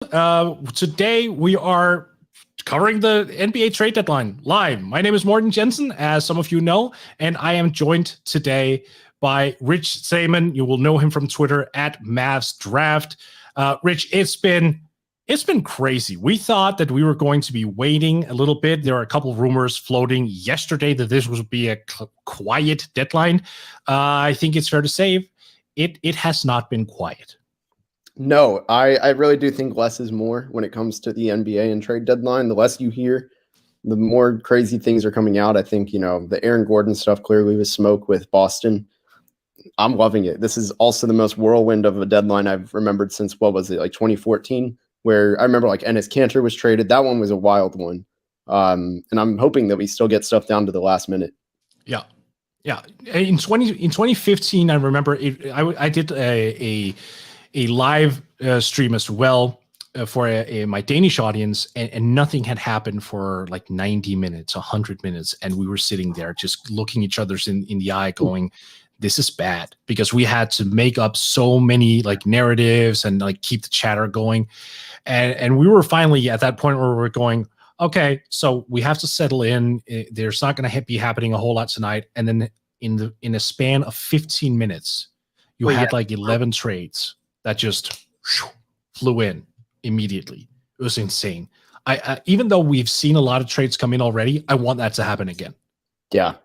Today we are covering the NBA trade deadline live. My name is Morten Jensen, as some of you know, and I am joined today by Rich Saman. You will know him from Twitter at Mavs Draft. Rich, it's been crazy. We thought that we were going to be waiting a little bit. There are a couple of rumors floating yesterday that this would be a quiet deadline. I think it's fair to say it has not been quiet. No, I really do think less is more when it comes to the NBA and trade deadline. The less you hear, the more crazy things are coming out. I think, the Aaron Gordon stuff clearly was smoke with Boston. I'm loving it. This is also the most whirlwind of a deadline I've remembered since, what was it, like 2014, where I remember like Enes Kanter was traded. That one was a wild one. And I'm hoping that we still get stuff down to the last minute. Yeah. Yeah. In 2015, I remember I did a live stream as well for my Danish audience, and nothing had happened for like 90 minutes, 100 minutes. And we were sitting there just looking each other's in the eye going, this is bad, because we had to make up so many like narratives and like keep the chatter going. And we were finally at that point where we're going, okay, so we have to settle in. There's not going to be happening a whole lot tonight. And then in a span of 15 minutes, you had like 11 trades that just flew in immediately. It was insane. I even though we've seen a lot of trades come in already, I want that to happen again. Yeah.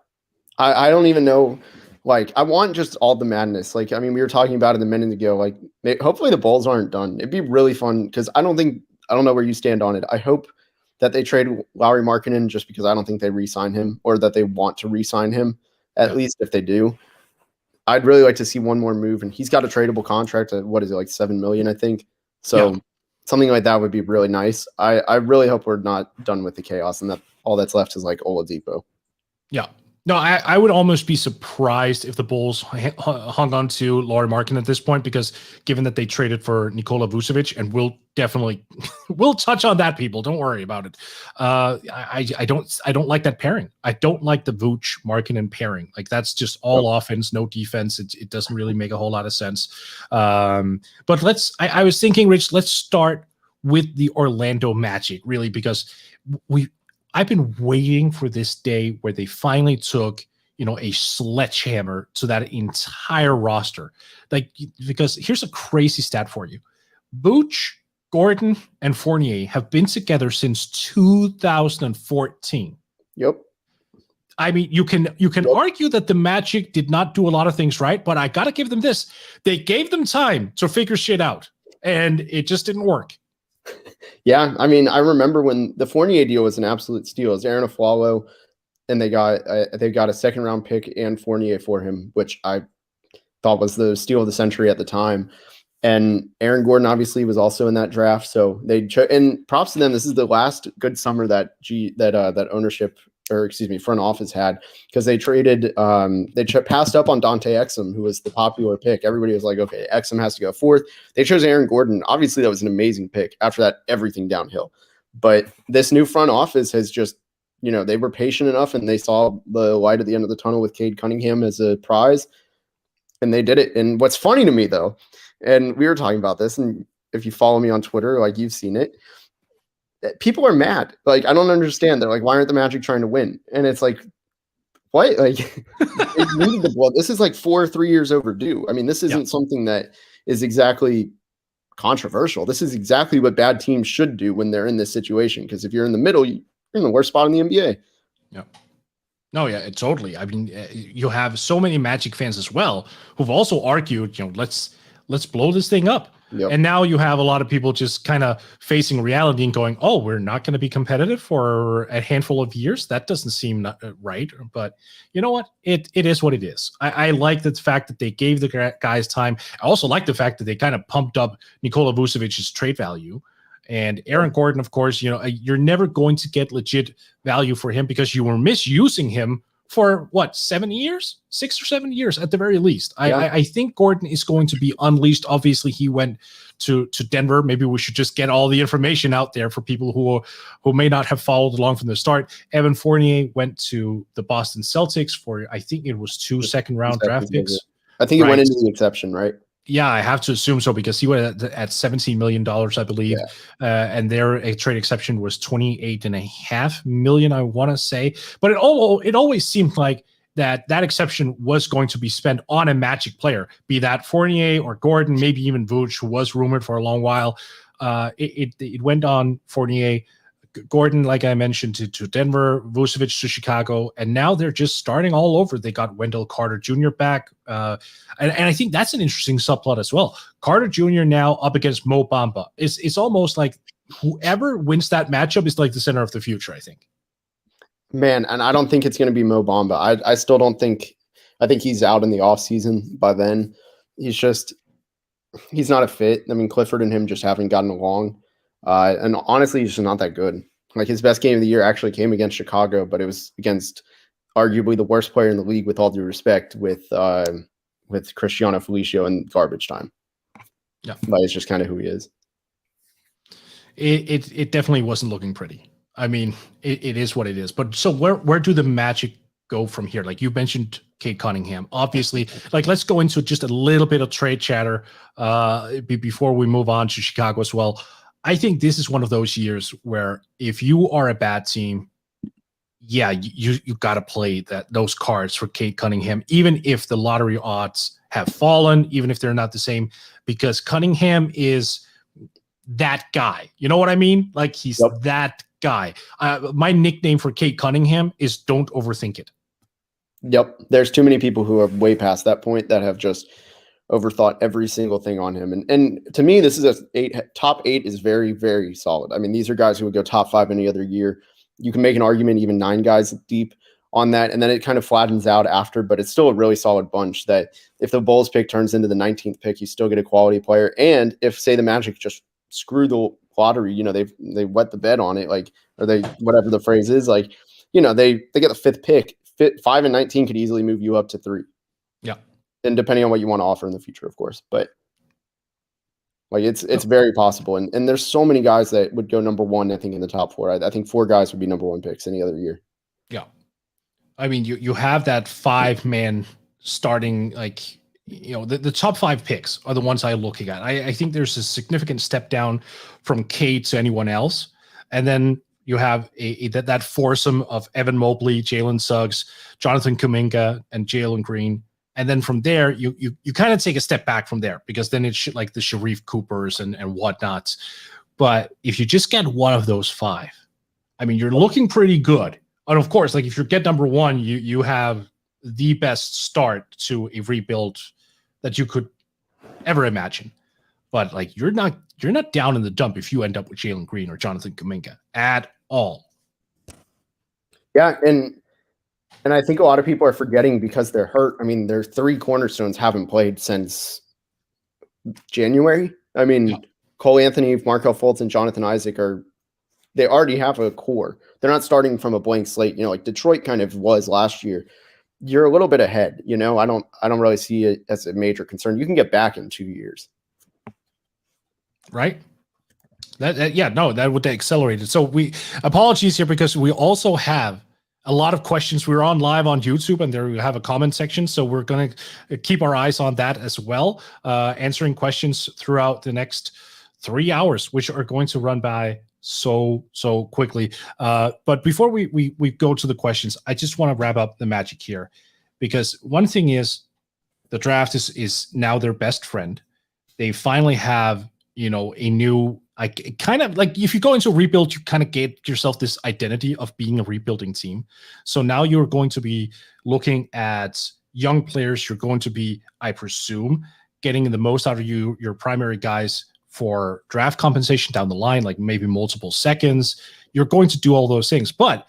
I don't even know. Like, I want just all the madness. Like, I mean, we were talking about it a minute ago. Like, hopefully the Bulls aren't done. It'd be really fun because I don't know where you stand on it. I hope that they trade Lauri Markkanen just because I don't think they re-sign him, or that they want to re-sign him, at least if they do. I'd really like to see one more move, and he's got a tradable contract at, what is it, like $7 million, I think. So something like that would be really nice. I really hope we're not done with the chaos and that all that's left is like Oladipo. Yeah. No, I would almost be surprised if the Bulls hung on to Lauri Markkanen at this point, because given that they traded for Nikola Vucevic, and we'll touch on that, people. Don't worry about it. I don't like that pairing. I don't like the Vuce Markkanen pairing. Like, that's just all offense, no defense. It doesn't really make a whole lot of sense. But I was thinking, Rich, let's start with the Orlando Magic, really, because I've been waiting for this day where they finally took, a sledgehammer to that entire roster. Like, because here's a crazy stat for you. Vooch, Gordon, and Fournier have been together since 2014. Yep. I mean, you can argue that the Magic did not do a lot of things right, but I got to give them this. They gave them time to figure shit out, and it just didn't work. Yeah, I mean, I remember when the Fournier deal was an absolute steal. It was Aaron Aflalo, and they got a second-round pick and Fournier for him, which I thought was the steal of the century at the time. And Aaron Gordon obviously was also in that draft, so they and props to them. This is the last good summer that ownership, or excuse me, front office had, because they traded, passed up on Dante Exum, who was the popular pick. Everybody was like, okay, Exum has to go fourth. They chose Aaron Gordon. Obviously, that was an amazing pick. After that, everything downhill. But this new front office has just, they were patient enough, and they saw the light at the end of the tunnel with Cade Cunningham as a prize, and they did it. And what's funny to me, though, and we were talking about this, and if you follow me on Twitter, like, you've seen it, people are mad. Like, I don't understand. They're like, why aren't the Magic trying to win? And it's like, what? Like, this is like 3 years overdue. I mean, this isn't something that is exactly controversial. This is exactly what bad teams should do when they're in this situation. Because if you're in the middle, you're in the worst spot in the NBA. Yeah. No, yeah, totally. I mean, you have so many Magic fans as well who've also argued, let's blow this thing up. Yep. And now you have a lot of people just kind of facing reality and going, oh, we're not going to be competitive for a handful of years. That doesn't seem right. But you know what? It is what it is. I like the fact that they gave the guys time. I also like the fact that they kind of pumped up Nikola Vucevic's trade value. And Aaron Gordon, of course, you're never going to get legit value for him because you were misusing him for what, 7 years, 6 or 7 years at the very least. I think Gordon is going to be unleashed. Obviously, he went to Denver. Maybe we should just get all the information out there for people who may not have followed along from the start. Evan Fournier went to the Boston Celtics for, I think it was 2 second-round draft picks. I think it went into the exception, right? Yeah, I have to assume so because he was at $17 million, I believe. Yeah. And their trade exception was $28.5 million, I want to say. But it always seemed like that exception was going to be spent on a Magic player, be that Fournier or Gordon, maybe even Vooch, who was rumored for a long while. It went on Fournier, Gordon, like I mentioned, to Denver, Vucevic to Chicago, and now they're just starting all over. They got Wendell Carter Jr. back, and I think that's an interesting subplot as well. Carter Jr. now up against Mo Bamba. It's almost like whoever wins that matchup is like the center of the future, I think. Man, and I don't think it's going to be Mo Bamba. I still don't think – I think he's out in the offseason by then. He's not a fit. I mean, Clifford and him just haven't gotten along. And honestly, he's just not that good. Like his best game of the year actually came against Chicago, but it was against arguably the worst player in the league, with all due respect, with Cristiano Felicio in garbage time. Yeah, but it's just kind of who he is. It definitely wasn't looking pretty. I mean, it is what it is. But so where do the Magic go from here? Like you mentioned, Cade Cunningham. Obviously, like let's go into just a little bit of trade chatter before we move on to Chicago as well. I think this is one of those years where if you are a bad team, yeah, you got to play those cards for Cade Cunningham, even if the lottery odds have fallen, even if they're not the same, because Cunningham is that guy. You know what I mean? Like he's that guy. My nickname for Cade Cunningham is "Don't overthink it." Yep, there's too many people who are way past that point that have just overthought every single thing on him. And to me, this is top 8 is very, very solid. I mean, these are guys who would go top 5 any other year. You can make an argument, even 9 guys deep on that. And then it kind of flattens out after, but it's still a really solid bunch that if the Bulls pick turns into the 19th pick, you still get a quality player. And if say the Magic just screw the lottery, you know, they wet the bed on it, like, or they, whatever the phrase is, like, you know, they get the 5th pick, 5 and 19 could easily move you up to 3. Yeah. And depending on what you want to offer in the future, of course, but like it's very possible. And there's so many guys that would go number 1, I think, in the top 4. I think 4 guys would be number 1 picks any other year. Yeah. I mean, you have that 5-man starting, like, you know, the top 5 picks are the ones I'm looking at. I think there's a significant step down from Cade to anyone else. And then you have that foursome of Evan Mobley, Jalen Suggs, Jonathan Kuminga, and Jalen Green. And then from there, you kind of take a step back from there, because then it's like the Sharif Coopers and whatnot. But if you just get one of those 5, I mean, you're looking pretty good. And of course, like if you get number 1, you have the best start to a rebuild that you could ever imagine. But like you're not down in the dump if you end up with Jalen Green or Jonathan Kuminga at all. Yeah, and I think a lot of people are forgetting because they're hurt. I mean, their 3 cornerstones haven't played since January. I mean, Cole Anthony, Markelle Fultz, and Jonathan Isaac they already have a core. They're not starting from a blank slate. You know, like Detroit kind of was last year. You're a little bit ahead. You know, I don't really see it as a major concern. You can get back in 2 years. Right. That would accelerate it. So apologies here because we also have a lot of questions. We're on live on YouTube, and there we have a comment section. So we're going to keep our eyes on that as well, answering questions throughout the next 3 hours, which are going to run by so quickly. But before we go to the questions, I just want to wrap up the Magic here, because one thing is the draft is now their best friend. They finally have, you know, a new, like, kind of like if you go into a rebuild, you kind of get yourself this identity of being a rebuilding team. So now you're going to be looking at young players. You're going to be, I presume, getting the most out of your primary guys for draft compensation down the line, like maybe multiple seconds. You're going to do all those things, but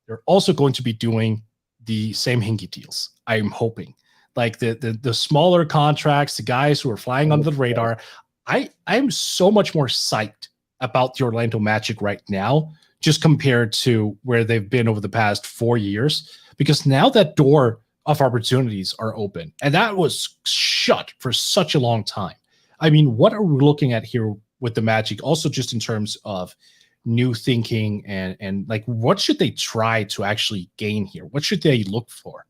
you're also going to be doing the same Hinkie deals, I'm hoping. Like the smaller contracts, the guys who are flying under the radar. I'm so much more psyched about the Orlando Magic right now, just compared to where they've been over the past 4 years, because now that door of opportunities are open, and that was shut for such a long time. I mean, what are we looking at here with the Magic? Also, just in terms of new thinking and like, what should they try to actually gain here? What should they look for?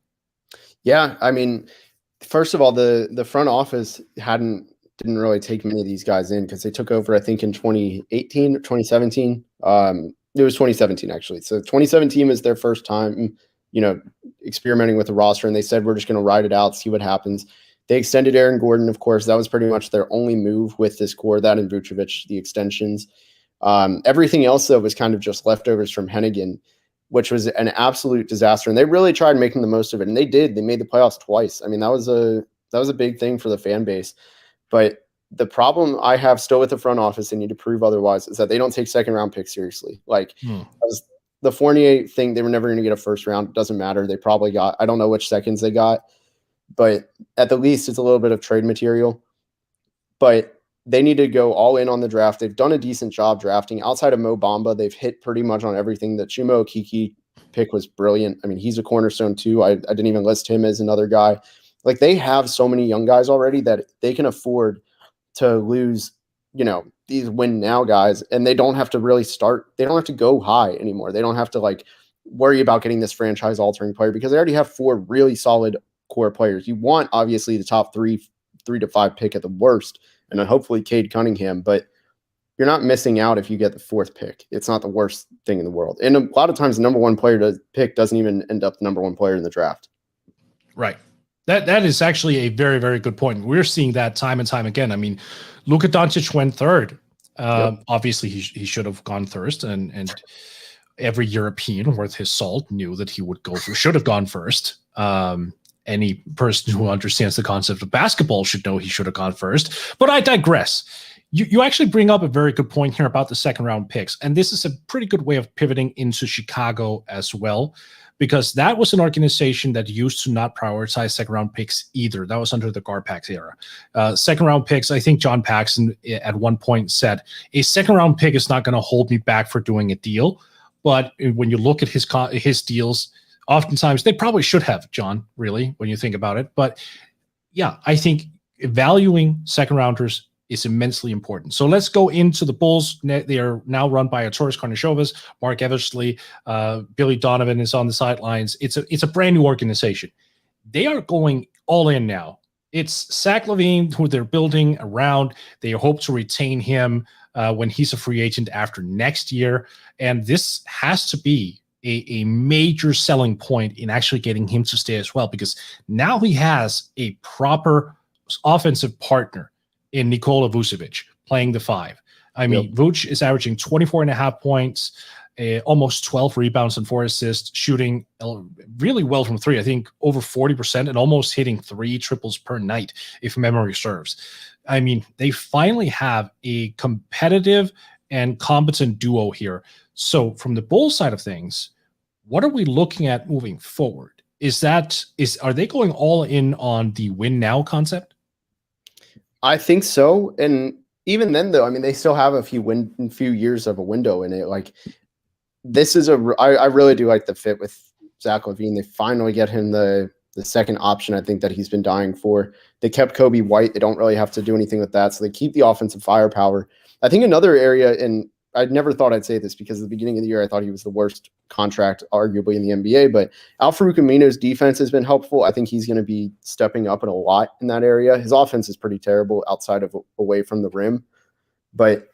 Yeah, I mean, First of all, the front office didn't really take many of these guys in because they took over, I think, in 2018 or 2017. It was 2017 actually. So 2017 was their first time, experimenting with the roster, and they said we're just going to ride it out, see what happens. They extended Aaron Gordon, of course. That was pretty much their only move with this core. That and Vucevic, the extensions. Everything else though was kind of just leftovers from Hennigan, which was an absolute disaster. And they really tried making the most of it, and they did. They made the playoffs twice. I mean, that was a big thing for the fan base. But the problem I have still with the front office, they need to prove otherwise, is that they don't take second-round picks seriously. Like, the Fournier thing, they were never going to get a first round. It doesn't matter. They probably got, I don't know which seconds they got, but at the least, it's a little bit of trade material. But they need to go all in on the draft. They've done a decent job drafting. Outside of Mo Bamba, they've hit pretty much on everything. The Chuma Okeke pick was brilliant. I mean, he's a cornerstone too. I didn't even list him as another guy. Like, they have so many young guys already that they can afford to lose, these win now guys, and they don't have to really start. They don't have to go high anymore. They don't have to worry about getting this franchise altering player because they already have 4 really solid core players. You want obviously the top 3 to 5 pick at the worst, and then hopefully Cade Cunningham, but you're not missing out if you get the 4th pick. It's not the worst thing in the world. And a lot of times the number 1 player to pick doesn't even end up the number 1 player in the draft. Right. That is actually a very, very good point. We're seeing that time and time again. I mean, Luka Doncic went 3rd. Obviously, he should have gone first, and every European worth his salt knew that he should have gone first. Any person who understands the concept of basketball should know he should have gone first. But I digress. You actually bring up a very good point here about the second-round picks, and this is a pretty good way of pivoting into Chicago as well, because that was an organization that used to not prioritize second-round picks either. That was under the Garpax era. Second-round picks, I think John Paxson at one point said, a second-round pick is not going to hold me back for doing a deal. But when you look at his deals, oftentimes they probably should have, John, really, when you think about it. But yeah, I think valuing second-rounders is immensely important. So let's go into the Bulls. They are now run by Arturas Karnisovas, Mark Eversley, Billy Donovan is on the sidelines. It's a brand new organization. They are going all in now. It's Zach LaVine who they're building around. They hope to retain him when he's a free agent after next year. And this has to be a major selling point in actually getting him to stay as well, because now he has a proper offensive partner in Nikola Vucevic playing the 5. I mean, Vuce is averaging 24.5 points, almost 12 rebounds and 4 assists, shooting really well from 3. I think over 40% and almost hitting 3 triples per night, if memory serves. I mean, they finally have a competitive and competent duo here. So from the Bulls side of things, what are we looking at moving forward? Are they going all in on the win now concept? I think so. And even then, though, I mean, they still have a few years of a window in it. Like, this is I really do like the fit with Zach LaVine. They finally get him the second option, I think, that he's been dying for. They kept Kobe White. They don't really have to do anything with that. So they keep the offensive firepower. I think another area, and I never thought I'd say this because at the beginning of the year, I thought he was the worst contract arguably in the NBA, but Al-Farouq Amino's defense has been helpful. I think he's going to be stepping up in a lot in that area. His offense is pretty terrible outside of away from the rim, but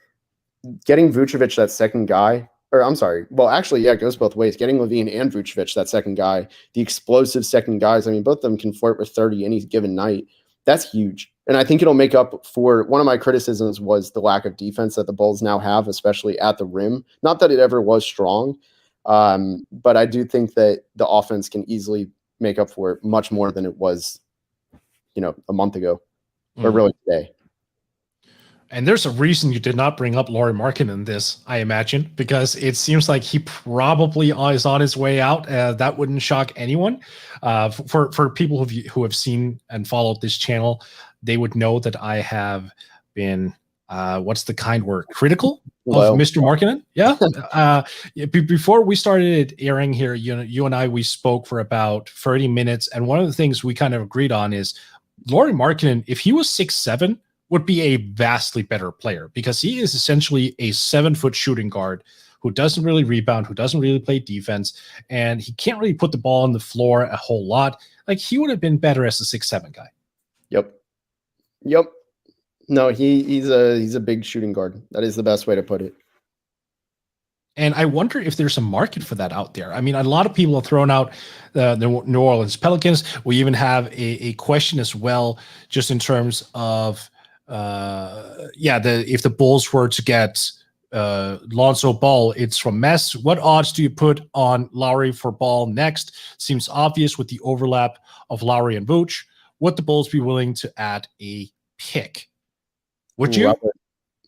getting Vucevic, that second guy, or I'm sorry, well, actually, yeah, it goes both ways. Getting LaVine and Vucevic, that second guy, the explosive second guys, I mean, both of them can flirt with 30 any given night. That's huge. And I think it'll make up for one of my criticisms was the lack of defense that the Bulls now have, especially at the rim. Not that it ever was strong, but I do think that the offense can easily make up for it much more than it was, a month ago or really today. And there's a reason you did not bring up Lauri Markkanen in this, I imagine, because it seems like he probably is on his way out. That wouldn't shock anyone. For people who have seen and followed this channel, they would know that I have been, what's the kind word, critical of Mr. Markkanen. Yeah. Before we started airing here, you and I, we spoke for about 30 minutes. And one of the things we kind of agreed on is Lauri Markkanen, if he was 6'7", would be a vastly better player, because he is essentially a 7-foot shooting guard who doesn't really rebound, who doesn't really play defense, and he can't really put the ball on the floor a whole lot. Like, he would have been better as a 6'7" guy. Yep. Yep. No, he's a big shooting guard. That is the best way to put it. And I wonder if there's a market for that out there. I mean, a lot of people have thrown out the New Orleans Pelicans. We even have a question as well, just in terms of, if the Bulls were to get Lonzo Ball, it's from Mess. What odds do you put on Lowry for Ball next? Seems obvious with the overlap of Lowry and Vooch. Would the Bulls be willing to add a pick? Would you?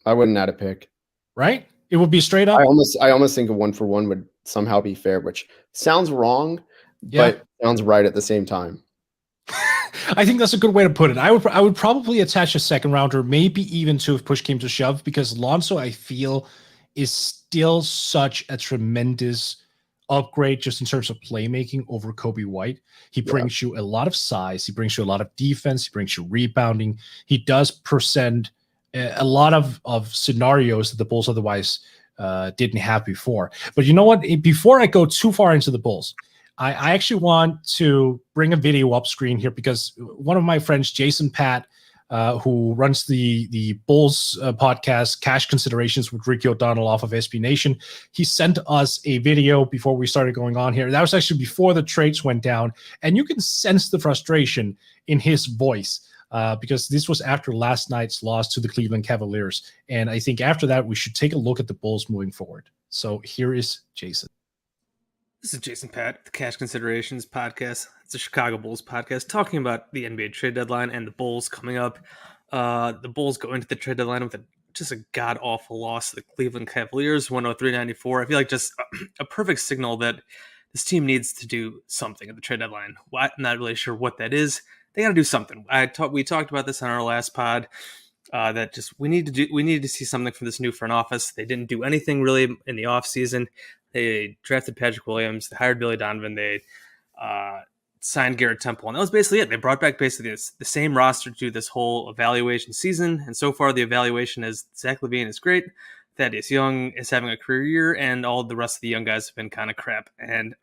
I wouldn't add a pick. Right? It would be straight up. I almost think a 1-for-1 would somehow be fair, which sounds wrong, but sounds right at the same time. I think that's a good way to put it. I would probably attach a second rounder, maybe even two if push came to shove, because Lonzo, I feel, is still such a tremendous upgrade just in terms of playmaking over Kobe White. He brings you a lot of size. He brings you a lot of defense. He brings you rebounding. He does present a lot of scenarios that the Bulls otherwise didn't have before. But you know what? Before I go too far into the Bulls, I actually want to bring a video up screen here because one of my friends, Jason Pat, who runs the Bulls podcast, Cash Considerations with Ricky O'Donnell off of SB Nation, he sent us a video before we started going on here. That was actually before the trades went down, and you can sense the frustration in his voice. Because this was after last night's loss to the Cleveland Cavaliers. And I think after that, we should take a look at the Bulls moving forward. So here is Jason. This is Jason Pat, the Cash Considerations podcast. It's a Chicago Bulls podcast talking about the NBA trade deadline and the Bulls coming up. The Bulls go into the trade deadline with just a god-awful loss to the Cleveland Cavaliers, 103-94. I feel like just a perfect signal that this team needs to do something at the trade deadline. I'm not really sure what that is. They got to do something. We talked about this on our last pod. That just we needed to see something from this new front office. They didn't do anything really in the offseason. They drafted Patrick Williams. They hired Billy Donovan. They signed Garrett Temple, and that was basically it. They brought back basically the same roster to do this whole evaluation season. And so far, the evaluation is Zach LaVine is great. Thaddeus Young is having a career year, and all the rest of the young guys have been kind of crap. And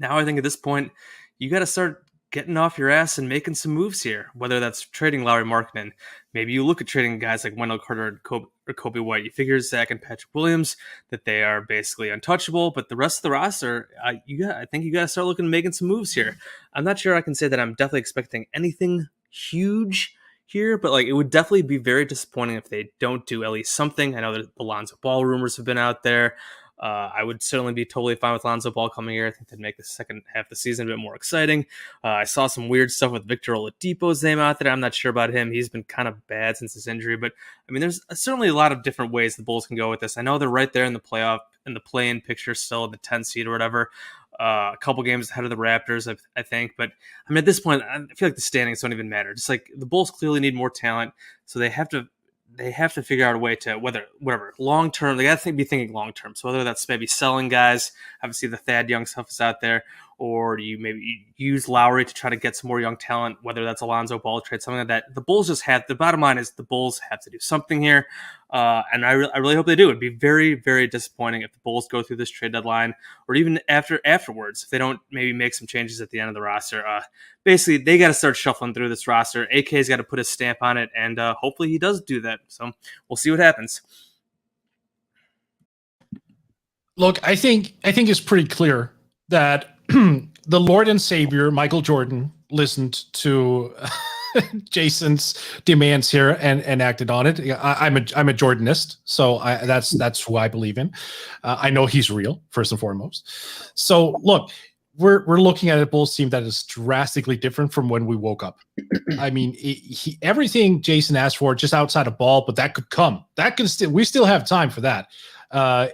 now I think at this point, you got to start getting off your ass and making some moves here, whether that's trading Lauri Markkanen. Maybe you look at trading guys like Wendell Carter and Kobe White. You figure Zach and Patrick Williams, that they are basically untouchable, but the rest of the roster, I think you got to start looking at making some moves here. I'm not sure I can say that I'm definitely expecting anything huge here, but like it would definitely be very disappointing if they don't do at least something. I know that the Lonzo Ball rumors have been out there. I would certainly be totally fine with Lonzo Ball coming here. I think that'd make the second half of the season a bit more exciting. I saw some weird stuff with Victor Oladipo's name out there. I'm not sure about him. He's been kind of bad since his injury, but I mean, there's certainly a lot of different ways the Bulls can go with this. I know they're right there in the play-in picture still, the 10 seed or whatever. A couple games ahead of the Raptors, I think. But I mean, at this point, I feel like the standings don't even matter. Just like the Bulls clearly need more talent, so they have to figure out a way to whatever long term. They got to be thinking long term. So whether that's maybe selling guys, obviously the Thad Young stuff is out there, or do you maybe use Lowry to try to get some more young talent? Whether that's Alonzo Ball trade, something like that. The Bulls just have. The bottom line is the Bulls have to do something here, and I really hope they do. It'd be very, very disappointing if the Bulls go through this trade deadline, or even afterwards if they don't maybe make some changes at the end of the roster. Basically, they got to start shuffling through this roster. AK's got to put his stamp on it, and hopefully he does do that. So we'll see what happens. Look, I think it's pretty clear that the Lord and Savior, Michael Jordan, listened to Jason's demands here and acted on it. I'm a Jordanist, so that's who I believe in. I know he's real, first and foremost. So look, we're looking at a Bulls team that is drastically different from when we woke up. I mean, everything Jason asked for just outside of Ball, but that could come. We still have time for that.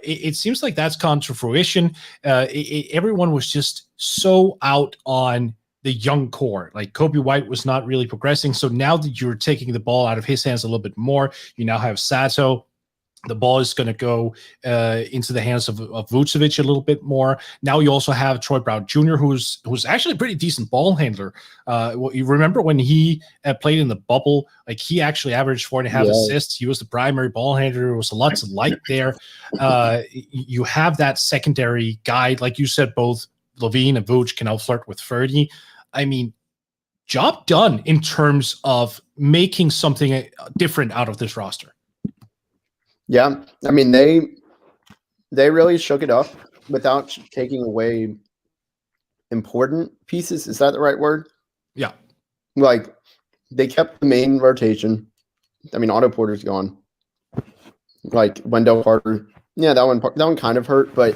It seems like that's come to fruition. Everyone was just so out on the young core. Like Kobe White was not really progressing. So now that you're taking the ball out of his hands a little bit more, you now have Sato. The ball is going to go into the hands of Vucevic a little bit more. Now you also have Troy Brown Jr., who's actually a pretty decent ball handler. You remember when he played in the bubble, like he actually averaged 4.5 assists. He was the primary ball handler. There was lots of light there. You have that secondary guy, like you said, both LaVine and Vooch can now flirt with 30. I mean, job done in terms of making something different out of this roster. Yeah, I mean they really shook it up without taking away important pieces. Is that the right word? Yeah. Like they kept the main rotation. I mean, Otto Porter's gone. Like Wendell Carter, yeah, that one kind of hurt, but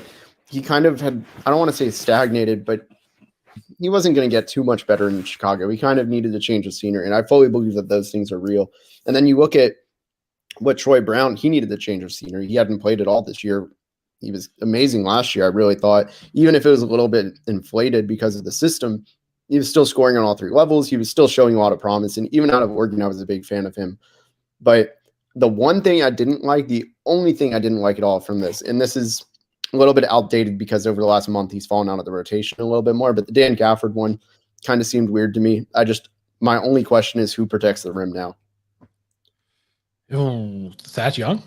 he kind of had, I don't want to say stagnated, but he wasn't going to get too much better in Chicago. He kind of needed a change of scenery, and I fully believe that those things are real. And then you look at what Troy Brown, he needed a change of scenery. He hadn't played at all this year. He was amazing last year, I really thought. Even if it was a little bit inflated because of the system, he was still scoring on all three levels. He was still showing a lot of promise, and even out of Oregon, I was a big fan of him. But the one thing I didn't like, the only thing I didn't like at all from this, and this is a little bit outdated because over the last month he's fallen out of the rotation a little bit more, but the Dan Gafford one kind of seemed weird to me. My only question is who protects the rim now? Oh, Thad Young?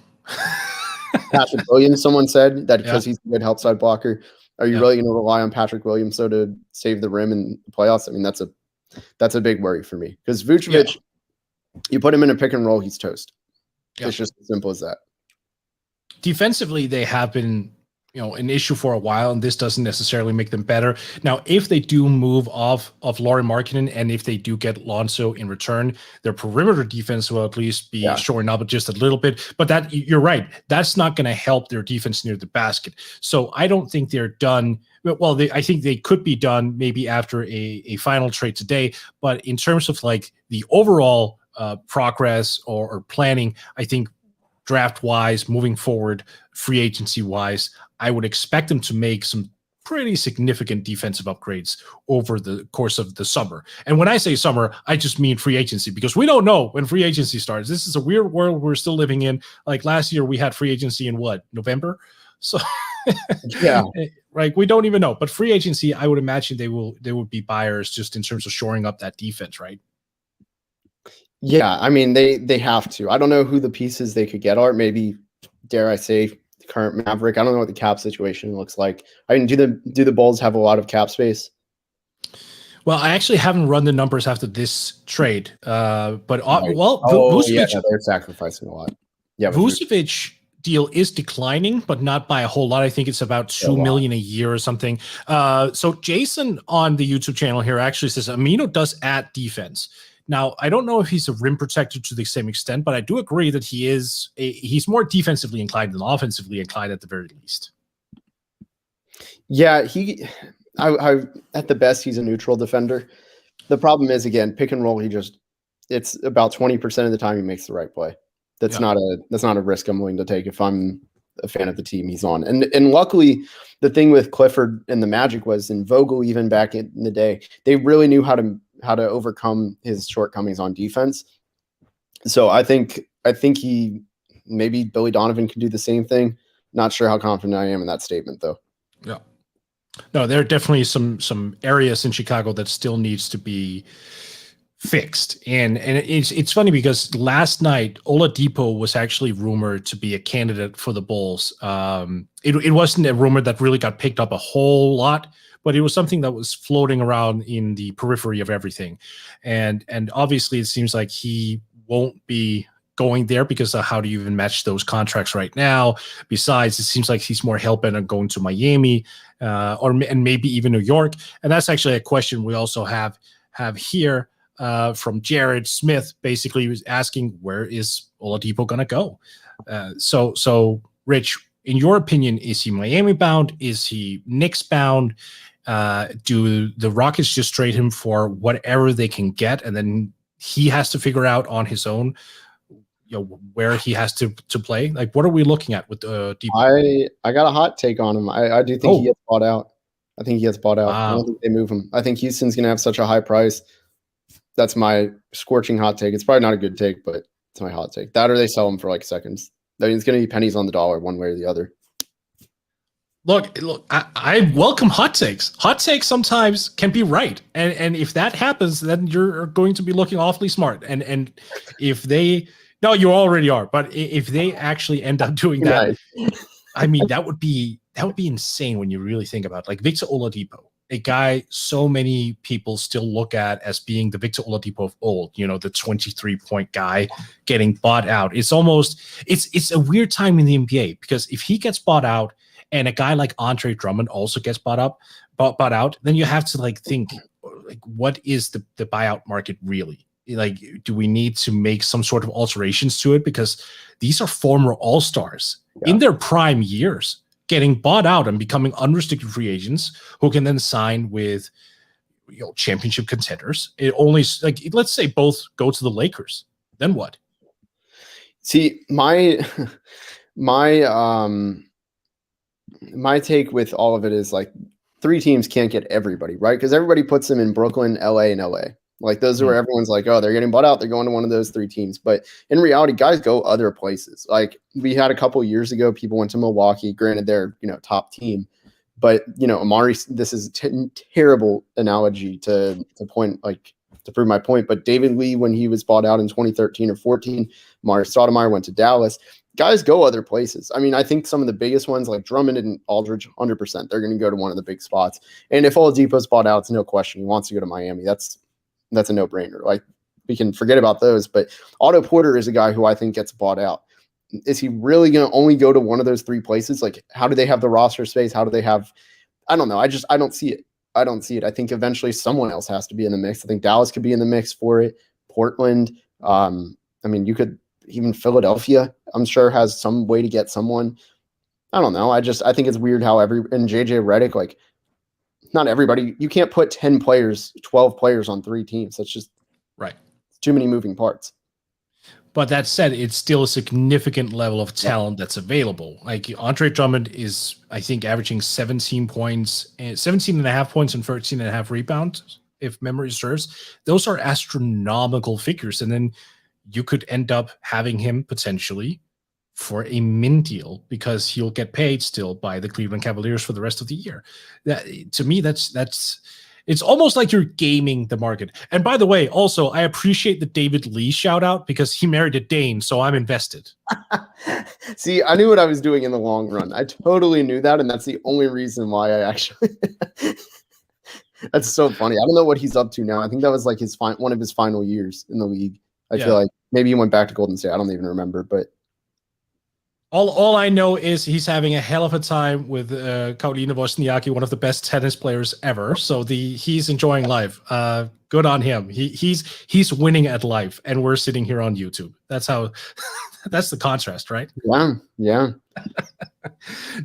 Patrick Williams, someone said that because he's a good help side blocker. Are you really going to rely on Patrick Williams so to save the rim in the playoffs? I mean, that's a big worry for me because Vucevic, you put him in a pick and roll, he's toast. It's just as simple as that. Defensively, they have been, an issue for a while, and this doesn't necessarily make them better. Now, if they do move off of Lauri Markkanen, and if they do get Lonzo in return, their perimeter defense will at least be shoring up just a little bit. But that, you're right, that's not going to help their defense near the basket. So I don't think they're done. Well, I think they could be done maybe after a final trade today. But in terms of like the overall progress or planning, I think draft-wise, moving forward, free agency-wise, I would expect them to make some pretty significant defensive upgrades over the course of the summer. And when I say summer, I just mean free agency, because we don't know when free agency starts. This is a weird world we're still living in. Like last year, we had free agency in November? So yeah, right. We don't even know. But free agency, I would imagine they would be buyers just in terms of shoring up that defense, right? Yeah, I mean they have to. I don't know who the pieces they could get are. Maybe, dare I say, the current Maverick. I don't know what the cap situation looks like. I mean, do the Bulls have a lot of cap space? Well, I actually haven't run the numbers after this trade. But Vucevic, they're sacrificing a lot. Yeah, Vucevic deal is declining, but not by a whole lot. I think it's about $2 million a year or something. So Jason on the YouTube channel here actually says Amino does add defense. Now, I don't know if he's a rim protector to the same extent, but I do agree that he's more defensively inclined than offensively inclined at the very least. Yeah, I at the best, he's a neutral defender. The problem is, again, pick and roll, it's about 20% of the time he makes the right play. That's not a risk I'm willing to take if I'm a fan of the team he's on. And luckily, the thing with Clifford and the Magic was, and Vogel even back in the day, they really knew how to overcome his shortcomings on defense. So I think maybe Billy Donovan can do the same thing. Not sure how confident I am in that statement, though. Yeah. No, there are definitely some areas in Chicago that still needs to be fixed. And it's funny because last night Oladipo was actually rumored to be a candidate for the Bulls. It wasn't a rumor that really got picked up a whole lot, but it was something that was floating around in the periphery of everything. And obviously it seems like he won't be going there because of how do you even match those contracts right now? Besides, it seems like he's more hell-bent on going to Miami and maybe even New York. And that's actually a question we also have here from Jared Smith. Basically, he was asking, where is Oladipo going to go? So Rich, in your opinion, is he Miami bound? Is he Knicks bound? Do the Rockets just trade him for whatever they can get, and then he has to figure out on his own, where he has to play? Like, what are we looking at with Depot? I got a hot take on him. I do think he gets bought out. I think he gets bought out. Wow. I don't think they move him. I think Houston's going to have such a high price. That's my scorching hot take. It's probably not a good take, but it's my hot take. That or they sell him for like seconds. I mean, it's going to be pennies on the dollar one way or the other. Look, I welcome hot takes. Hot takes sometimes can be right. And if that happens, then you're going to be looking awfully smart. And if they, no, you already are, but if they actually end up doing that, I mean, that would be insane when you really think about it. Like Victor Oladipo, a guy so many people still look at as being the Victor Oladipo of old, the 23-point guy getting bought out. It's almost, it's a weird time in the NBA, because if he gets bought out and a guy like Andre Drummond also gets bought out, then you have to think, what is the buyout market really? Do we need to make some sort of alterations to it? Because these are former all-stars in their prime years getting bought out and becoming unrestricted free agents who can then sign with championship contenders. It only let's say both go to the Lakers. Then what? See, my take with all of it is 3 teams can't get everybody, right? Because everybody puts them in Brooklyn, LA, and LA. Those are where everyone's oh, they're getting bought out. They're going to one of those 3 teams. But in reality, guys go other places. We had a couple years ago, people went to Milwaukee. Granted, they're top team, but Amari. This is a terrible analogy to point to prove my point. But David Lee, when he was bought out in 2013 or 14, Amari Stoudemire went to Dallas. Guys go other places. I mean, I think some of the biggest ones like Drummond and Aldridge, 100%, they're going to go to one of the big spots. And if Oladipo's bought out, it's no question he wants to go to Miami. That's a no-brainer. We can forget about those. But Otto Porter is a guy who I think gets bought out. Is he really going to only go to one of those 3 places? How do they have the roster space? How do they have? I don't know. I don't see it. I think eventually someone else has to be in the mix. I think Dallas could be in the mix for it. Portland. You could even Philadelphia. I'm sure has some way to get someone. I don't know. I think it's weird how and JJ Redick not everybody. You can't put 10 players, 12 players on 3 teams. That's just right. Too many moving parts. But that said, it's still a significant level of talent that's available. Andre Drummond is, I think, averaging 17 points, 17.5 points and 13.5 rebounds, if memory serves. Those are astronomical figures. And then you could end up having him potentially for a min deal because he'll get paid still by the Cleveland Cavaliers for the rest of the year. That, to me, that's it's almost like you're gaming the market. And by the way, also, I appreciate the David Lee shout out because he married a Dane, so I'm invested. See, I knew what I was doing in the long run. I totally knew that, and that's the only reason why I actually that's so funny. I don't know what he's up to now. I think that was one of his final years in the league. I feel like maybe he went back to Golden State. I don't even remember, but all I know is he's having a hell of a time with Karolina Wozniacki, one of the best tennis players ever. So he's enjoying life. Good on him. He's winning at life, and we're sitting here on YouTube. That's how. That's the contrast, right? Yeah.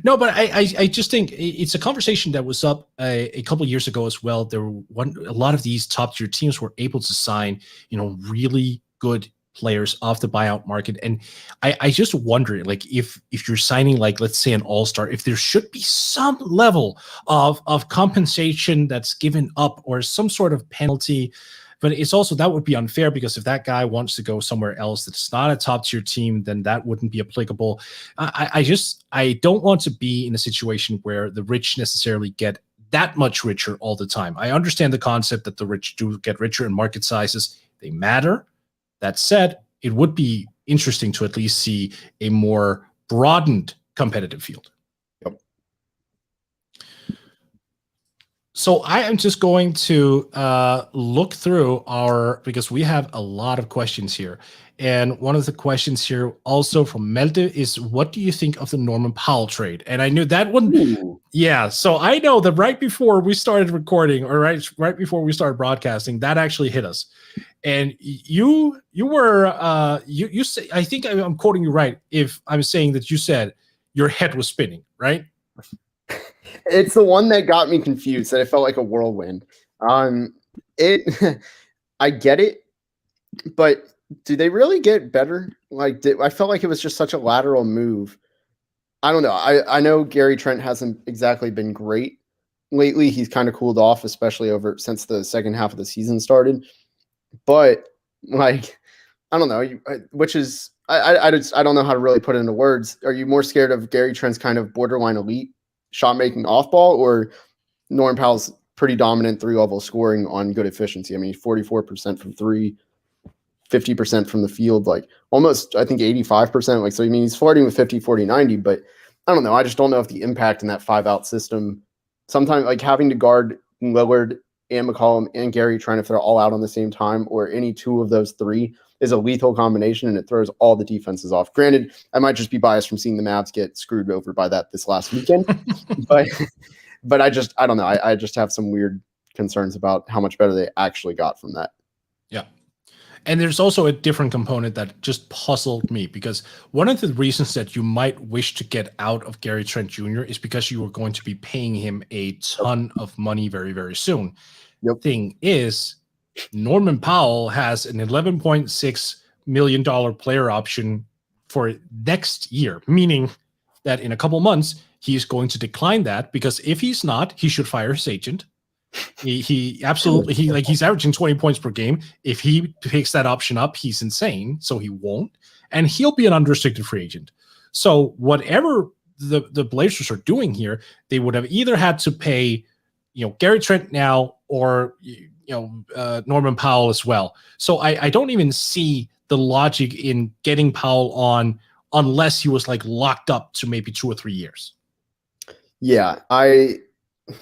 No, but I just think it's a conversation that was up a couple of years ago as well. A lot of these top tier teams were able to sign, really good players off the buyout market. And I just wonder, if you're signing, let's say an all-star, if there should be some level of compensation that's given up or some sort of penalty. But it's also, that would be unfair because if that guy wants to go somewhere else that's not a top tier team, then that wouldn't be applicable. I don't want to be in a situation where the rich necessarily get that much richer all the time. I understand the concept that the rich do get richer and market sizes, they matter. That said, it would be interesting to at least see a more broadened competitive field. Yep. So I am just going to look through because we have a lot of questions here. And one of the questions here also from Melte is, what do you think of the Norman Powell trade? And I knew that one. Ooh. Yeah. So I know that right before we started recording or right before we started broadcasting, that actually hit us. And you were you say, I think I'm quoting you right if I'm saying that you said your head was spinning, right? It's the one that got me confused, that it felt like a whirlwind. I get it, but do they really get better? I felt like it was just such a lateral move. I don't know. I know Gary Trent hasn't exactly been great lately. He's kind of cooled off, especially since the second half of the season started. But I don't know, which is I don't know how to really put it into words. Are you more scared of Gary Trent's kind of borderline elite shot making off ball, or Norman Powell's pretty dominant 3-level scoring on good efficiency? I mean, 44% from 3, 50% from the field, almost I think 85%. So I mean, he's flirting with 50, 40, 90. But I don't know. I just don't know if the impact in that 5-out system, sometimes having to guard Lillard and McCollum and Gary trying to throw all out on the same time, or any two of those three, is a lethal combination, and it throws all the defenses off. Granted, I might just be biased from seeing the Mavs get screwed over by that this last weekend, but I don't know. I just have some weird concerns about how much better they actually got from that. Yeah. And there's also a different component that just puzzled me, because one of the reasons that you might wish to get out of Gary Trent Jr. is because you were going to be paying him a ton of money very, very soon. Yep. Thing is, Norman Powell has an $11.6 million player option for next year, meaning that in a couple months, he's going to decline that, because if he's not, he should fire his agent. He's averaging 20 points per game. If he picks that option up, he's insane. So he won't, and he'll be an unrestricted free agent. So whatever the Blazers are doing here, they would have either had to pay, Gary Trent now, or Norman Powell as well. So I don't even see the logic in getting Powell on unless he was like locked up to maybe 2 or 3 years. Yeah,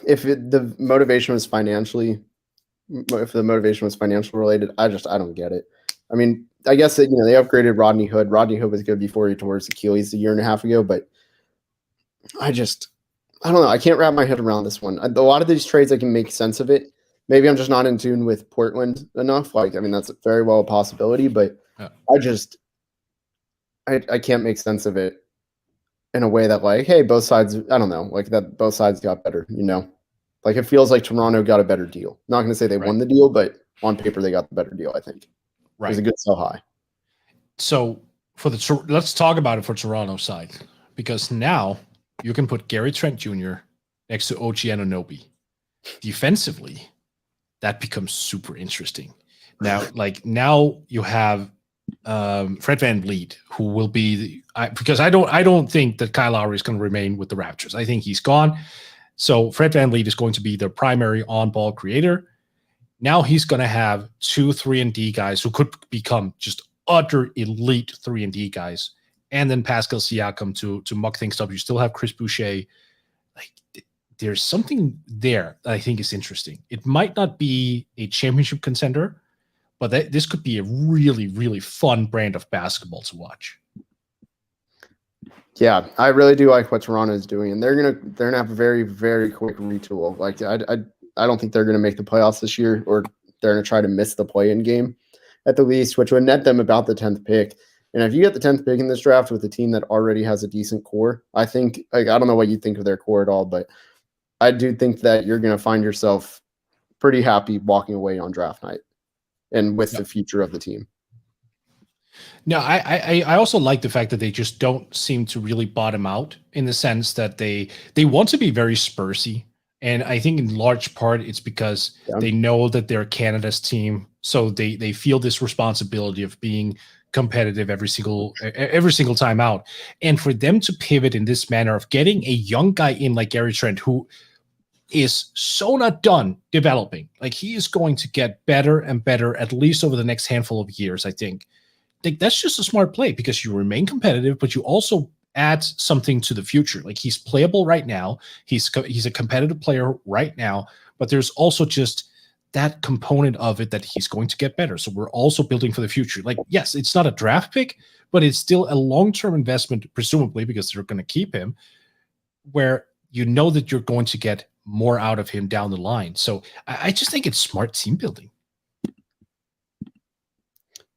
if the motivation was financial related, I don't get it. I mean, I guess that, they upgraded Rodney Hood. Rodney Hood was good before he tore his Achilles a year and a half ago, but I don't know. I can't wrap my head around this one. A lot of these trades, I can make sense of it. Maybe I'm just not in tune with Portland enough. That's very well a possibility, but yeah. I can't make sense of it in a way that, hey, both sides, I don't know, that both sides got better, it feels like Toronto got a better deal. Not going to say they won the deal, but on paper they got the better deal, I think. Right. It was a good sell high. So let's talk about it for Toronto's side, because now you can put Gary Trent Jr. next to OG Anunoby. Defensively, that becomes super interesting. Now you have Fred VanVleet, who will be because I don't think that Kyle Lowry is going to remain with the Raptors. I think he's gone. So Fred VanVleet is going to be their primary on-ball creator. Now he's going to have 2 3-and-D guys who could become just utter elite 3-and-D guys, and then Pascal Siakam to muck things up. You still have Chris Boucher. There's something there that I think is interesting. It might not be a championship contender, but this could be a really, really fun brand of basketball to watch. Yeah, I really do like what Toronto is doing, and they're gonna have a very, very quick retool. I don't think they're gonna make the playoffs this year, or they're gonna try to miss the play-in game at the least, which would net them about the 10th pick. And if you get the 10th pick in this draft with a team that already has a decent core, I think, I don't know what you think of their core at all, but I do think that you're going to find yourself pretty happy walking away on draft night and with the future of the team. No, I also like the fact that they just don't seem to really bottom out, in the sense that they want to be very Spursy. And I think in large part it's because they know that they're Canada's team. So they feel this responsibility of being competitive every single time out. And for them to pivot in this manner of getting a young guy in like Gary Trent, who is so not done developing, he is going to get better and better, at least over the next handful of years, I think. That's just a smart play, because you remain competitive, but you also add something to the future. He's playable right now. He's a competitive player right now, but there's also just that component of it that he's going to get better. So we're also building for the future. Yes, it's not a draft pick, but it's still a long-term investment, presumably, because they're going to keep him, where you know that you're going to get more out of him down the line. So I just think it's smart team building.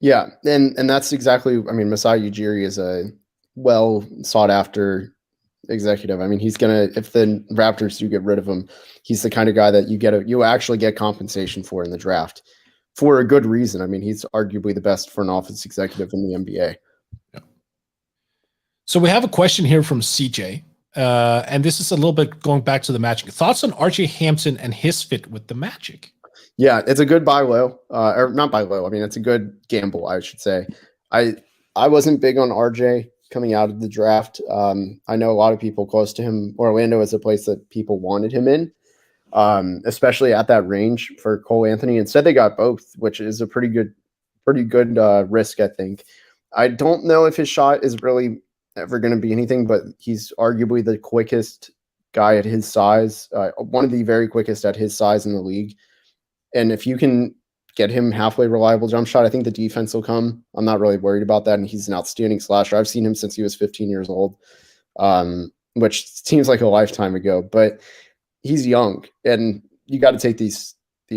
Yeah, and that's exactly, Masai Ujiri is a well sought after executive. He's gonna, if the Raptors do get rid of him, he's the kind of guy that you actually get compensation for in the draft for a good reason. He's arguably the best front office executive in the NBA. Yeah. So we have a question here from CJ, and this is a little bit going back to the Magic. Thoughts on RJ Hampton and his fit with the Magic? Yeah, it's a good buy low, or not buy low. It's a good gamble, I should say. I wasn't big on RJ coming out of the draft. I know a lot of people close to him. Orlando is a place that people wanted him in, especially at that range for Cole Anthony. Instead, they got both, which is a pretty good risk, I think. I don't know if his shot is really ever going to be anything, but he's arguably the quickest guy at his size, one of the very quickest at his size in the league. And if you can get him halfway reliable jump shot, I think the defense will come. I'm not really worried about that. And he's an outstanding slasher. I've seen him since he was 15 years old, which seems like a lifetime ago, but he's young and you got to take these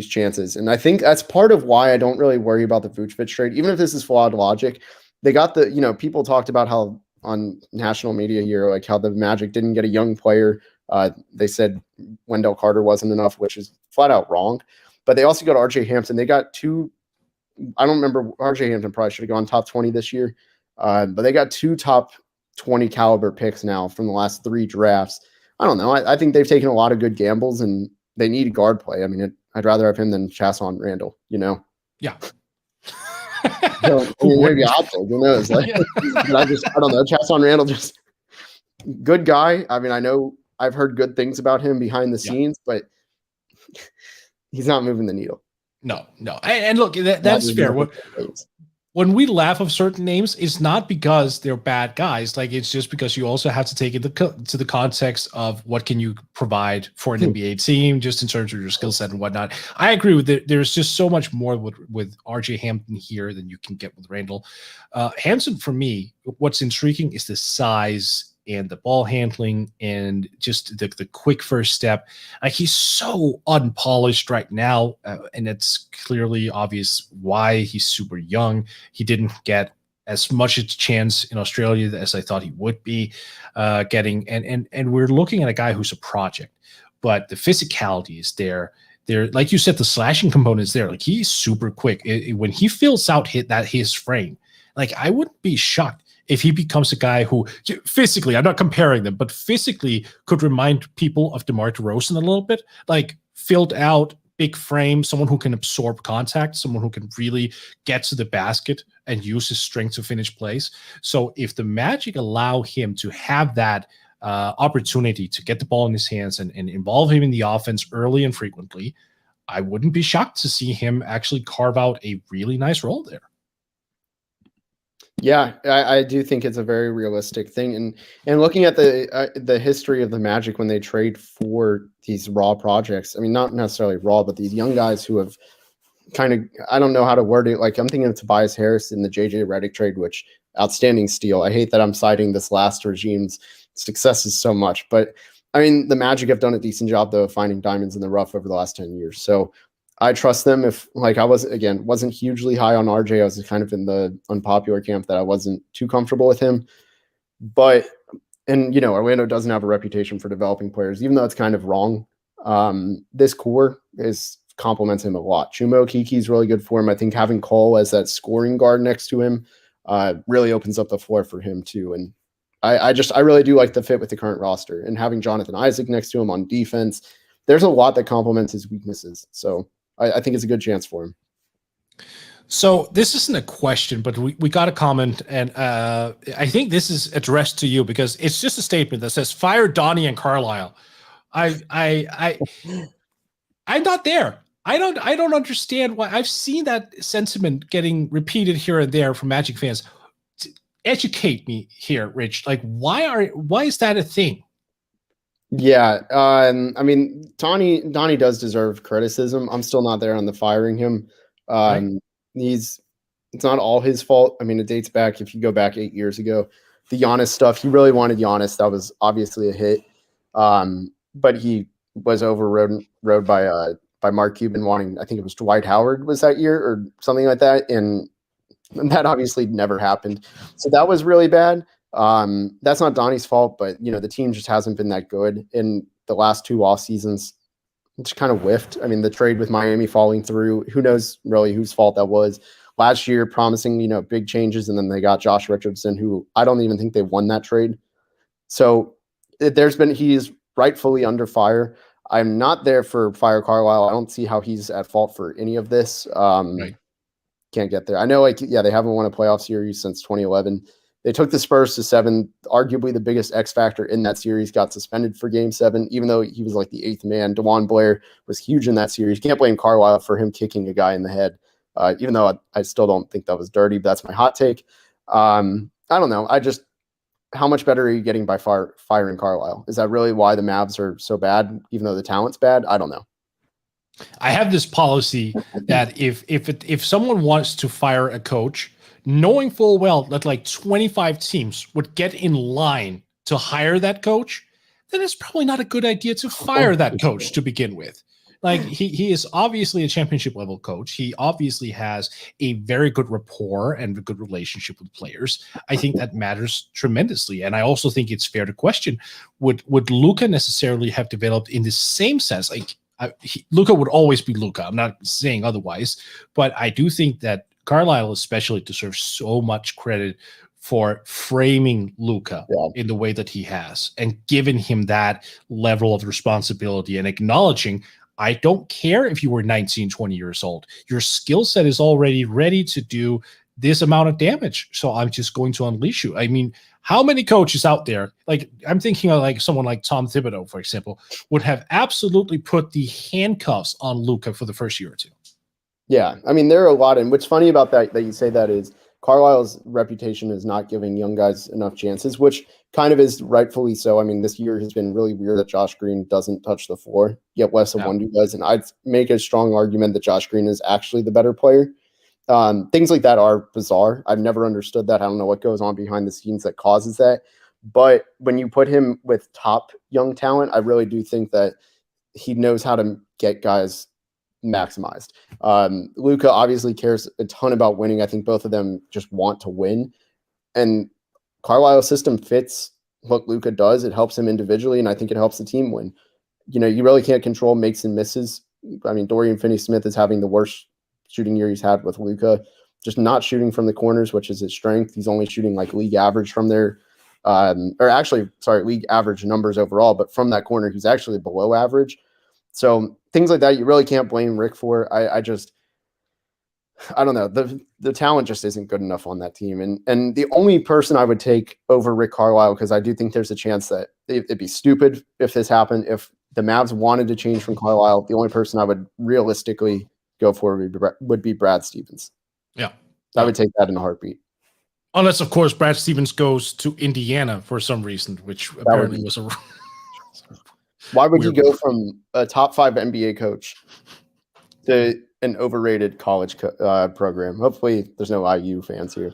chances. And I think that's part of why I don't really worry about the Vucevic trade, even if this is flawed logic. They got people talked about how on national media here, like how the Magic didn't get a young player. They said Wendell Carter wasn't enough, which is flat out wrong. But they also got RJ Hampton. They got two. I don't remember. RJ Hampton probably should have gone top 20 this year. But they got 2 top 20 caliber picks now from the last 3 drafts. I don't know. I think they've taken a lot of good gambles and they need guard play. I mean, I'd rather have him than Chasson Randall, Yeah. So, maybe I'll take, who knows? Like, but I don't know. Chasson Randall, just good guy. I mean, I know I've heard good things about him behind the scenes, but he's not moving the needle. No. And look, that's fair. When we laugh of certain names, it's not because they're bad guys. Like, it's just because you also have to take it to the context of what can you provide for an NBA team, just in terms of your skill set and whatnot. I agree with it. There's just so much more with RJ Hampton here than you can get with Randall. Hampton, for me, what's intriguing is the size and the ball handling and just the quick first step. Like, he's so unpolished right now, and it's clearly obvious why he's super young. He didn't get as much a chance in Australia as I thought he would be getting. And we're looking at a guy who's a project, but the physicality is there. Like you said, the slashing component is there. Like, he's super quick. When he fills out his frame, like, I wouldn't be shocked if he becomes a guy who physically, I'm not comparing them, but physically could remind people of DeMar DeRozan a little bit, like filled out, big frame, someone who can absorb contact, someone who can really get to the basket and use his strength to finish plays. So if the Magic allow him to have that opportunity to get the ball in his hands and involve him in the offense early and frequently, I wouldn't be shocked to see him actually carve out a really nice role there. Yeah, I do think it's a very realistic thing, and looking at the history of the Magic when they trade for these raw projects. I mean, not necessarily raw, but these young guys who have kind of, I don't know how to word it. Like, I'm thinking of Tobias Harris in the JJ Redick trade, which outstanding steal. I hate that I'm citing this last regime's successes so much, but I mean, the Magic have done a decent job though of finding diamonds in the rough over the last 10 years. So I trust them. If, like, I wasn't hugely high on RJ. I was kind of in the unpopular camp that I wasn't too comfortable with him. But, and Orlando doesn't have a reputation for developing players, even though it's kind of wrong. This core complements him a lot. Chuma Okeke's really good for him. I think having Cole as that scoring guard next to him really opens up the floor for him too. And I really do like the fit with the current roster, and having Jonathan Isaac next to him on defense. There's a lot that complements his weaknesses. So I think it's a good chance for him. So this isn't a question, but we got a comment, and I think this is addressed to you because it's just a statement that says "Fire Donnie and Carlisle." I'm not there. I don't understand why. I've seen that sentiment getting repeated here and there from Magic fans. Educate me here, Rich. Like, why is that a thing? Yeah, I mean, Donnie does deserve criticism. I'm still not there on the firing him. Right. It's not all his fault. I mean, it dates back, if you go back 8 years ago, the Giannis stuff. He really wanted Giannis. That was obviously a hit. But he was overrode by Mark Cuban wanting, I think it was Dwight Howard was that year or something like that, and that obviously never happened. So that was really bad. That's not Donnie's fault, but the team just hasn't been that good in the last 2 off seasons. It's kind of whiffed. I mean, the trade with Miami falling through, who knows really whose fault that was. Last year promising, big changes, and then they got Josh Richardson, who I don't even think they won that trade. So he's rightfully under fire. I'm not there for fire Carlisle. I don't see how he's at fault for any of this. Right. Can't get there. I know, they haven't won a playoff series since 2011. They took the Spurs to 7. Arguably the biggest X factor in that series got suspended for Game 7, even though he was like the 8th man. DeJuan Blair was huge in that series. Can't blame Carlisle for him kicking a guy in the head, even though I still don't think that was dirty, but that's my hot take. I don't know. how much better are you getting by firing Carlisle? Is that really why the Mavs are so bad, even though the talent's bad? I don't know. I have this policy that if someone wants to fire a coach, knowing full well that like 25 teams would get in line to hire that coach, then it's probably not a good idea to fire that coach to begin with. Like he is obviously a championship level coach. He obviously has a very good rapport and a good relationship with players. I think that matters tremendously. And I also think it's fair to question, would Luka necessarily have developed in the same sense? Like Luka would always be Luka. I'm not saying otherwise, but I do think that Carlisle especially deserves so much credit for framing Luka in the way that he has and giving him that level of responsibility and acknowledging, I don't care if you were 19, 20 years old. Your skill set is already ready to do this amount of damage. So I'm just going to unleash you. I mean, how many coaches out there, like I'm thinking of like someone like Tom Thibodeau, for example, would have absolutely put the handcuffs on Luka for the first year or two. Yeah. I mean, there are a lot. And what's funny about that you say that is Carlisle's reputation is not giving young guys enough chances, which kind of is rightfully so. I mean, this year has been really weird that Josh Green doesn't touch the floor, yet Wes Iwundu does. And I'd make a strong argument that Josh Green is actually the better player. Things like that are bizarre. I've never understood that. I don't know what goes on behind the scenes that causes that. But when you put him with top young talent, I really do think that he knows how to get guys maximized. Luka obviously cares a ton about winning. I think both of them just want to win. And Carlisle's system fits what Luka does. It helps him individually, and I think it helps the team win. You know, you really can't control makes and misses. I mean, Dorian Finney-Smith is having the worst shooting year he's had with Luka, just not shooting from the corners, which is his strength. He's only shooting like league average from there, league average numbers overall, but from that corner, he's actually below average. So things like that, you really can't blame Rick for. I don't know. The talent just isn't good enough on that team. And the only person I would take over Rick Carlisle, because I do think there's a chance that it'd be stupid if this happened. If the Mavs wanted to change from Carlisle, the only person I would realistically go for would be Brad Stevens. Yeah. I would take that in a heartbeat. Unless, of course, Brad Stevens goes to Indiana for some reason, which apparently was a... Why would you go from a top 5 NBA coach to an overrated college program? Hopefully there's no IU fans here.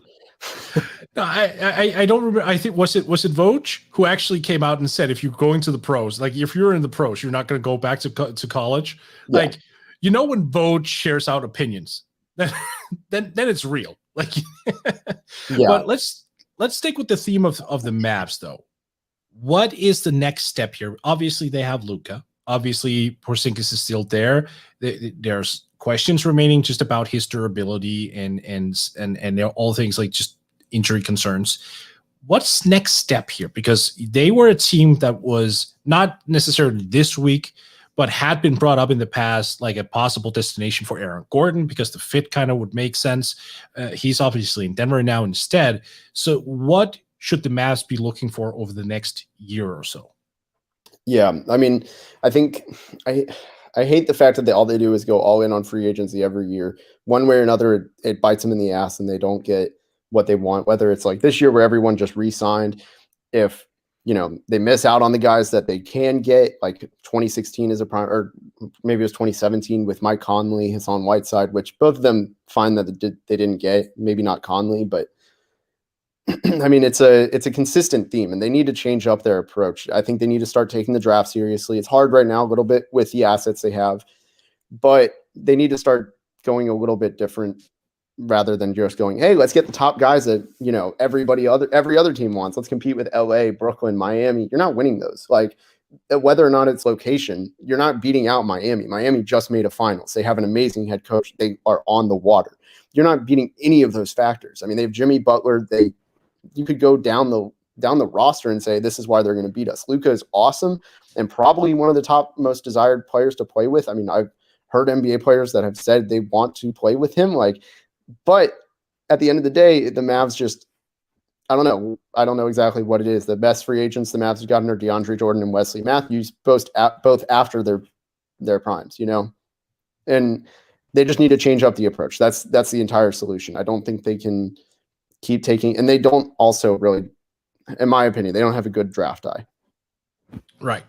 No, I don't remember. I think was it Voj who actually came out and said, if you're going to the pros, like if you're in the pros, you're not going to go back to college. Yeah. Like, you know, when Voj shares out opinions, then it's real. Like, yeah. But let's stick with the theme of the Mavs though. What is the next step here? Obviously, they have Luka. Obviously, Porzingis is still there. There's questions remaining just about his durability and all things like just injury concerns. What's next step here? Because they were a team that was not necessarily this week, but had been brought up in the past like a possible destination for Aaron Gordon because the fit kind of would make sense. He's obviously in Denver now instead. So what should the Mavs be looking for over the next year or so? Yeah, I mean, I think I hate the fact that all they do is go all in on free agency every year. One way or another, it bites them in the ass and they don't get what they want, whether it's like this year where everyone just re-signed. If, you know, they miss out on the guys that they can get, like 2016 is a prime, or maybe it was 2017 with Mike Conley, Hassan Whiteside, which both of them find that they didn't get, maybe not Conley, but I mean, it's a consistent theme, and they need to change up their approach. I think they need to start taking the draft seriously. It's hard right now a little bit with the assets they have, but they need to start going a little bit different rather than just going, hey, let's get the top guys that, you know, every other team wants. Let's compete with LA, Brooklyn, Miami. You're not winning those. Like, whether or not it's location, you're not beating out Miami. Miami just made a finals. They have an amazing head coach. They are on the water. You're not beating any of those factors. I mean, they have Jimmy Butler. You could go down the roster and say, this is why they're going to beat us. Luka is awesome and probably one of the top most desired players to play with. I mean, I've heard NBA players that have said they want to play with him. But at the end of the day, the Mavs just, I don't know. I don't know exactly what it is. The best free agents the Mavs have gotten are DeAndre Jordan and Wesley Matthews, both after their primes, you know, and they just need to change up the approach. That's the entire solution. I don't think they can keep taking, and they don't also really in my opinion. They don't have a good draft eye. Right.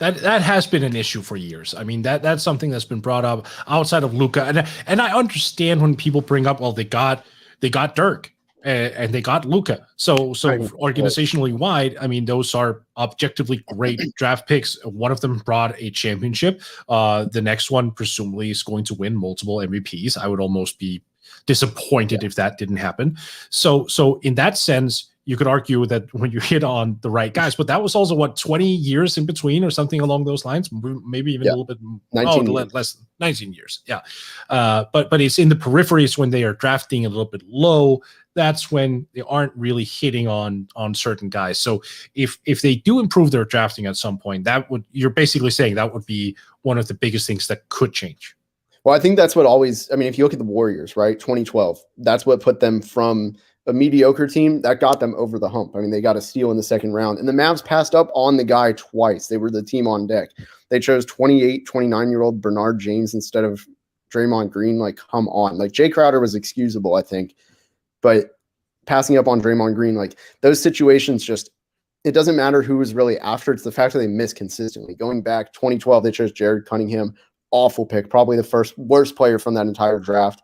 That has been an issue for years. I mean, that's something that's been brought up outside of Luka, and I understand when people bring up, well, they got Dirk and they got Luka. So organizationally wide, I mean, those are objectively great draft picks. One of them brought a championship. The next one presumably is going to win multiple MVPs. I would almost be disappointed if that didn't happen. So in that sense, you could argue that when you hit on the right guys, but that was also 20 years in between or something along those lines, maybe even a little bit less, 19 years. Yeah. But it's in the peripheries when they are drafting a little bit low. That's when they aren't really hitting on certain guys. So if they do improve their drafting at some point, you're basically saying that would be one of the biggest things that could change. Well, I think that's what if you look at the Warriors, right? 2012, that's what put them from a mediocre team that got them over the hump. I mean, they got a steal in the second round, and the Mavs passed up on the guy twice. They were the team on deck. They chose 29-year-old Bernard James instead of Draymond Green. Like, come on. Like, Jay Crowder was excusable, I think, but passing up on Draymond Green, like, those situations it doesn't matter who was really after. It's the fact that they miss consistently. Going back 2012, they chose Jared Cunningham. Awful pick, probably the worst player from that entire draft.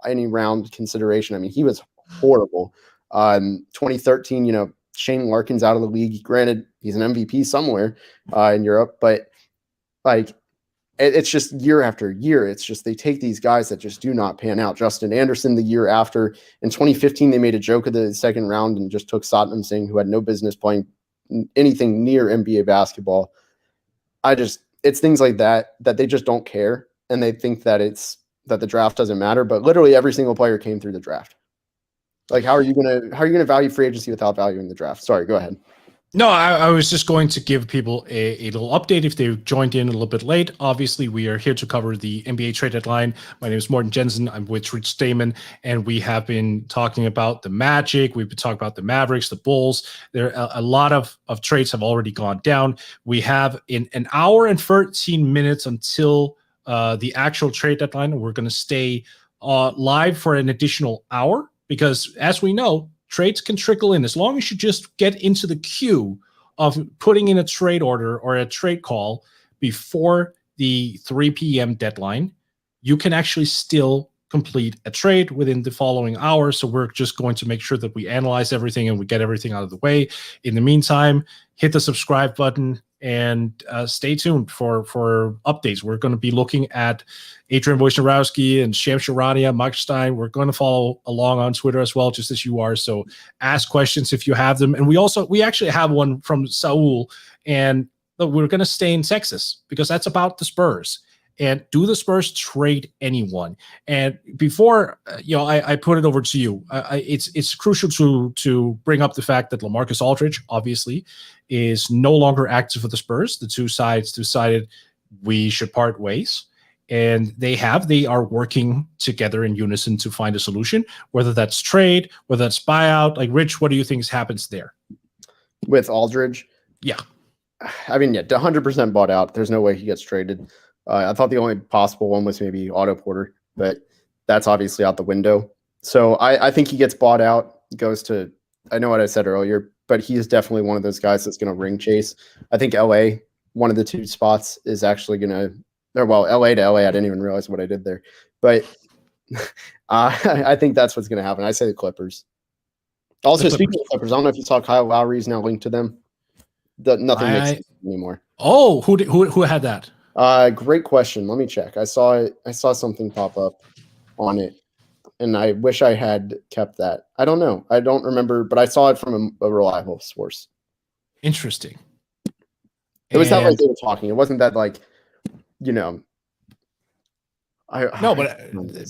Any round consideration. I mean, he was horrible. 2013, Shane Larkin's out of the league. Granted, he's an MVP somewhere in Europe, but like it's just year after year. It's just they take these guys that just do not pan out. Justin Anderson the year after. In 2015, they made a joke of the second round and just took Satnam Singh, who had no business playing anything near NBA basketball. It's things like that they just don't care, and they think that the draft doesn't matter. But literally every single player came through the draft. Like, how are you gonna value free agency without valuing the draft? Sorry, go ahead. No, I was just going to give people a little update if they joined in a little bit late. Obviously, we are here to cover the NBA trade deadline. My name is Morten Jensen. I'm with Rich Stamen, and we have been talking about the Magic. We've been talking about the Mavericks, the Bulls. There are a lot of trades have already gone down. We have in an hour and 13 minutes until the actual trade deadline. We're going to stay live for an additional hour because, as we know, trades can trickle in as long as you just get into the queue of putting in a trade order or a trade call before the 3 p.m. deadline. You can actually still complete a trade within the following hour. So we're just going to make sure that we analyze everything and we get everything out of the way. In the meantime, hit the subscribe button and stay tuned for updates. We're going to be looking at Adrian Wojnarowski and Sham Charania, Mike Stein. We're going to follow along on Twitter as well, just as you are. So ask questions if you have them. And we actually have one from Saul, and we're going to stay in Texas because that's about the Spurs. And do the Spurs trade anyone? And before I put it over to you, it's crucial to bring up the fact that LaMarcus Aldridge obviously is no longer active for the Spurs. The two sides decided we should part ways, and they are working together in unison to find a solution. Whether that's trade, whether that's buyout. Like, Rich, what do you think happens there with Aldridge? Yeah, I mean, 100% bought out. There's no way he gets traded. I thought the only possible one was maybe Otto Porter, but that's obviously out the window. So I think he gets bought out, goes to, I know what I said earlier, but he is definitely one of those guys that's going to ring chase. I think LA, one of the two spots, is actually going to, LA to LA, I didn't even realize what I did there. But I think that's what's going to happen. I say the Clippers. Also, speaking of Clippers, I don't know if you saw Kyle Lowry is now linked to them. Nothing makes sense anymore. Oh, who had that? Great question. Let me check. I saw something pop up on it, and I wish I had kept that. I don't know. I don't remember, but I saw it from a reliable source. Interesting. It was that like they were talking. It wasn't that like,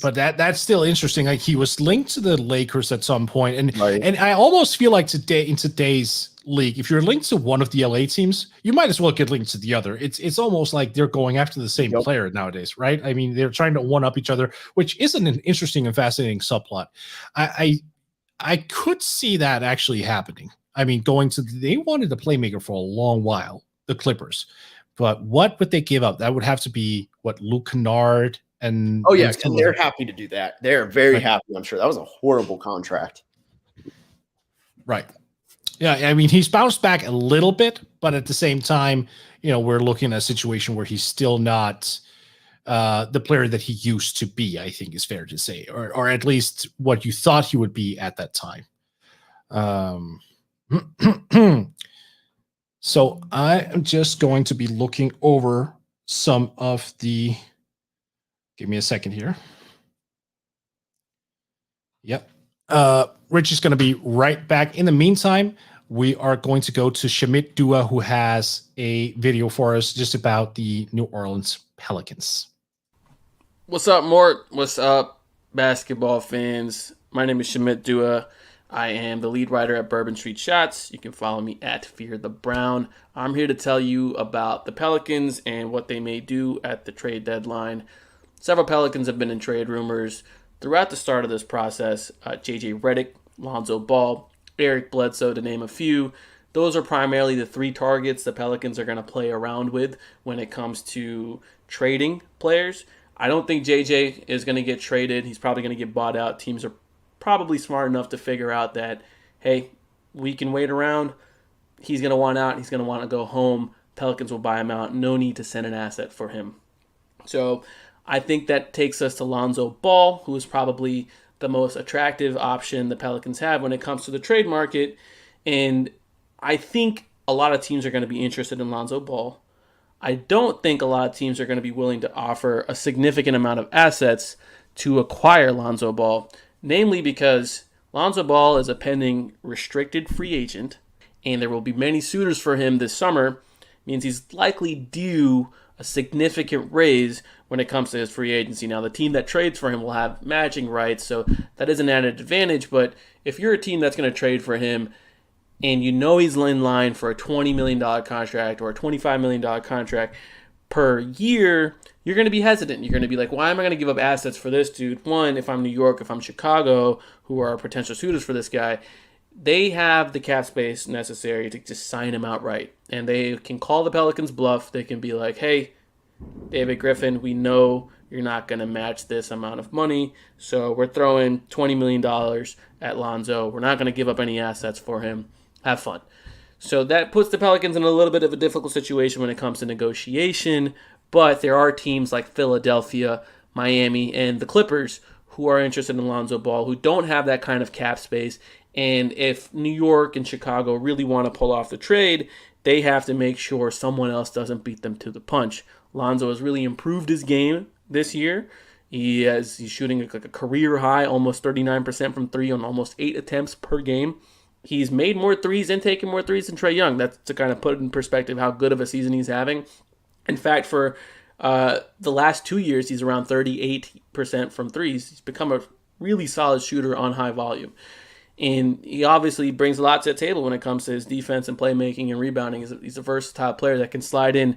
but that's still interesting. Like, he was linked to the Lakers at some point, and right. And I almost feel like in today's league, if you're linked to one of the LA teams, you might as well get linked to the other. It's almost like they're going after the same player nowadays, right? I mean, they're trying to one up each other, which isn't an interesting and fascinating subplot. I could see that actually happening. I mean, they wanted a playmaker for a long while, the Clippers, but what would they give up? That would have to be Luke Kennard. And and they're happy to do that. They're very happy. I'm sure that was a horrible contract. Right. Yeah, I mean, he's bounced back a little bit, but at the same time, we're looking at a situation where he's still not the player that he used to be, I think is fair to say, or at least what you thought he would be at that time. So I am just going to be looking over some of the, give me a second here. Yep. Rich is going to be right back. In the meantime, we are going to go to Shamit Dua, who has a video for us just about the New Orleans Pelicans. What's up, Mort? What's up, basketball fans? My name is Shamit Dua. I am the lead writer at Bourbon Street Shots. You can follow me at Fear the Brown. I'm here to tell you about the Pelicans and what they may do at the trade deadline. Several Pelicans have been in trade rumors throughout the start of this process. JJ Redick, Lonzo Ball, Eric Bledsoe, to name a few. Those are primarily the three targets the Pelicans are going to play around with when it comes to trading players. I don't think JJ is going to get traded. He's probably going to get bought out. Teams are probably smart enough to figure out that, hey, we can wait around. He's going to want out. He's going to want to go home. Pelicans will buy him out. No need to send an asset for him. So I think that takes us to Lonzo Ball, who is probably the most attractive option the Pelicans have when it comes to the trade market. And I think a lot of teams are going to be interested in Lonzo Ball. I don't think a lot of teams are going to be willing to offer a significant amount of assets to acquire Lonzo Ball, namely because Lonzo Ball is a pending restricted free agent, and there will be many suitors for him this summer. Means he's likely due a significant raise when it comes to his free agency. Now, the team that trades for him will have matching rights, so that is an added advantage. But if you're a team that's going to trade for him, and you know he's in line for a $20 million contract or a $25 million contract per year, you're going to be hesitant. You're going to be like, why am I going to give up assets for this dude? One, if I'm New York, if I'm Chicago, who are potential suitors for this guy, they have the cap space necessary to just sign him outright. And they can call the Pelicans bluff. They can be like, hey, David Griffin, we know you're not going to match this amount of money, so we're throwing $20 million at Lonzo. We're not going to give up any assets for him. Have fun. So that puts the Pelicans in a little bit of a difficult situation when it comes to negotiation, but there are teams like Philadelphia, Miami, and the Clippers who are interested in Lonzo Ball, who don't have that kind of cap space. And if New York and Chicago really want to pull off the trade, they have to make sure someone else doesn't beat them to the punch. Lonzo has really improved his game this year. He's shooting like a career high, almost 39% from three on almost 8 attempts per game. He's made more threes and taken more threes than Trae Young. That's to kind of put in perspective how good of a season he's having. In fact, for the last 2 years, he's around 38% from threes. He's become a really solid shooter on high volume. And he obviously brings a lot to the table when it comes to his defense and playmaking and rebounding. He's a versatile player that can slide in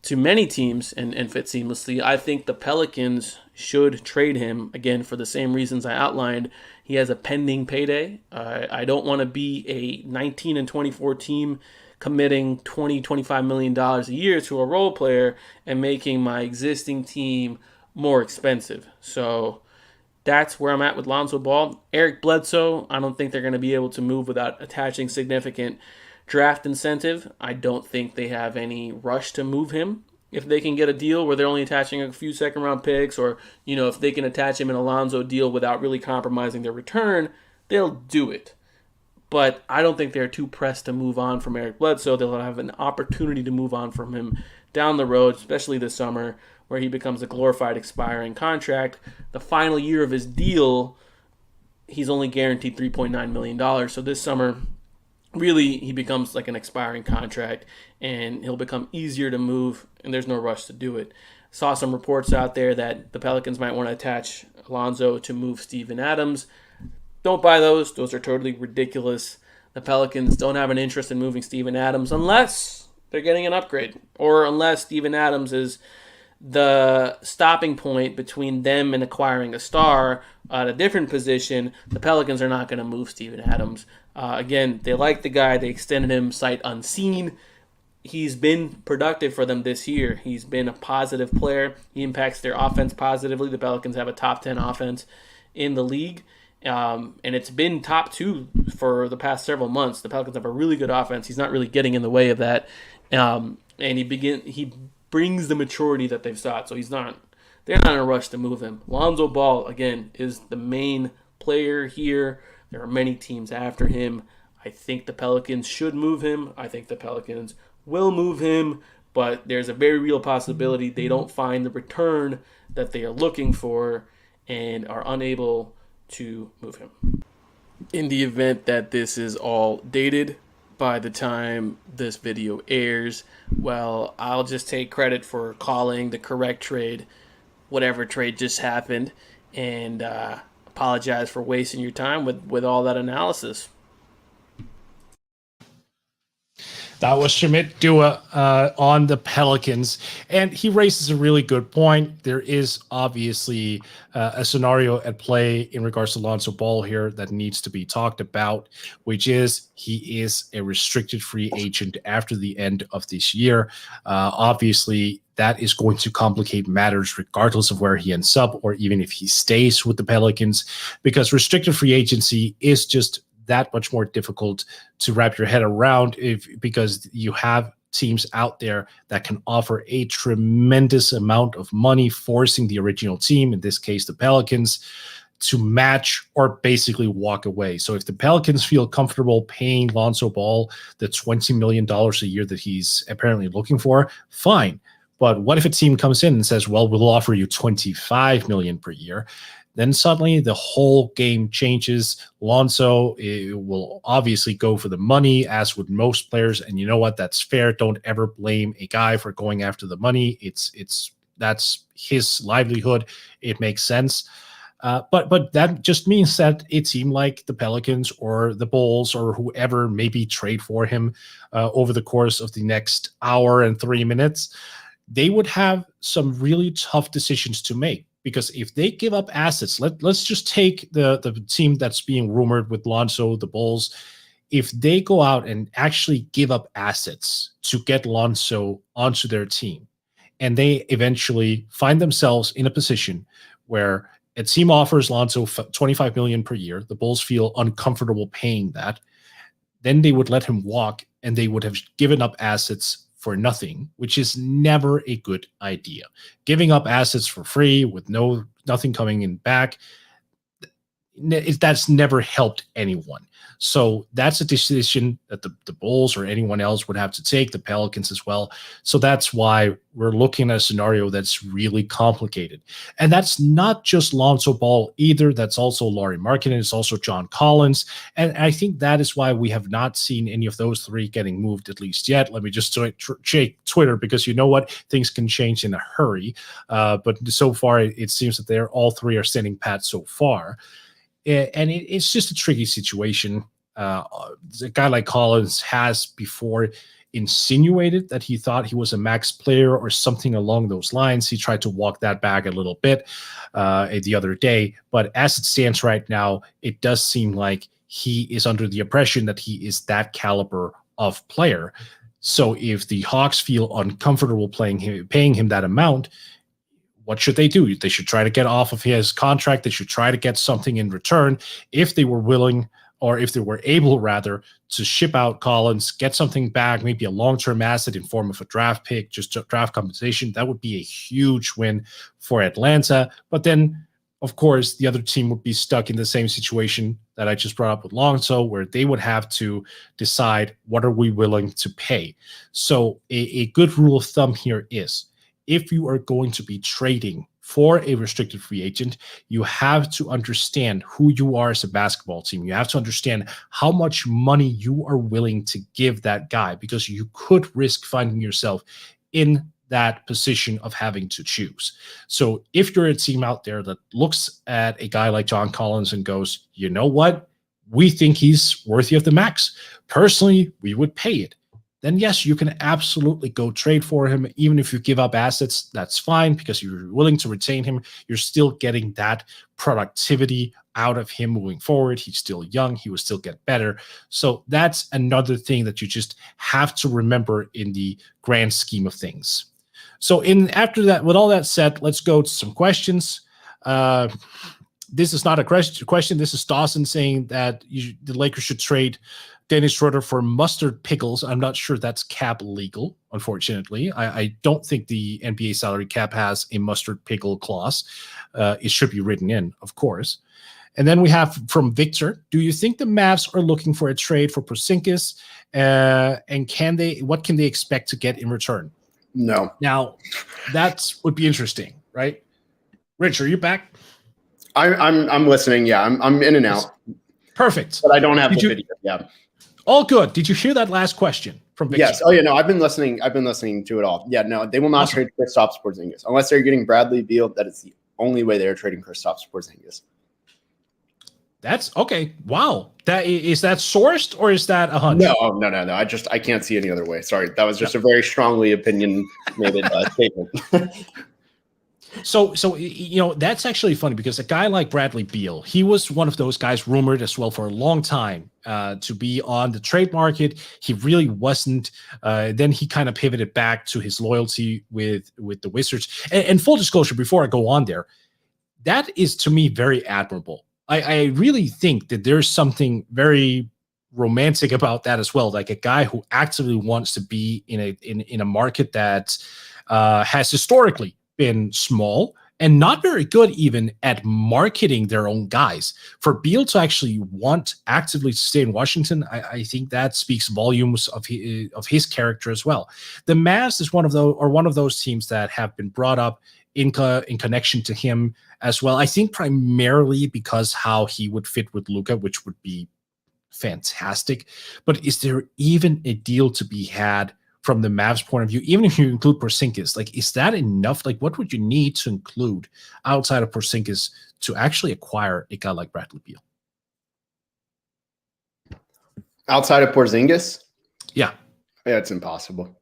to many teams and fit seamlessly. I think the Pelicans should trade him, again, for the same reasons I outlined. He has a pending payday. I don't want to be a 19 and 24 team committing $20-25 million a year to a role player and making my existing team more expensive. So that's where I'm at with Lonzo Ball. Eric Bledsoe, I don't think they're going to be able to move without attaching significant draft incentive. I don't think they have any rush to move him. If they can get a deal where they're only attaching a few second-round picks, or if they can attach him in a Lonzo deal without really compromising their return, they'll do it. But I don't think they're too pressed to move on from Eric Bledsoe. They'll have an opportunity to move on from him down the road, especially this summer, where he becomes a glorified expiring contract. The final year of his deal, he's only guaranteed $3.9 million. So this summer, really, he becomes like an expiring contract, and he'll become easier to move, and there's no rush to do it. Saw some reports out there that the Pelicans might want to attach Alonzo to move Steven Adams. Don't buy those. Those are totally ridiculous. The Pelicans don't have an interest in moving Steven Adams unless they're getting an upgrade, or unless Steven Adams is the stopping point between them and acquiring a star at a different position. The Pelicans are not going to move Steven Adams. Again, they like the guy. They extended him sight unseen. He's been productive for them this year. He's been a positive player. He impacts their offense positively. The Pelicans have a top 10 offense in the league. And it's been top 2 for the past several months. The Pelicans have a really good offense. He's not really getting in the way of that. And he brings the maturity that they've sought. So they're not in a rush to move him. Lonzo Ball, again, is the main player here. There are many teams after him. I think the Pelicans should move him. I think the Pelicans will move him. But there's a very real possibility they don't find the return that they are looking for and are unable to move him. In the event that this is all dated by the time this video airs, well, I'll just take credit for calling the correct trade, whatever trade just happened, and apologize for wasting your time with all that analysis. That was Shamit Dua on the Pelicans, and he raises a really good point. There is obviously a scenario at play in regards to Lonzo Ball here that needs to be talked about, which is he is a restricted free agent after the end of this year. Obviously, that is going to complicate matters regardless of where he ends up or even if he stays with the Pelicans, because restricted free agency is just that much more difficult to wrap your head around because you have teams out there that can offer a tremendous amount of money, forcing the original team, in this case the Pelicans, to match or basically walk away. So if the Pelicans feel comfortable paying Lonzo Ball the $20 million a year that he's apparently looking for, fine. But what if a team comes in and says, well, we'll offer you $25 million per year? Then suddenly the whole game changes. Lonzo will obviously go for the money, as would most players. And you know what? That's fair. Don't ever blame a guy for going after the money. That's his livelihood. It makes sense. But that just means that a team like the Pelicans or the Bulls or whoever maybe trade for him over the course of the next hour and 3 minutes, they would have some really tough decisions to make. Because if they give up assets, let's just take the team that's being rumored with Lonzo, the Bulls. If they go out and actually give up assets to get Lonzo onto their team, and they eventually find themselves in a position where a team offers Lonzo $25 million per year, the Bulls feel uncomfortable paying that, then they would let him walk, and they would have given up assets for nothing, which is never a good idea. Giving up assets for free with nothing coming in back, that's never helped anyone. So that's a decision that the Bulls or anyone else would have to take, the Pelicans as well. So that's why we're looking at a scenario that's really complicated. And that's not just Lonzo Ball either. That's also Lauri Markkanen. It's also John Collins. And I think that is why we have not seen any of those three getting moved, at least yet. Let me just check Twitter, because you know what? Things can change in a hurry. But so far, it seems that all three are standing pat so far. And it's just a tricky situation. A guy like Collins has before insinuated that he thought he was a max player or something along those lines. He tried to walk that back a little bit the other day. But as it stands right now, it does seem like he is under the impression that he is that caliber of player. So if the Hawks feel uncomfortable paying him that amount, what should they do? They should try to get off of his contract. They should try to get something in return if they were willing, or if they were able, rather, to ship out Collins, get something back, maybe a long-term asset in form of a draft pick, just draft compensation. That would be a huge win for Atlanta. But then, of course, the other team would be stuck in the same situation that I just brought up with Lonzo, where they would have to decide, what are we willing to pay? So a good rule of thumb here is, if you are going to be trading for a restricted free agent, you have to understand who you are as a basketball team. You have to understand how much money you are willing to give that guy, because you could risk finding yourself in that position of having to choose. So if you're a team out there that looks at a guy like John Collins and goes, you know what, we think he's worthy of the max. Personally, we would pay it. Then yes, you can absolutely go trade for him. Even if you give up assets, that's fine, because you're willing to retain him. You're still getting that productivity out of him moving forward. He's still young. He will still get better. So that's another thing that you just have to remember in the grand scheme of things. So after that, with all that said, let's go to some questions. this is not a question. This is Dawson saying that the Lakers should trade Dennis Schroeder for mustard pickles. I'm not sure that's cap legal, unfortunately. I don't think the NBA salary cap has a mustard pickle clause. It should be written in, of course. And then we have from Victor, do you think the Mavs are looking for a trade for Porzingis? And what can they expect to get in return? No. Now, that would be interesting, right? Rich, are you back? I'm listening. Yeah, I'm in and out. Perfect. But I don't have the video. Yeah. All good. Did you hear that last question from Victor? Yes. Oh yeah. No, I've been listening to it all. Yeah. No, they will not trade Kristaps Porzingis unless they're getting Bradley Beal. That is the only way they're trading Kristaps Porzingis. That's okay. Wow. Is that sourced or is that a hunch? No. I can't see any other way. Sorry, that was just a very strongly opinionated statement. So that's actually funny because a guy like Bradley Beal, he was one of those guys rumored as well for a long time to be on the trade market. He really wasn't. Then he kind of pivoted back to his loyalty with the Wizards. And full disclosure, before I go on there, that is to me very admirable. I really think that there's something very romantic about that as well. Like a guy who actively wants to be in a market that has historically been small and not very good even at marketing their own guys. For Beal to actually want actively to stay in Washington, I think that speaks volumes of his character as well. The Mavs is one of those teams that have been brought up in connection to him as well. I think primarily because how he would fit with Luka, which would be fantastic. But is there even a deal to be had from the Mavs point of view, even if you include Porzingis? Like, is that enough? Like, what would you need to include outside of Porzingis to actually acquire a guy like Bradley Beal? Outside of Porzingis? Yeah, it's impossible.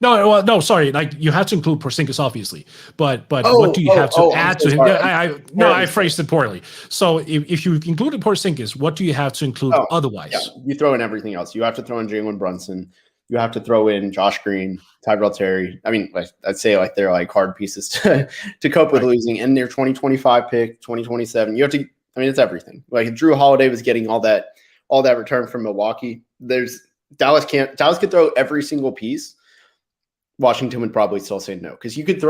No, sorry. Like, you have to include Porzingis, obviously, but what do you have to add to him? I phrased it poorly. So if you included Porzingis, what do you have to include otherwise? Yeah. You throw in everything else. You have to throw in Jalen Brunson. You have to throw in Josh Green, Tyrell Terry. I mean, I'd say like they're like hard pieces to cope with losing. And their 2025 pick, 2027. You have to. I mean, it's everything. Like Drew Holiday was getting all that return from Milwaukee. Dallas could throw every single piece. Washington would probably still say no, because you could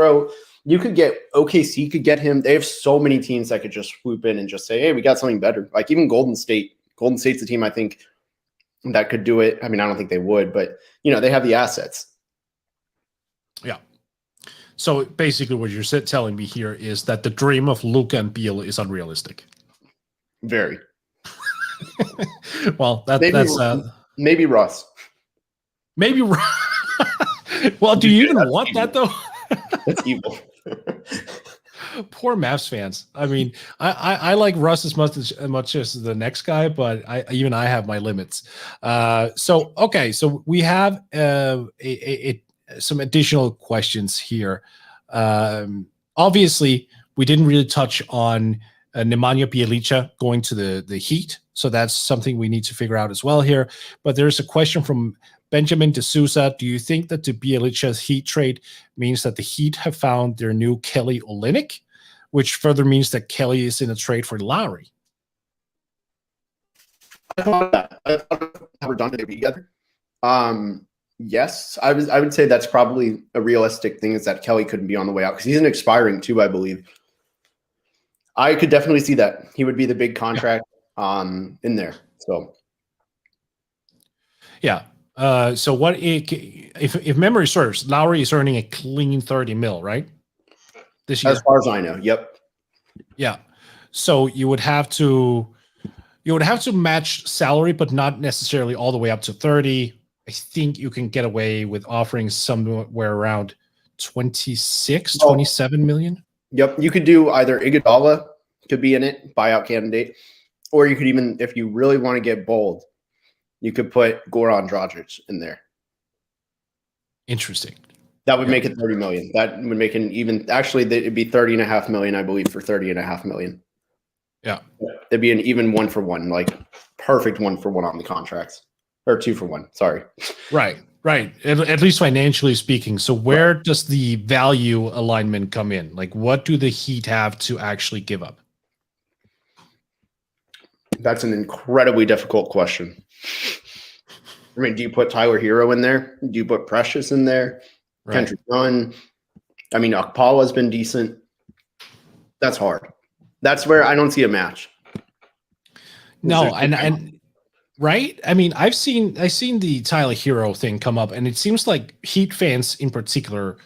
get OKC could get him. They have so many teams that could just swoop in and just say, hey, we got something better. Like even Golden State. Golden State's a team I think that could do it. I mean, I don't think they would, but they have the assets. Yeah. So basically what you're telling me here is that the dream of Luka and Beal is unrealistic. Very. Well, maybe Russ. Maybe Russ. Well, do you even want that though? That's evil. Poor Mavs fans. I mean, I like Russ as much as the next guy, but I have my limits. So we have some additional questions here. Obviously, we didn't really touch on Nemanja Bjelica going to the Heat, so that's something we need to figure out as well here. But there's a question from Benjamin D'Souza, do you think that the Bjelica's Heat trade means that the Heat have found their new Kelly Olynyk, which further means that Kelly is in a trade for Lowry? I thought we're done together. Yes, I would say that's probably a realistic thing, is that Kelly couldn't be on the way out because he's an expiring too, I believe. I could definitely see that. He would be the big contract in there. So yeah. So what if memory serves, Lowry is earning a clean 30 mil, right? This year. As far as I know. Yep. Yeah. So you would have to match salary, but not necessarily all the way up to 30. I think you can get away with offering somewhere around 27 million. Yep. You could do either Iguodala could be in it, buyout candidate, or you could even, if you really want to get bold, you could put Goran Dragic in there. Interesting. That would make it 30 million. That would make it even, actually, it'd be 30.5 million, I believe, for 30.5 million. Yeah. It'd be an even 1-for-1, like perfect 1-for-1 on the contracts. Or 2-for-1, sorry. Right. Right. At least financially speaking. So where does the value alignment come in? Like, what do the Heat have to actually give up? That's an incredibly difficult question. I mean, do you put Tyler Hero in there? Do you put Precious in there? Right. Kendrick Nunn? I mean, Akpala has been decent. That's hard. That's where I don't see a match. No, and right? I mean, I've seen the Tyler Hero thing come up, and it seems like Heat fans in particular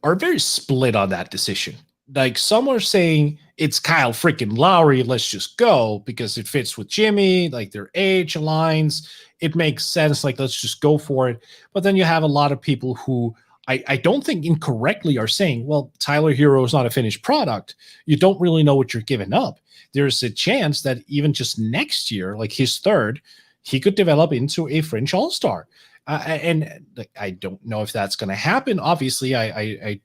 are very split on that decision. Like, some are saying it's Kyle freaking Lowry, let's just go because it fits with Jimmy, like their age aligns, it makes sense, like let's just go for it. But then you have a lot of people who I don't think incorrectly are saying, well, Tyler Hero is not a finished product. You don't really know what you're giving up. There's a chance that even just next year, like his third, he could develop into a fringe all-star. And I don't know if that's going to happen. Obviously, I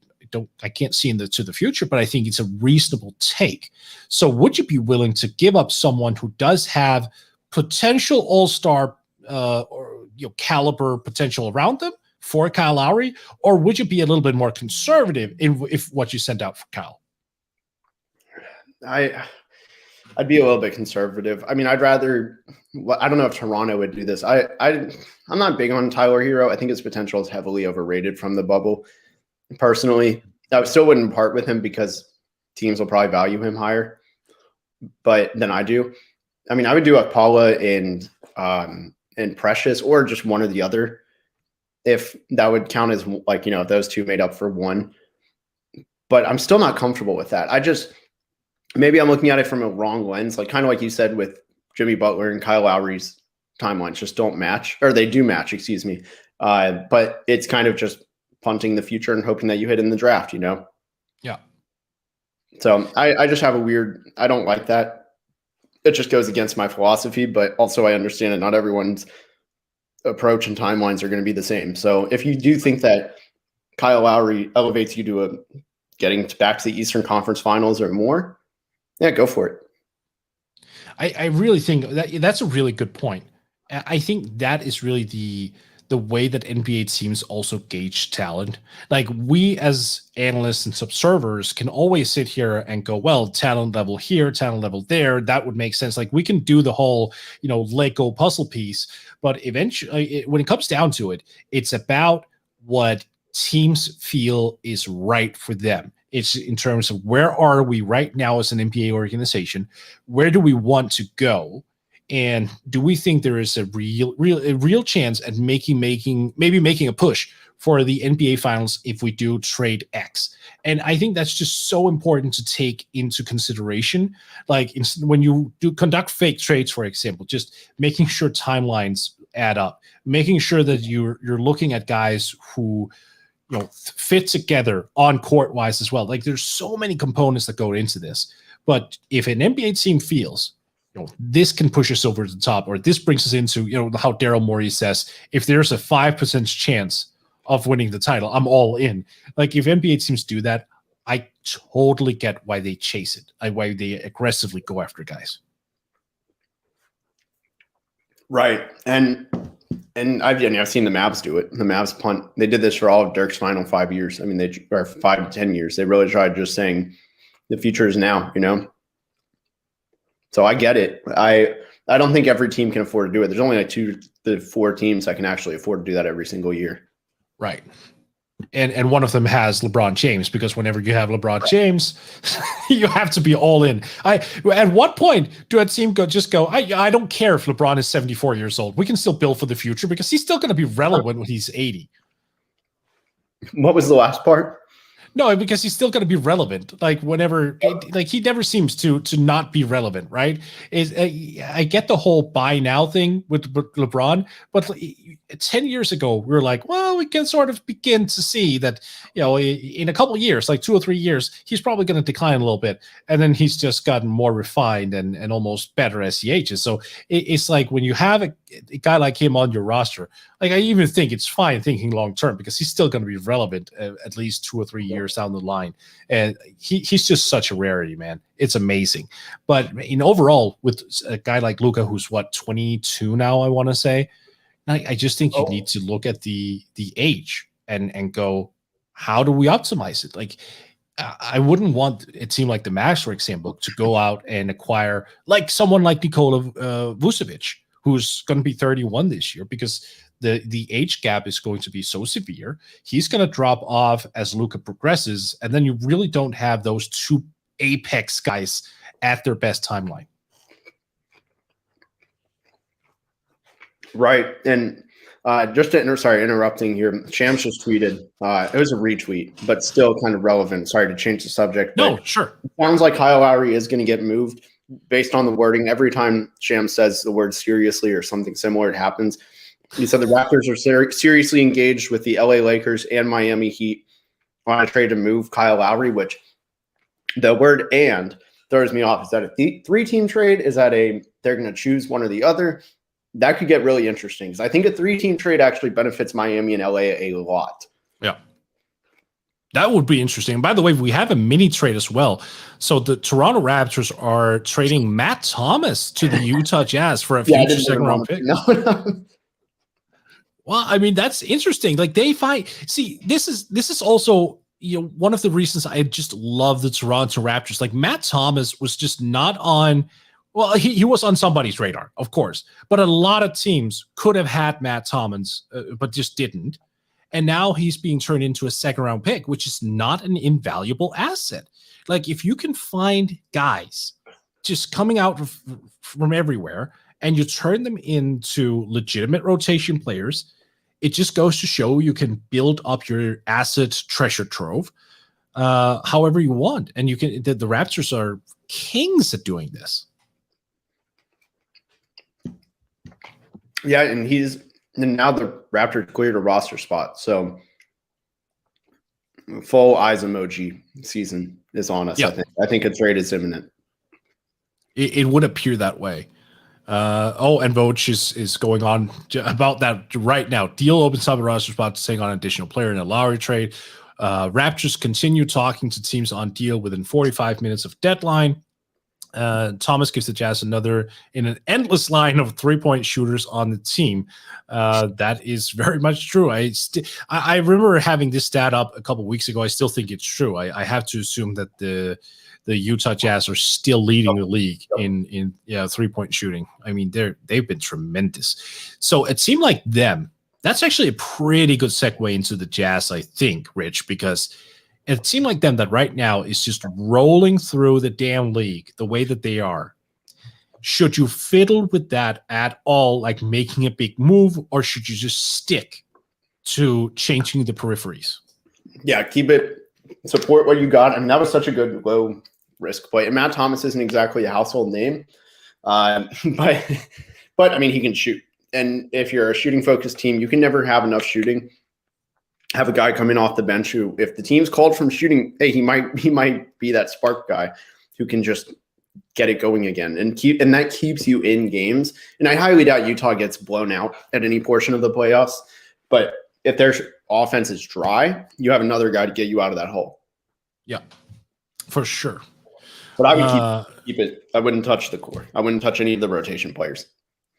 can't see to the future, but I think it's a reasonable take. So would you be willing to give up someone who does have potential all-star or caliber potential around them for Kyle Lowry, or would you be a little bit more conservative if what you sent out for Kyle? I'd be a little bit conservative. I mean, I'd rather. I don't know if Toronto would do this. I'm not big on Tyler Hero. I think his potential is heavily overrated from the bubble. Personally, I still wouldn't part with him because teams will probably value him higher, but than I do. I mean, I would do Akpala and Precious, or just one or the other, if that would count as like, if those two made up for one. But I'm still not comfortable with that. Maybe I'm looking at it from a wrong lens, like kind of like you said with Jimmy Butler and Kyle Lowry's timelines just don't match, or they do match, excuse me. But it's kind of just punting the future and hoping that you hit in the draft, Yeah. So I just have I don't like that. It just goes against my philosophy, but also I understand that not everyone's approach and timelines are going to be the same. So if you do think that Kyle Lowry elevates you to getting back to the Eastern Conference Finals or more, yeah, go for it. I really think that's a really good point. I think that is really the way that NBA teams also gauge talent. Like, we as analysts and observers can always sit here and go, well, talent level here, talent level there, that would make sense. Like, we can do the whole, Lego puzzle piece, but eventually when it comes down to it, it's about what teams feel is right for them. It's in terms of where are we right now as an NBA organization? Where do we want to go? And do we think there is a real chance at making a push for the NBA Finals if we do trade X? And I think that's just so important to take into consideration. Like, when you conduct fake trades, for example, just making sure timelines add up, making sure that you're looking at guys who fit together on court wise as well. Like, there's so many components that go into this. But if an NBA team feels, this can push us over the top, or this brings us into, how Daryl Morey says, if there's a 5% chance of winning the title, I'm all in. Like, if NBA teams do that, I totally get why they chase it, why they aggressively go after guys. Right. And I've seen the Mavs do it. The Mavs punt. They did this for all of Dirk's final 5 years. I mean, or 5 to 10 years. They really tried just saying the future is now, So I get it. I don't think every team can afford to do it. There's only like 2 to 4 teams that can actually afford to do that every single year. Right. And one of them has LeBron James, because whenever you have LeBron James, you have to be all in. At what point do a team go, I don't care if LeBron is 74 years old. We can still build for the future because he's still going to be relevant when he's 80. What was the last part? No, because he's still going to be relevant. Like, whenever, he never seems to not be relevant, right? I get the whole buy now thing with LeBron, but 10 years ago we were like, well, we can sort of begin to see that, in a couple of years, like 2 or 3 years, he's probably going to decline a little bit, and then he's just gotten more refined and almost better as he ages. So it's like, when you have a guy like him on your roster, like, I even think it's fine thinking long term, because he's still going to be relevant at least 2 or 3 years down the line, and he's just such a rarity, man. It's amazing. But in overall, with a guy like Luka, who's 22 now, I want to say, I just think you need to look at the age and go, how do we optimize it? Like, I wouldn't want it seemed like the Mavs, for example, to go out and acquire like someone like Nikola Vucevic, who's going to be 31 this year, because the age gap is going to be so severe. He's going to drop off as Luka progresses, and then you really don't have those two apex guys at their best timeline. Right. And just to interrupting here, Shams just tweeted. It was a retweet, but still kind of relevant. Sorry to change the subject. No, sure. It sounds like Kyle Lowry is going to get moved based on the wording. Every time Shams says the word seriously or something similar, it happens. He said the Raptors are seriously engaged with the LA Lakers and Miami Heat on a trade to move Kyle Lowry, which the word "and" throws me off. Is that a three-team trade? Is that they're going to choose one or the other? That could get really interesting, because I think a three-team trade actually benefits Miami and LA a lot. Yeah. That would be interesting. By the way, we have a mini trade as well. So the Toronto Raptors are trading Matt Thomas to the Utah Jazz for a future second-round pick. No. Well, I mean, that's interesting. Like, they find – see, this is also – one of the reasons I just love the Toronto Raptors. Like, Matt Thomas was just not on – well, he was on somebody's radar, of course, but a lot of teams could have had Matt Thomas, but just didn't. And now he's being turned into a second-round pick, which is not an invaluable asset. Like, if you can find guys just coming out from everywhere and you turn them into legitimate rotation players, it just goes to show you can build up your asset treasure trove however you want. And you can. The Raptors are kings at doing this. Yeah, and now the Raptors cleared a roster spot, so full eyes emoji season is on us. Yep. I think a trade is imminent. It would appear that way. And Vogue is going on about that right now. Deal opens up a roster spot to take on an additional player in a Lowry trade. Raptors continue talking to teams on deal within 45 minutes of deadline. Thomas gives the Jazz another in an endless line of three-point shooters on the team. That is very much true. I remember having this stat up a couple weeks ago. I still think it's true. I have to assume that the Utah Jazz are still leading the league in three-point shooting. I mean, they've been tremendous. So it seemed like them. That's actually a pretty good segue into the Jazz, I think, Rich, because it seemed like them that right now is just rolling through the damn league the way that they are. Should you fiddle with that at all, like making a big move, or should you just stick to changing the peripheries? Yeah, keep it, support what you got. I mean, that was such a good low risk play. And Matt Thomas isn't exactly a household name, but I mean, he can shoot. And if you're a shooting focused team, you can never have enough shooting. Have a guy coming off the bench who, if the team's called from shooting, hey, he might be that spark guy who can just get it going again and that keeps you in games. And I highly doubt Utah gets blown out at any portion of the playoffs. But if their offense is dry, you have another guy to get you out of that hole. Yeah, for sure. But I would keep it. I wouldn't touch the core. I wouldn't touch any of the rotation players.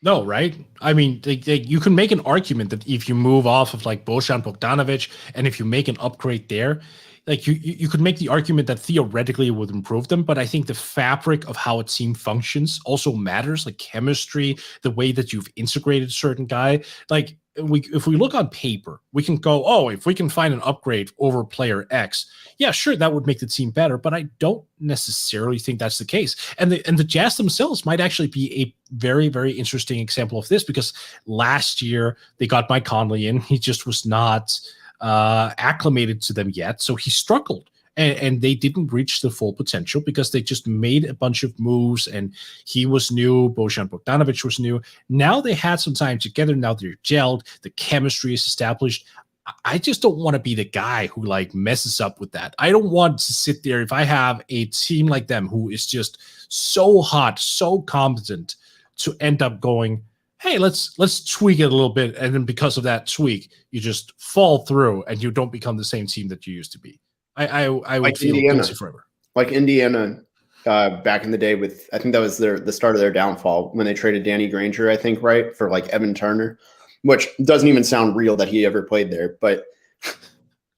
No, right? I mean, you can make an argument that if you move off of like Bojan Bogdanovic and if you make an upgrade there, like you could make the argument that theoretically it would improve them, but I think the fabric of how a team functions also matters, like chemistry, the way that you've integrated a certain guy. Like if we look on paper, we can go, oh, if we can find an upgrade over player X, yeah, sure, that would make the team better, but I don't necessarily think that's the case. And the Jazz themselves might actually be a very, very interesting example of this, because last year they got Mike Conley in. He just was not acclimated to them yet, so he struggled. And they didn't reach the full potential because they just made a bunch of moves, and he was new. Bojan Bogdanovic was new. Now they had some time together. Now they're gelled. The chemistry is established. I just don't want to be the guy who like messes up with that. I don't want to sit there if I have a team like them who is just so hot, so competent, to end up going, hey, let's tweak it a little bit. And then because of that tweak, you just fall through and you don't become the same team that you used to be. I would like feel guilty forever. Like Indiana back in the day I think that was the start of their downfall when they traded Danny Granger, I think, right, for like Evan Turner. which doesn't even sound real that he ever played there. But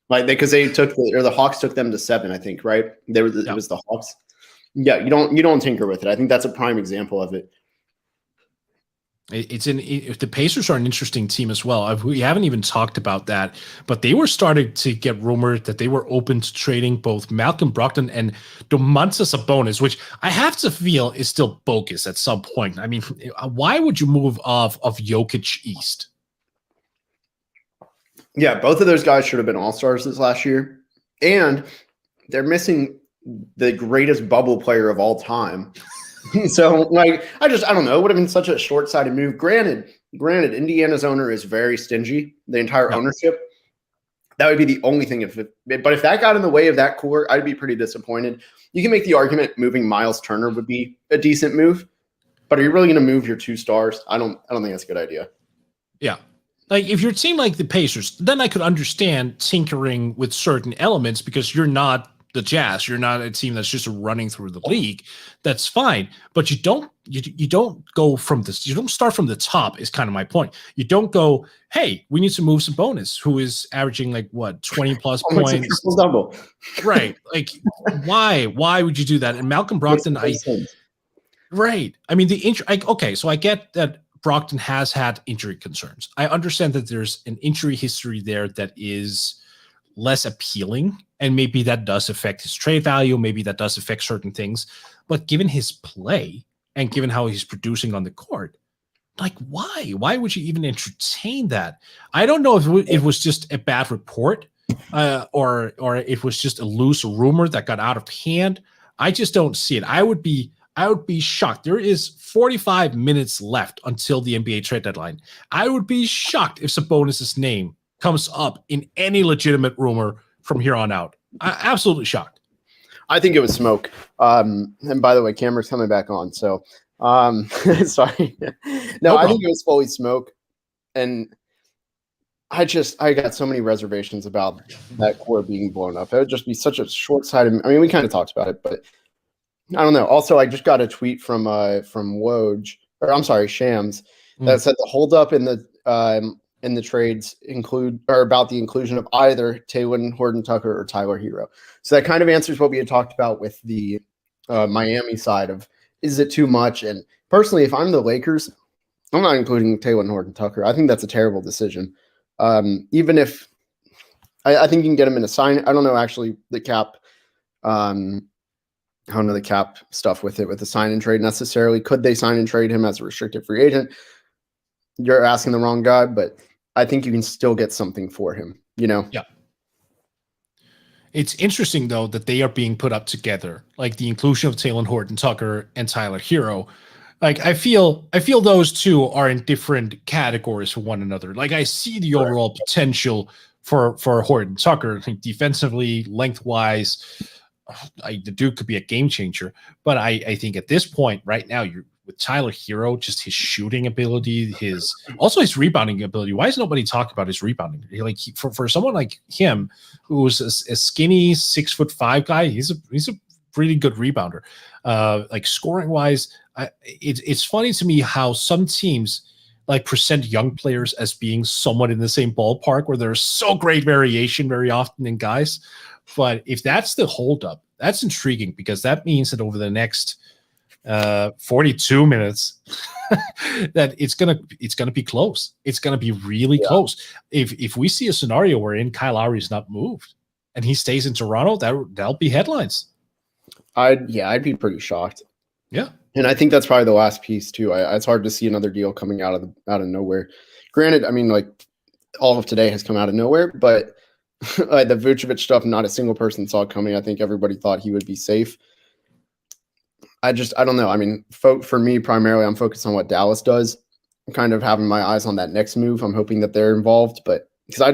like because the Hawks took them to 7, I think, right? It was the Hawks. Yeah, you don't tinker with it. I think that's a prime example of it. If the Pacers are an interesting team as well. We haven't even talked about that, but they were starting to get rumored that they were open to trading both Malcolm Brogdon and Domantas Sabonis, which I have to feel is still bogus at some point. I mean, why would you move off of Jokic East? Yeah, both of those guys should have been all-stars this last year, and they're missing the greatest bubble player of all time. So, like, I don't know. It would have been such a short-sighted move. Granted, Indiana's owner is very stingy. The entire ownership. That would be the only thing. But if that got in the way of that core, I'd be pretty disappointed. You can make the argument moving Miles Turner would be a decent move, but are you really going to move your 2 stars? I don't think that's a good idea. Yeah. Like, if you're a team like the Pacers, then I could understand tinkering with certain elements because you're not the Jazz. You're not a team that's just running through the league. That's fine. But you don't go from this. You don't start from the top is kind of my point. You don't go, hey, we need to move Sabonis, who is averaging like what, 20 plus points. Double. Right. Like why would you do that? And Malcolm Brogdon, right. I mean, okay, so I get that Brogdon has had injury concerns. I understand that there's an injury history there that is less appealing, and maybe that does affect his trade value. Maybe that does affect certain things. But given his play and given how he's producing on the court, like why? Why would you even entertain that? I don't know if it was just a bad report or it was just a loose rumor that got out of hand. I just don't see it. I would be shocked. There is 45 minutes left until the NBA trade deadline. I would be shocked if Sabonis' name comes up in any legitimate rumor from here on out. Absolutely shocked. I think it was smoke. And by the way, camera's coming back on. So, sorry. No, I think it was fully smoke. And I got so many reservations about that core being blown up. It would just be such a short-sighted. I mean, we kind of talked about it, but I don't know. Also, I just got a tweet from Woj, or I'm sorry, Shams, that said the holdup in the trades about the inclusion of either Talen Horton-Tucker or Tyler Hero. So that kind of answers what we had talked about with the Miami side of, is it too much? And personally, if I'm the Lakers, I'm not including Talen Horton-Tucker. I think that's a terrible decision. Even if I think you can get him in a sign. I don't know actually the cap. I don't know the cap stuff with the sign and trade necessarily. Could they sign and trade him as a restricted free agent? You're asking the wrong guy, but I think you can still get something for him, you know? Yeah. It's interesting, though, that they are being put up together, like the inclusion of Talen Horton-Tucker and Tyler Hero. Like, I feel those two are in different categories for one another. Like, I see the overall potential for Horton-Tucker. I think defensively, lengthwise, the dude could be a game changer. But I think at this point, right now, you're with Tyler Hero, just his shooting ability, his rebounding ability. Why is nobody talking about his rebounding? Like for someone like him, who's a skinny 6'5" guy, he's a pretty good rebounder. Like scoring wise, it's funny to me how some teams like present young players as being somewhat in the same ballpark, where there's so great variation very often in guys. But if that's the holdup, that's intriguing, because that means that over the next 42 minutes that it's gonna be close. It's gonna be really close. If we see a scenario wherein Kyle Lowry is not moved and he stays in Toronto, that'll be headlines. I'd be pretty shocked. Yeah, and I think that's probably the last piece too. It's hard to see another deal coming out of nowhere. Granted, I mean, like all of today has come out of nowhere, but the Vucevic stuff, not a single person saw it coming. I think everybody thought he would be safe. I don't know. I mean, for me, primarily, I'm focused on what Dallas does. I'm kind of having my eyes on that next move. I'm hoping that they're involved, but because I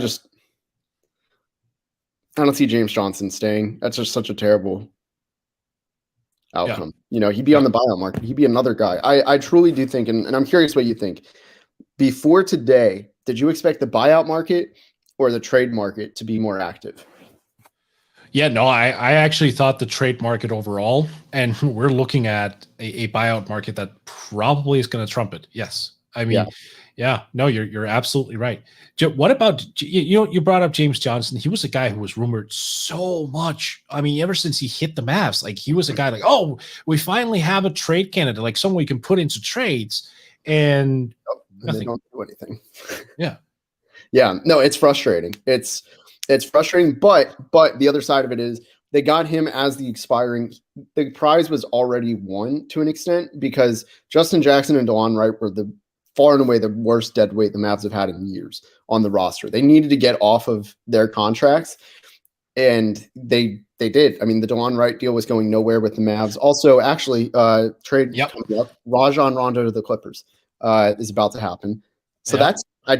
don't see James Johnson staying. That's just such a terrible outcome. You know, he'd be on the buyout market. He'd be another guy. I truly do think, and I'm curious what you think. Before today, did you expect the buyout market or the trade market to be more active? Yeah, no, I actually thought the trade market overall, and we're looking at a buyout market that probably is going to trump it. Yes. I mean, Yeah, no, you're absolutely right. What about you brought up James Johnson? He was a guy who was rumored so much. I mean, ever since he hit the Mavs, like he was a guy like, oh, we finally have a trade candidate, like someone we can put into trades, and they don't do anything. Yeah, yeah, no, it's frustrating. It's frustrating, but the other side of it is they got him as the expiring. The prize was already won to an extent because Justin Jackson and DeLon Wright were the far and away the worst dead weight the Mavs have had in years on the roster. They needed to get off of their contracts, and they did. I mean, the DeLon Wright deal was going nowhere with the Mavs. Also, actually, trade coming up. Rajon Rondo to the Clippers is about to happen. So that's I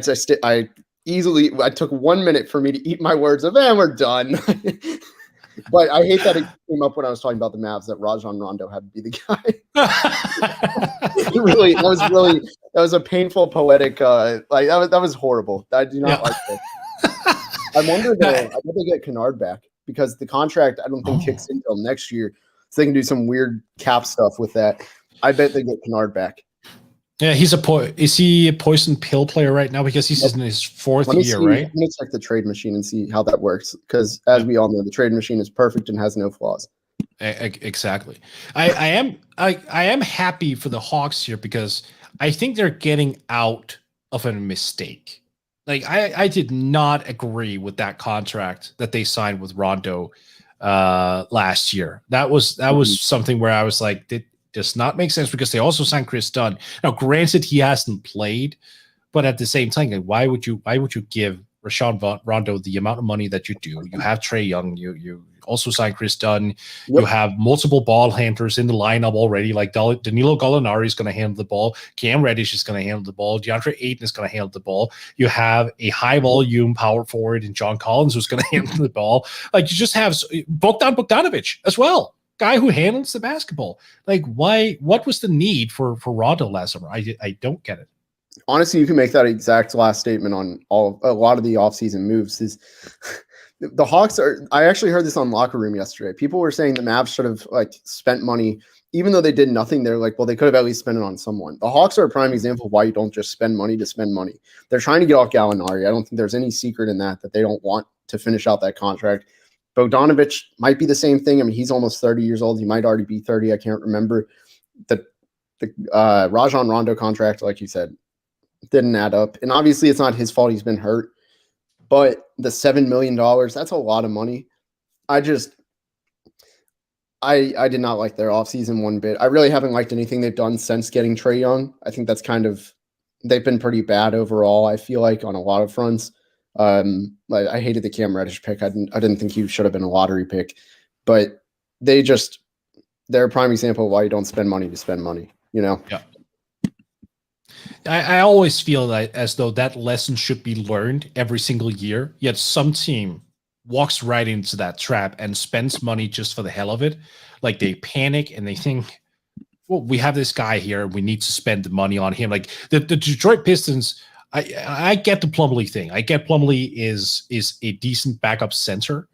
took 1 minute for me to eat my words of, we're done. But I hate that it came up when I was talking about the Mavs that Rajon Rondo had to be the guy. That was a painful, poetic. That was horrible. I do not like that. I wonder though. I hope they get Kennard back because the contract I don't think kicks in until next year, so they can do some weird cap stuff with that. I bet they get Kennard back. Yeah, is he a poison pill player right now because he's in his fourth year, right? Let me check the trade machine and see how that works because, as we all know, the trade machine is perfect and has no flaws. Exactly. I am happy for the Hawks here because I think they're getting out of a mistake. Like I did not agree with that contract that they signed with Rondo last year. That was something where I was like, does not make sense because they also signed Chris Dunn. Now, granted, he hasn't played, but at the same time, like, why would you give Rajon Rondo the amount of money that you do? You have Trae Young. You also signed Chris Dunn. Yep. You have multiple ball handlers in the lineup already. Like Danilo Gallinari is going to handle the ball. Cam Reddish is going to handle the ball. DeAndre Ayton is going to handle the ball. You have a high volume power forward in John Collins who's going to handle the ball. Like you just have Bogdanovic as well. Guy who handles the basketball. Like, why? What was the need for Rondo last summer? I don't get it. Honestly, you can make that exact last statement on a lot of the offseason moves. Is the Hawks are? I actually heard this on Locker Room yesterday. People were saying the Mavs should have spent money, even though they did nothing. They're like, well, they could have at least spent it on someone. The Hawks are a prime example of why you don't just spend money to spend money. They're trying to get off Gallinari. I don't think there's any secret in that they don't want to finish out that contract. Bogdanovic might be the same thing. I mean, he's almost 30 years old. He might already be 30. I can't remember. The Rajon Rondo contract, like you said, didn't add up. And obviously it's not his fault he's been hurt. But the $7 million, that's a lot of money. I did not like their offseason one bit. I really haven't liked anything they've done since getting Trae Young. I think that's they've been pretty bad overall, I feel like, on a lot of fronts. I hated the Cam Reddish pick. I didn't think he should have been a lottery pick, but they're a prime example of why you don't spend money to spend money, Yeah. I always feel that as though that lesson should be learned every single year, yet some team walks right into that trap and spends money just for the hell of it. Like they panic and they think, well, we have this guy here. We need to spend the money on him. Like the Detroit Pistons, I get the Plumlee thing. I get Plumlee is a decent backup center,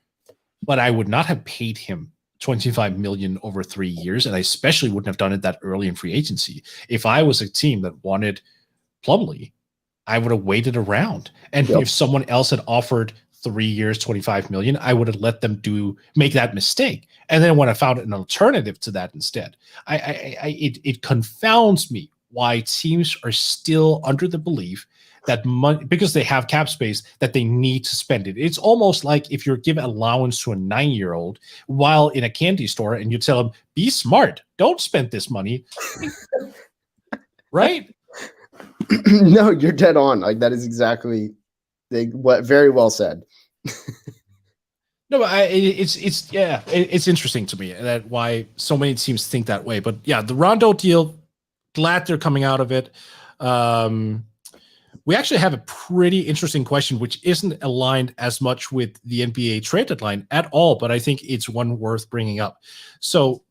but I would not have paid him $25 million over 3 years, and I especially wouldn't have done it that early in free agency. If I was a team that wanted Plumlee, I would have waited around. And if someone else had offered 3 years, $25 million, I would have let them make that mistake. And then when I found an alternative to that instead, it confounds me why teams are still under the belief that money, because they have cap space, that they need to spend it. It's almost like if you're giving allowance to a 9-year-old while in a candy store and you tell them, be smart, don't spend this money. Right? No, you're dead on. Like that is exactly what very well said. No, it's interesting to me that why so many teams think that way. But yeah, the Rondo deal, glad they're coming out of it. We actually have a pretty interesting question, which isn't aligned as much with the NBA trade deadline at all, but I think it's one worth bringing up. So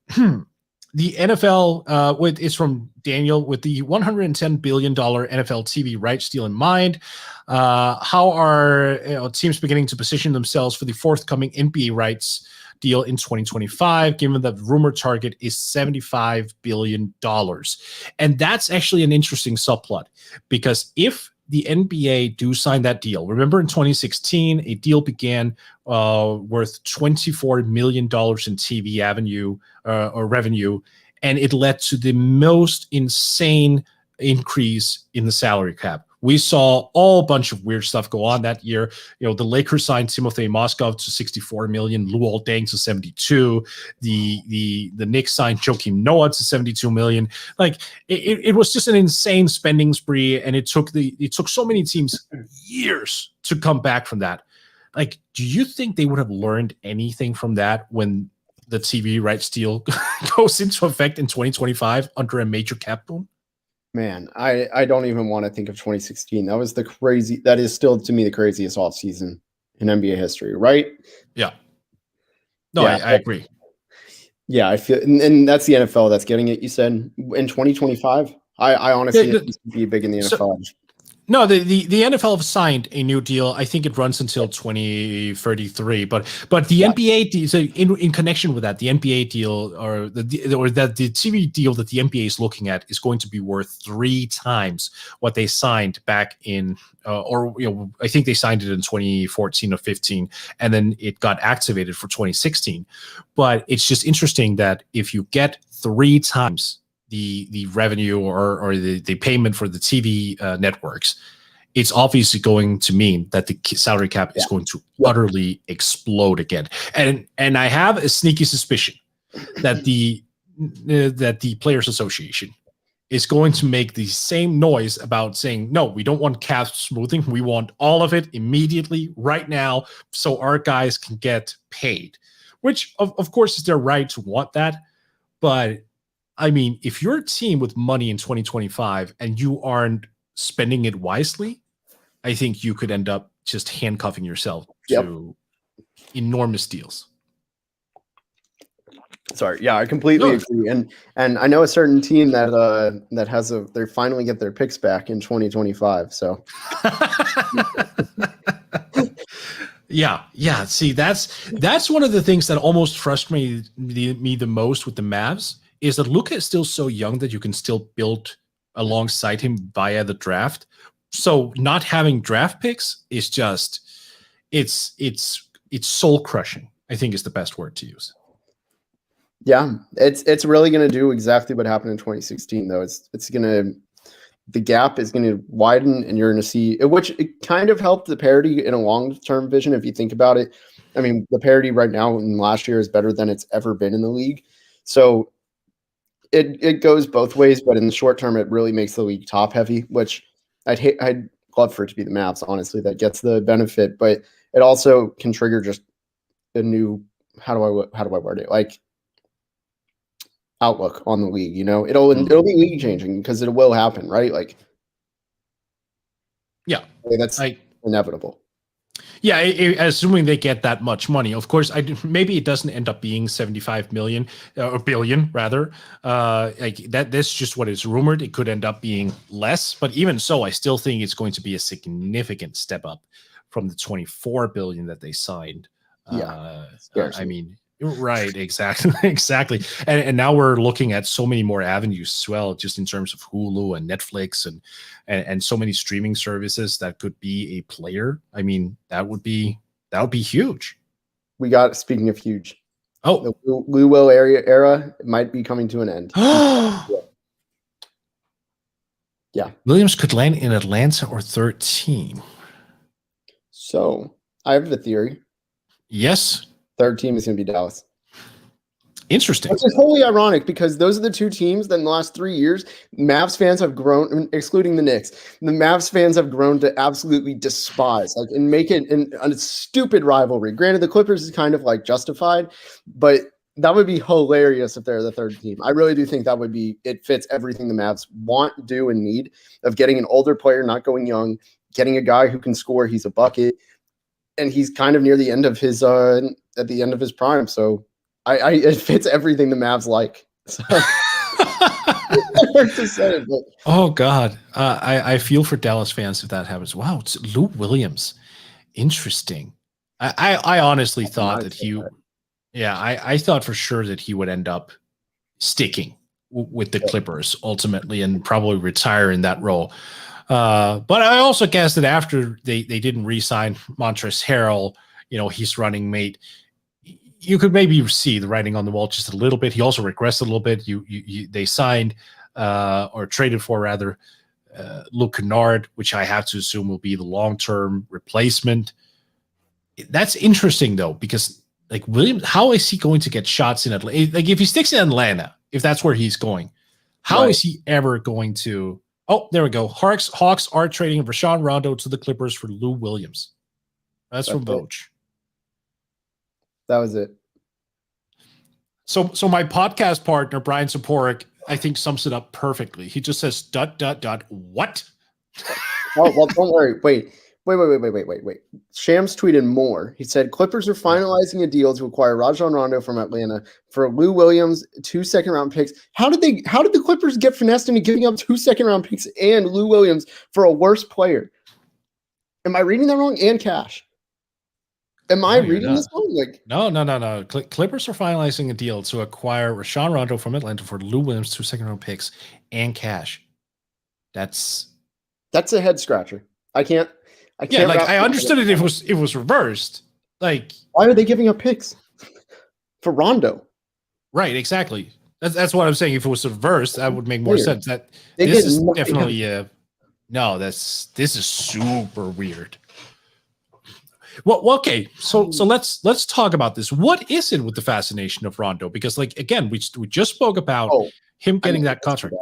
the NFL, it's from Daniel, with the $110 billion NFL TV rights deal in mind, how are teams beginning to position themselves for the forthcoming NBA rights deal in 2025, given that the rumored target is $75 billion. And that's actually an interesting subplot, because if the NBA do sign that deal, remember in 2016, a deal began worth $24 million in TV or revenue, and it led to the most insane increase in the salary cap. We saw all bunch of weird stuff go on that year. The Lakers signed Timothy Mozgov to $64 million, Luol Deng to 72. The Knicks signed Joakim Noah to $72 million. Like it was just an insane spending spree, and it took so many teams years to come back from that. Like, do you think they would have learned anything from that when the TV rights deal goes into effect in 2025 under a major cap boom? Man, I don't even want to think of 2016. That is still to me the craziest offseason in NBA history, right? Yeah. No, yeah, I agree. Yeah, I feel, and that's the NFL that's getting it. You said in 2025. I honestly think this would be big in the NFL. No, the NFL have signed a new deal. I think it runs until 2033. But the NBA, so in connection with that, the NBA deal or the TV deal that the NBA is looking at is going to be worth 3 times what they signed back in, I think they signed it in 2014 or 15, and then it got activated for 2016. But it's just interesting that if you get 3 times the revenue or the payment for the TV networks, it's obviously going to mean that the salary cap is going to utterly explode again. And I have a sneaky suspicion that the Players Association is going to make the same noise about saying, no, we don't want cap smoothing. We want all of it immediately right now so our guys can get paid, which of course is their right to want that. But I mean, if you're a team with money in 2025 and you aren't spending it wisely, I think you could end up just handcuffing yourself to enormous deals. Sorry, yeah, I completely agree. And I know a certain team that has they finally get their picks back in 2025. So yeah. See, that's one of the things that almost frustrated me the most with the Mavs. Is that Luka is still so young that you can still build alongside him via the draft. So not having draft picks is just it's soul crushing, I think is the best word to use. Yeah, it's really going to do exactly what happened in 2016 though. The gap is going to widen, and you're going to see which it kind of helped the parity in a long-term vision if you think about it. I mean, the parity right now in last year is better than it's ever been in the league. So it goes both ways, but in the short term, it really makes the league top heavy, which I'd love for it to be the Mavs, honestly, that gets the benefit, but it also can trigger just a new, how do I word it? Like outlook on the league, it'll be league changing because it will happen, right? Like, yeah, that's inevitable. Yeah, assuming they get that much money. Of course, maybe it doesn't end up being 75 million or billion rather. Like that's just what is rumored. It could end up being less, but even so, I still think it's going to be a significant step up from the 24 billion that they signed. I mean, right, exactly. And now we're looking at so many more avenues as well, just in terms of Hulu and Netflix and so many streaming services that could be a player. I mean, that would be huge. We got, speaking of huge, the Lou Will era might be coming to an end. Yeah. Williams could land in Atlanta or 13. So I have a theory. Yes. Third team is going to be Dallas. Interesting. Which is wholly ironic because those are the 2 teams that in the last 3 years, Mavs fans have grown, excluding the Knicks, the Mavs fans have grown to absolutely despise, and make it a stupid rivalry. Granted, the Clippers is kind of like justified, but that would be hilarious if they're the 3rd team. I really do think it fits everything the Mavs want, do, and need of getting an older player, not going young, getting a guy who can score. He's a bucket, and he's kind of near the end of his at the end of his prime. So it fits everything the Mavs like. So, hard to say, but. Oh God, I feel for Dallas fans if that happens. Wow, it's Lou Williams. Interesting. I honestly thought that he. Yeah, I thought for sure that he would end up sticking with the Clippers ultimately and probably retire in that role. But I also guess that after they didn't re-sign Montrezl Harrell, his running mate, you could maybe see the writing on the wall just a little bit. He also regressed a little bit. They signed or traded for rather Luke Kennard, which I have to assume will be the long-term replacement. That's interesting though, because like Williams, how is he going to get shots in Atlanta? Like if he sticks in Atlanta, if that's where he's going, how is he ever going to? Oh, there we go. Hawks are trading Rashawn Rondo to the Clippers for Lou Williams. That's from Vogue. That was it. So my podcast partner, Brian Saporik, I think sums it up perfectly. He just says, ... what? Oh, well, don't worry. Wait. Shams tweeted more. He said, Clippers are finalizing a deal to acquire Rajon Rondo from Atlanta for Lou Williams, 2 second-round picks. How did the Clippers get finessed into giving up 2 second-round picks and Lou Williams for a worse player? Am I reading that wrong? And cash. Am I reading this wrong? No. Clippers are finalizing a deal to acquire Rashawn Rondo from Atlanta for Lou Williams, 2 second-round picks and cash. That's a head scratcher. I can't. I understood it if it was reversed. Like, why are they giving up picks for Rondo? Right, exactly. That's what I'm saying. If it was reversed, that would make more sense. That this is definitely this is super weird. Well, okay. So let's talk about this. What is it with the fascination of Rondo? Because like again, we just spoke about him getting that contract.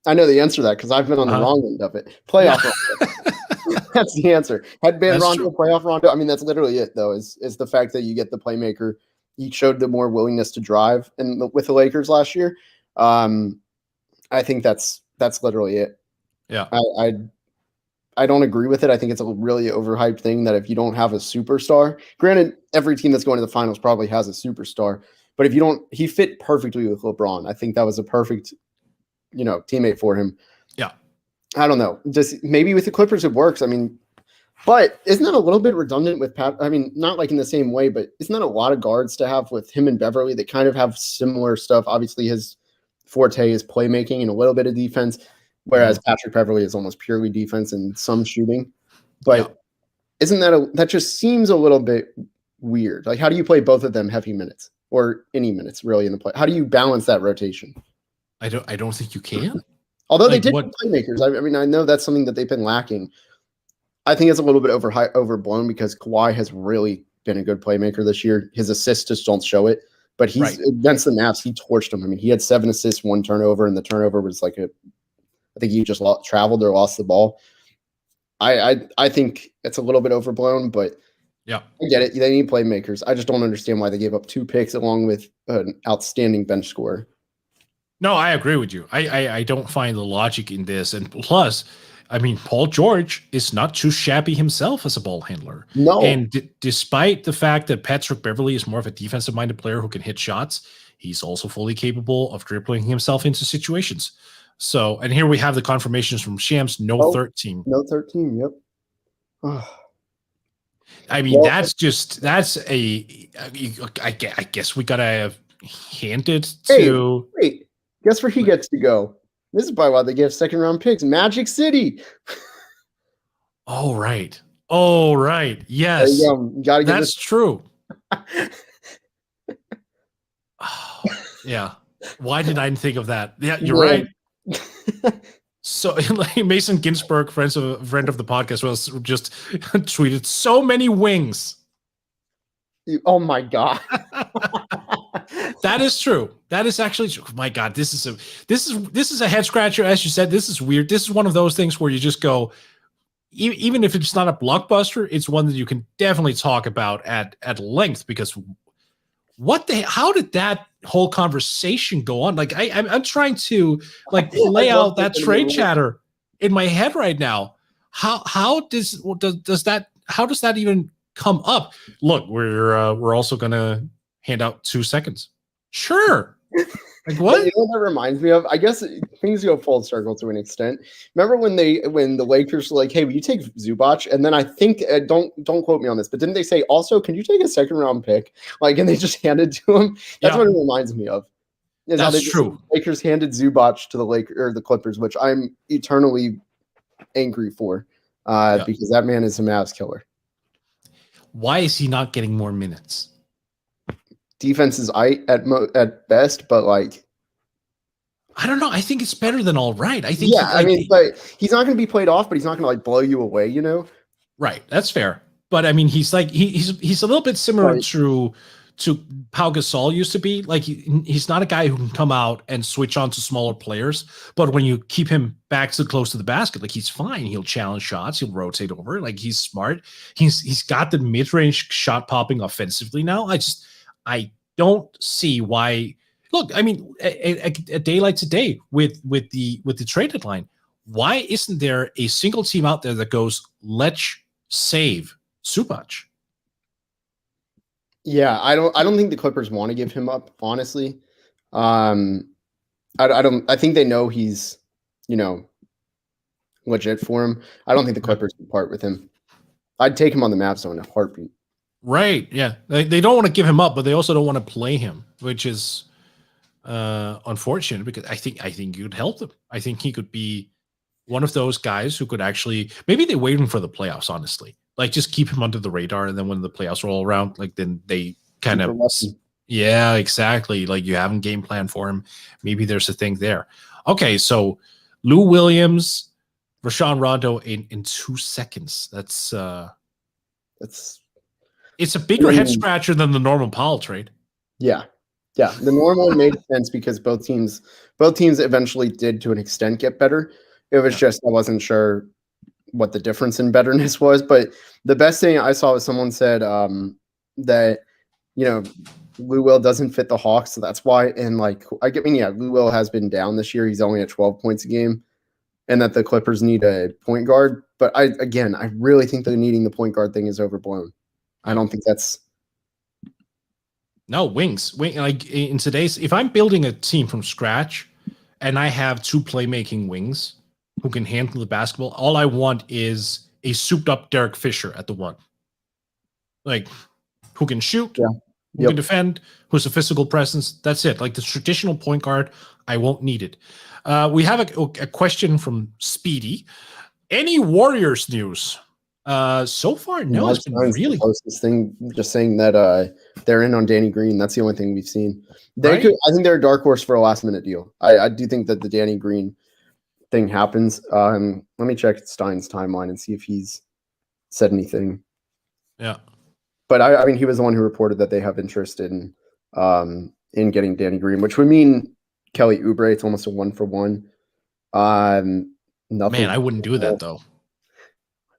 I know the answer to that because I've been on the wrong end of it. Playoff Rondo. That's the answer. Had been Rondo, playoff Rondo. I mean, that's literally it, though, is the fact that you get the playmaker. He showed the more willingness to drive with the Lakers last year. I think that's literally it. Yeah. I don't agree with it. I think it's a really overhyped thing that if you don't have a superstar, granted, every team that's going to the finals probably has a superstar, but if you don't, he fit perfectly with LeBron. I think that was a perfect, teammate for him. Yeah. I don't know. Just maybe with the Clippers it works. I mean, but isn't that a little bit redundant with Pat? I mean, not like in the same way, but isn't that a lot of guards to have with him and Beverly that kind of have similar stuff? Obviously, his forte is playmaking and a little bit of defense, whereas Patrick Beverly is almost purely defense and some shooting. But isn't that just seems a little bit weird? Like, how do you play both of them heavy minutes or any minutes really in the play? How do you balance that rotation? I don't think you can. Although they did playmakers. I mean, I know that's something that they've been lacking. I think it's a little bit overblown because Kawhi has really been a good playmaker this year. His assists just don't show it. But he's against the Mavs, he torched them. I mean, he had 7 assists, 1 turnover, and the turnover was like I think he just traveled or lost the ball. I think it's a little bit overblown, but I get it. They need playmakers. I just don't understand why they gave up 2 picks along with an outstanding bench scorer. No, I agree with you. I don't find the logic in this. And plus, I mean, Paul George is not too shabby himself as a ball handler. No. And despite the fact that Patrick Beverly is more of a defensive-minded player who can hit shots, he's also fully capable of dribbling himself into situations. So, and here we have the confirmations from Shams, no 13. No 13, yep. I mean, I guess we got to hint it to. Wait, guess where he gets to go? This is probably why they give 2nd-round picks. Magic City. Oh, right. Yes. You gotta get That's true. Oh, yeah. Why did I think of that? Yeah, you're right. So Mason Ginsberg, friend of the podcast, was just tweeted so many wings. Oh my God. That is true. That is actually true. My God, this is a head scratcher. As you said, this is weird. This is one of those things where you just go, even if it's not a blockbuster, it's one that you can definitely talk about at length, because how did that whole conversation go on? Like I'm trying to lay out that trade chatter in my head right now. How does that even come up? Look, we're also gonna hand out 2 seconds. Sure. Like what? You know what that reminds me of? I guess things go full circle to an extent. Remember when the Lakers were like, "Hey, will you take Zubac?" And then I think don't quote me on this, but didn't they say also, "Can you take a second round pick?" Like, and they just handed to him. That's what it reminds me of. That's true. Lakers handed Zubac to the Clippers, which I'm eternally angry for, because that man is a Mavs killer. Why is he not getting more minutes? Defense is at best, but like, I don't know. I think it's better than all right. I think. Yeah, but he's not going to be played off, but he's not going to like blow you away, you know? Right. That's fair. But I mean, he's like he's a little bit similar to Pau Gasol used to be. Like he's not a guy who can come out and switch on to smaller players. But when you keep him back so close to the basket, like he's fine. He'll challenge shots. He'll rotate over. Like he's smart. He's got the mid-range shot popping offensively now. I don't see why. Look, I mean, a day like today with the trade deadline, why isn't there a single team out there that goes, let's save Zubac? Yeah, I don't think the Clippers want to give him up, honestly. I think they know he's, legit for him. I don't think the Clippers would part with him. I'd take him on the Mavs in a heartbeat. Right. Yeah. They don't want to give him up, but they also don't want to play him, which is unfortunate because I think you'd help them. I think he could be one of those guys who could actually, maybe they wait him for the playoffs, honestly. Like just keep him under the radar, and then when the playoffs roll around, like then they kind of, yeah, exactly. Like you haven't game plan for him. Maybe there's a thing there. Okay, so Lou Williams, Rashawn Rondo in 2 seconds. That's it's a bigger head scratcher than the normal Powell trade. Yeah. Yeah. The normal made sense because both teams eventually did to an extent get better. It was just, I wasn't sure what the difference in betterness was. But the best thing I saw was someone said that, Lou Will doesn't fit the Hawks. So that's why. And Lou Will has been down this year. He's only at 12 points a game, and that the Clippers need a point guard. But I really think that needing the point guard thing is overblown. I don't think that's wings. Like in today's, if I'm building a team from scratch and I have 2 playmaking wings who can handle the basketball, all I want is a souped up Derek Fisher at the 1. Like who can shoot, who can defend, who's a physical presence. That's it. Like the traditional point guard, I won't need it. We have a question from Speedy. Any Warriors news? So far, no. It's been really closest thing. Just saying that they're in on Danny Green. That's the only thing we've seen. I think they're a dark horse for a last minute deal. I do think that the Danny Green thing happens. Let me check Stein's timeline and see if he's said anything. Yeah, but I mean, he was the one who reported that they have interest in getting Danny Green, which would mean Kelly Oubre. It's almost a 1-for-1. Nothing. Man, I wouldn't do that though.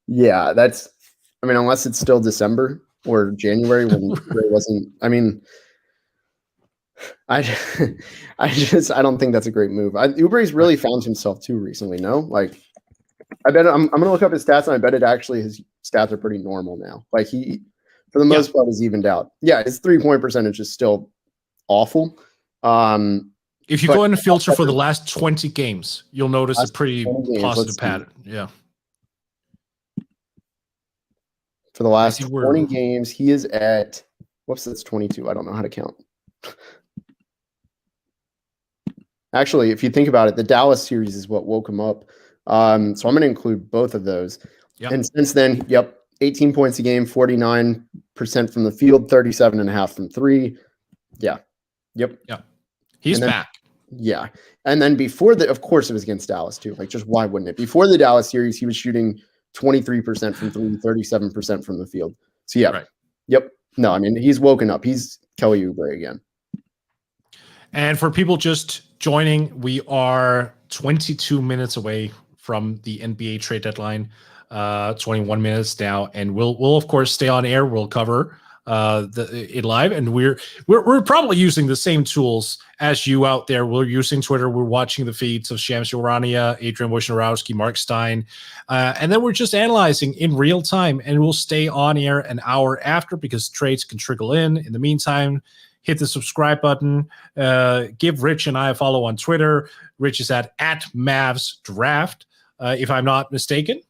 Yeah, unless it's still December or January when Ray wasn't. I mean, I don't think that's a great move. Oubre's really found himself too recently. No, like I bet I'm gonna look up his stats, and I bet his stats are pretty normal now. Like he, for the most part, is evened out. Yeah, his 3-point percentage is still awful. If you go in and filter for the last 20 games, you'll notice a pretty positive pattern. Yeah. For the last 20 games, he is at, that's 22. I don't know how to count. Actually, if you think about it, the Dallas series is what woke him up. So I'm going to include both of those. Yep. And since then, 18 points a game, 49% from the field, 37.5 from 3. Yeah. Yep. Yeah. He's back. Yeah. And then before of course it was against Dallas too. Like just why wouldn't it? Before the Dallas series, he was shooting 23% from 3, 37% from the field. So yeah. Right. Yep. No, I mean, he's woken up. He's Kelly Oubre again. And for people just joining, we are 22 minutes away from the NBA trade deadline. 21 minutes now, and we'll of course stay on air. We'll cover it live, and we're probably using the same tools as you out there. We're using Twitter. We're watching the feeds of Shams Charania, Adrian Wojnarowski, Mark Stein, and then we're just analyzing in real time. And we'll stay on air an hour after because trades can trickle in. In the meantime, hit the subscribe button. Give Rich and I a follow on Twitter. Rich is at Mavs Draft, if I'm not mistaken.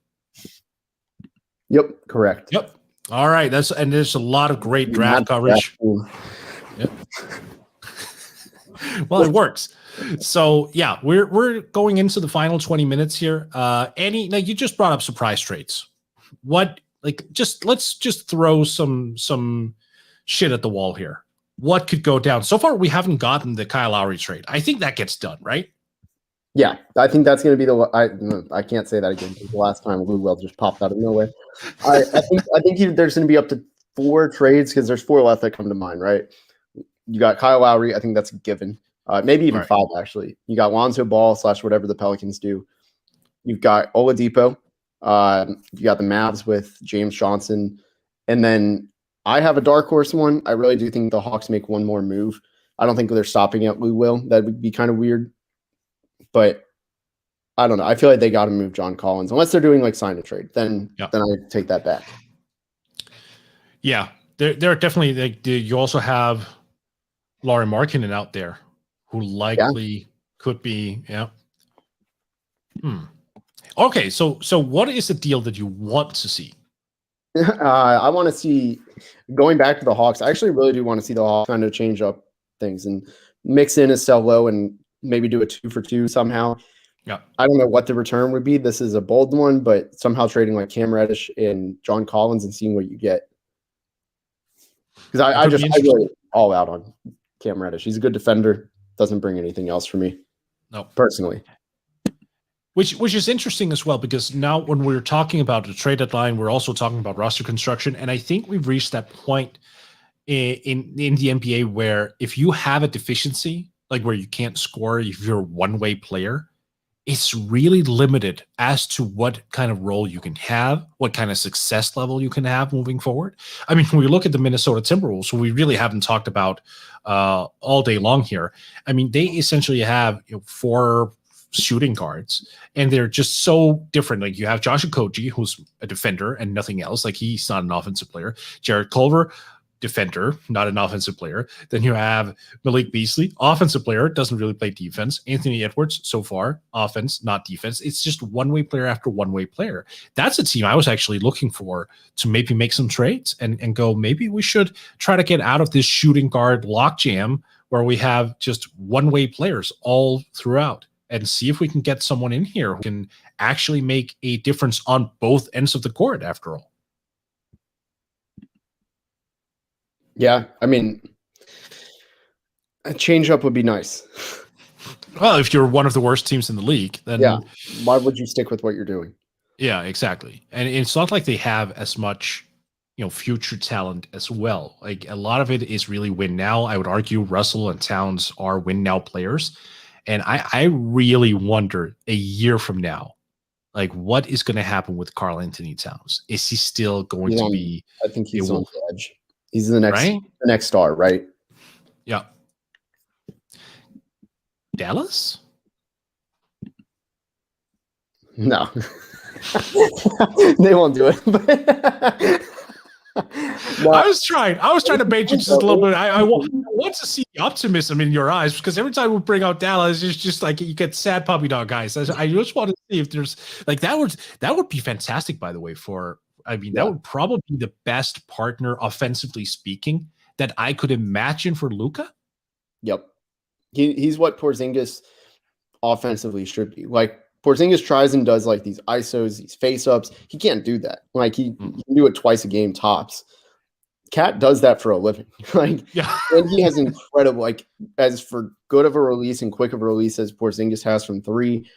Yep, correct. Yep. All right. And there's a lot of great draft coverage. Yep. Well, it works. So yeah, we're going into the final 20 minutes here. You just brought up surprise trades. Let's just throw some shit at the wall here. What could go down? So far, we haven't gotten the Kyle Lowry trade. I think that gets done, right? Yeah, I think that's going to be I can't say that again. The last time Lou Will just popped out of nowhere. I think there's going to be up to 4 trades because there's 4 left that come to mind, right? You got Kyle Lowry. I think that's a given. Maybe even 5, actually. You got Lonzo Ball / whatever the Pelicans do. You've got Oladipo. You got the Mavs with James Johnson. And then I have a dark horse one. I really do think the Hawks make one more move. I don't think they're stopping at Lou Will. That would be kind of weird. But I don't know. I feel like they got to move John Collins. Unless they're doing like sign a trade. Then I take that back. Yeah. There are definitely you also have Lauri Markkanen out there who likely could be, Okay, so what is the deal that you want to see? I want to see, going back to the Hawks, I actually really do want to see the Hawks kind of change up things and mix in a sell low and maybe do a 2-for-2 somehow. Yeah. I don't know what the return would be. This is a bold one, but somehow trading like Cam Reddish and John Collins and seeing what you get. Because I really all out on Cam Reddish. He's a good defender. Doesn't bring anything else for me. No. Personally. Which is interesting as well, because now when we're talking about the trade deadline, we're also talking about roster construction. And I think we've reached that point in the NBA where if you have a deficiency, like where you can't score if you're a one-way player, it's really limited as to what kind of role you can have, what kind of success level you can have moving forward. I mean, when we look at the Minnesota Timberwolves, who we really haven't talked about all day long here, I mean, they essentially have 4 shooting guards, and they're just so different. Like you have Josh Okogie, who's a defender and nothing else. Like he's not an offensive player. Jared Culver, defender, not an offensive player. Then you have Malik Beasley, offensive player, doesn't really play defense. Anthony Edwards, so far, offense, not defense. It's just one-way player after one-way player. That's a team I was actually looking for to maybe make some trades and go, maybe we should try to get out of this shooting guard logjam where we have just one-way players all throughout and see if we can get someone in here who can actually make a difference on both ends of the court after all. Yeah, I mean, a change up would be nice. Well, if you're one of the worst teams in the league, then why would you stick with what you're doing? Yeah, exactly. And it's not like they have as much, future talent as well. Like a lot of it is really win now. I would argue Russell and Towns are win now players. And I really wonder a year from now, like what is going to happen with Karl Anthony Towns? Is he still going to be? I think he's on the edge. He's the next star, right? Yeah. Dallas? No. They won't do it. No. I was trying to bait you just a little bit. I want to see the optimism in your eyes, because every time we bring out Dallas, it's just like you get sad puppy dog guys. I just want to see if there's like that would be fantastic, by the way, that would probably be the best partner, offensively speaking, that I could imagine for Luka. Yep. He's what Porzingis offensively should be. Like Porzingis tries and does like these ISOs, these face-ups. He can't do that. Like he can do it twice a game tops. Cat does that for a living. And he has incredible, like as for good of a release and quick of a release as Porzingis has from 3,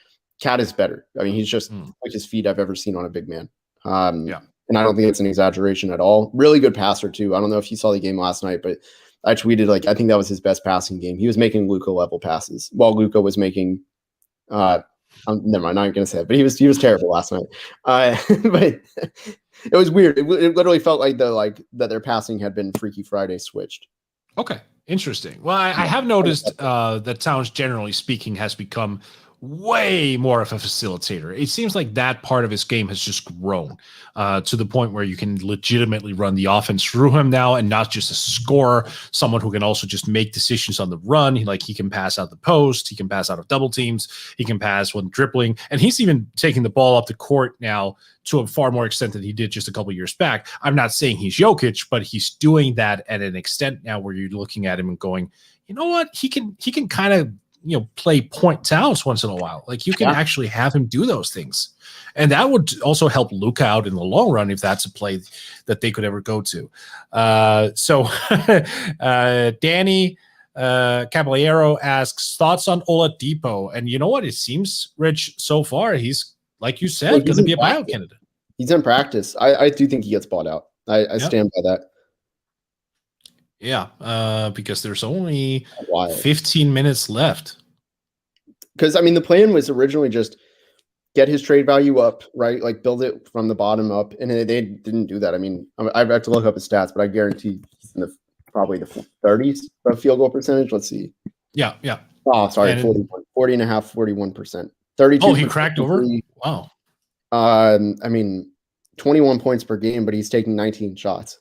Cat is better. I mean, he's just quickest feet I've ever seen on a big man. And I don't think it's an exaggeration at all. Really good passer too. I don't know if you saw the game last night, but I tweeted I think that was his best passing game. He was making Luka level passes while Luka was making. Never mind, I'm not going to say it, but he was terrible last night. But it was weird. It literally felt like that their passing had been Freaky Friday switched. Okay, interesting. Well, I have noticed that Towns, generally speaking, has become way more of a facilitator. It seems like that part of his game has just grown to the point where you can legitimately run the offense through him now, and not just a scorer, someone who can also just make decisions on the run. He can pass out the post, he can pass out of double teams, he can pass when dribbling, and he's even taking the ball up the court now to a far more extent than he did just a couple years back. I'm not saying he's Jokic, but he's doing that at an extent now where you're looking at him and going, you know what, he can kind of play point towns once in a while. Like, you can actually have him do those things. And that would also help Luke out in the long run if that's a play that they could ever go to. So Danny Caballero asks, thoughts on Oladipo? And you know what? It seems, Rich, so far, he's, like you said, going to be a buyout candidate. He's in practice. I do think he gets bought out. I stand by that. Yeah, because there's only 15 minutes left. Because, I mean, the plan was originally just get his trade value up, right? Like, build it from the bottom up. And they didn't do that. I mean, I have to look up his stats, but I guarantee he's in probably the 30s of field goal percentage. Let's see. Yeah. Oh, sorry, 40.5, 41%. 32. Oh, he cracked over? Wow. I mean, 21 points per game, but he's taking 19 shots.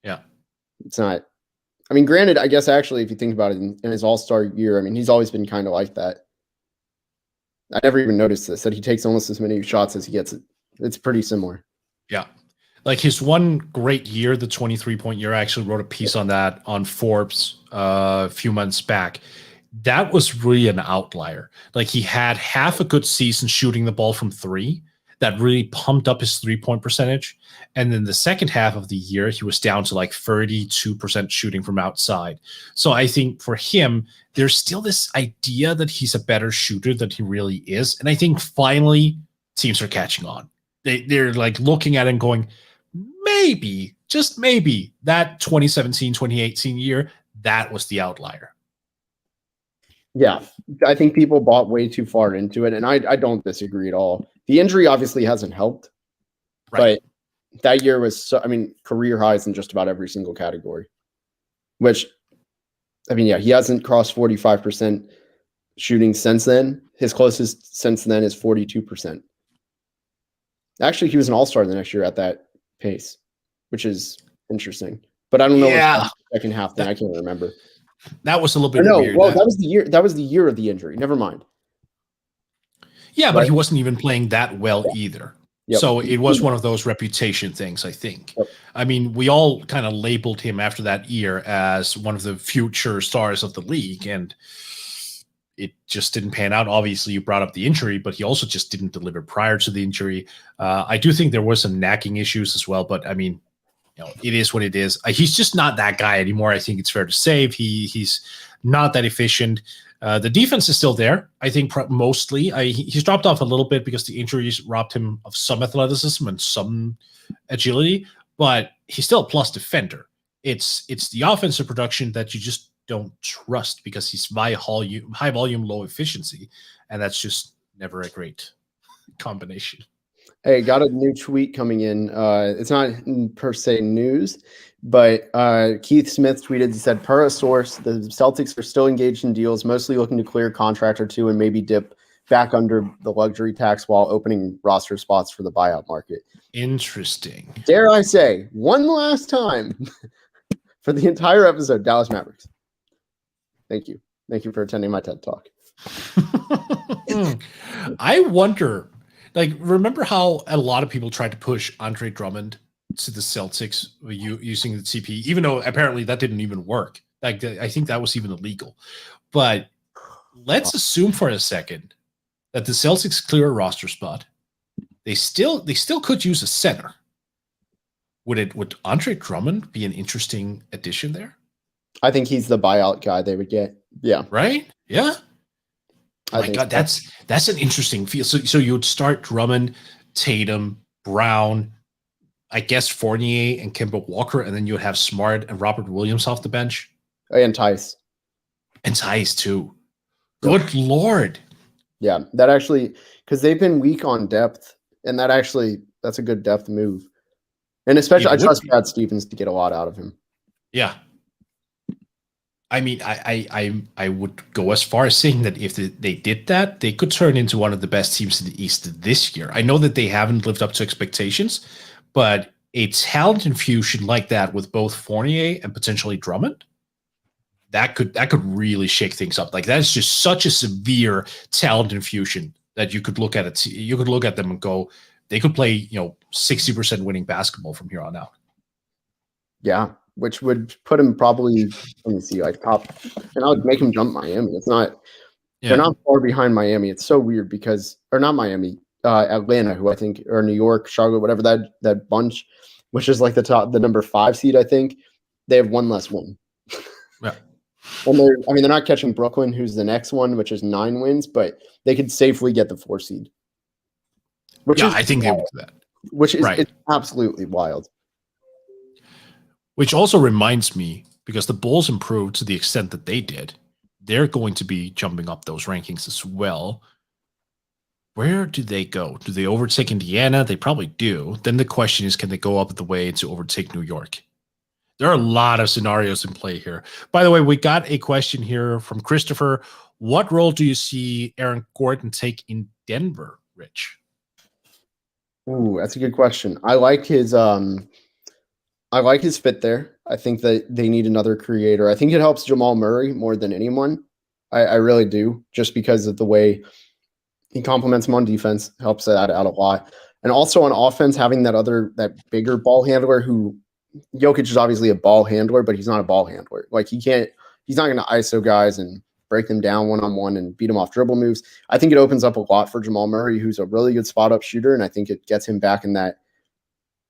Yeah. It's not. I mean, granted, I guess actually, if you think about it, in his all-star year, I mean, he's always been kind of like that. I never even noticed this, that he takes almost as many shots as he gets. It's pretty similar. Yeah. Like, his one great year, the 23-point year, I actually wrote a piece on that on Forbes a few months back. That was really an outlier. Like, he had half a good season shooting the ball from three. That really pumped up his 3-point percentage. And then the second half of the year, he was down to like 32% shooting from outside. So I think for him, there's still this idea that he's a better shooter than he really is. And I think finally teams are catching on. They're like looking at it and going, maybe, just maybe, that 2017, 2018 year, that was the outlier. Yeah, I think people bought way too far into it, and I don't disagree at all. The injury obviously hasn't helped, right? But that year was, career highs in just about every single category, which, he hasn't crossed 45% shooting since then. His closest since then is 42%. Actually, he was an all-star the next year at that pace, which is interesting. But I don't know what the second half thing. I can't remember. That was a little bit weird. Well, that was the year. That was the year of the injury. Never mind. Yeah, but he wasn't even playing that well either. Yep. So it was one of those reputation things, I think. Yep. I mean, we all kind of labeled him after that year as one of the future stars of the league, and it just didn't pan out. Obviously, you brought up the injury, but he also just didn't deliver prior to the injury. I do think there was some knacking issues as well, but I mean, it is what it is. He's just not that guy anymore. I think it's fair to say he's not that efficient. The defense is still there. I think mostly he's dropped off a little bit because the injuries robbed him of some athleticism and some agility, but he's still a plus defender. It's the offensive production that you just don't trust because he's high volume, low efficiency, and that's just never a great combination. Hey, got a new tweet coming in. It's not per se news, but Keith Smith tweeted, he said, per a source, the Celtics are still engaged in deals, mostly looking to clear a contract or two and maybe dip back under the luxury tax while opening roster spots for the buyout market. Interesting. Dare I say, one last time for the entire episode, Dallas Mavericks. Thank you. Thank you for attending my TED Talk. I wonder... Like, remember how a lot of people tried to push Andre Drummond to the Celtics using the CP, even though apparently that didn't even work. Like, I think that was even illegal. But let's assume for a second that the Celtics clear a roster spot. They still could use a center. Would Andre Drummond be an interesting addition there? I think he's the buyout guy they would get. Yeah. Right? Yeah. Oh my God, that's an interesting feel. So you would start Drummond, Tatum, Brown, I guess Fournier and Kemba Walker, and then you would have Smart and Robert Williams off the bench. And Tice. And Tice too. Good Lord. Yeah, that actually, because they've been weak on depth, and that's a good depth move. And especially, I trust Brad Stevens to get a lot out of him. Yeah. I mean, I would go as far as saying that if they did that, they could turn into one of the best teams in the East this year. I know that they haven't lived up to expectations, but a talent infusion like that with both Fournier and potentially Drummond, that could really shake things up. Like that's just such a severe talent infusion that you could look at it. You could look at them and go, they could play 60% winning basketball from here on out. Yeah, which would put him probably, let me see, like top, and I would make him jump Miami. It's not, they're not far behind Miami. It's so weird because, or not Miami, Atlanta, who I think, or New York, Charlotte, whatever that bunch, which is like the number 5 seed, I think, they have one less win. Yeah. And they're not catching Brooklyn, who's the next one, which is 9 wins, but they could safely get the 4 seed. I think they would do that. Which is it's absolutely wild. Which also reminds me, because the Bulls improved to the extent that they did, they're going to be jumping up those rankings as well. Where do they go? Do they overtake Indiana? They probably do. Then the question is, can they go up the way to overtake New York? There are a lot of scenarios in play here. By the way, we got a question here from Christopher. What role do you see Aaron Gordon take in Denver, Rich? Ooh, that's a good question. I like his fit there. I think that they need another creator. I think it helps Jamal Murray more than anyone. I really do, just because of the way he complements him on defense, helps that out a lot. And also on offense, having that bigger ball handler who Jokic is obviously a ball handler, but he's not a ball handler. Like he's not going to ISO guys and break them down one-on-one and beat them off dribble moves. I think it opens up a lot for Jamal Murray, who's a really good spot-up shooter, and I think it gets him back in that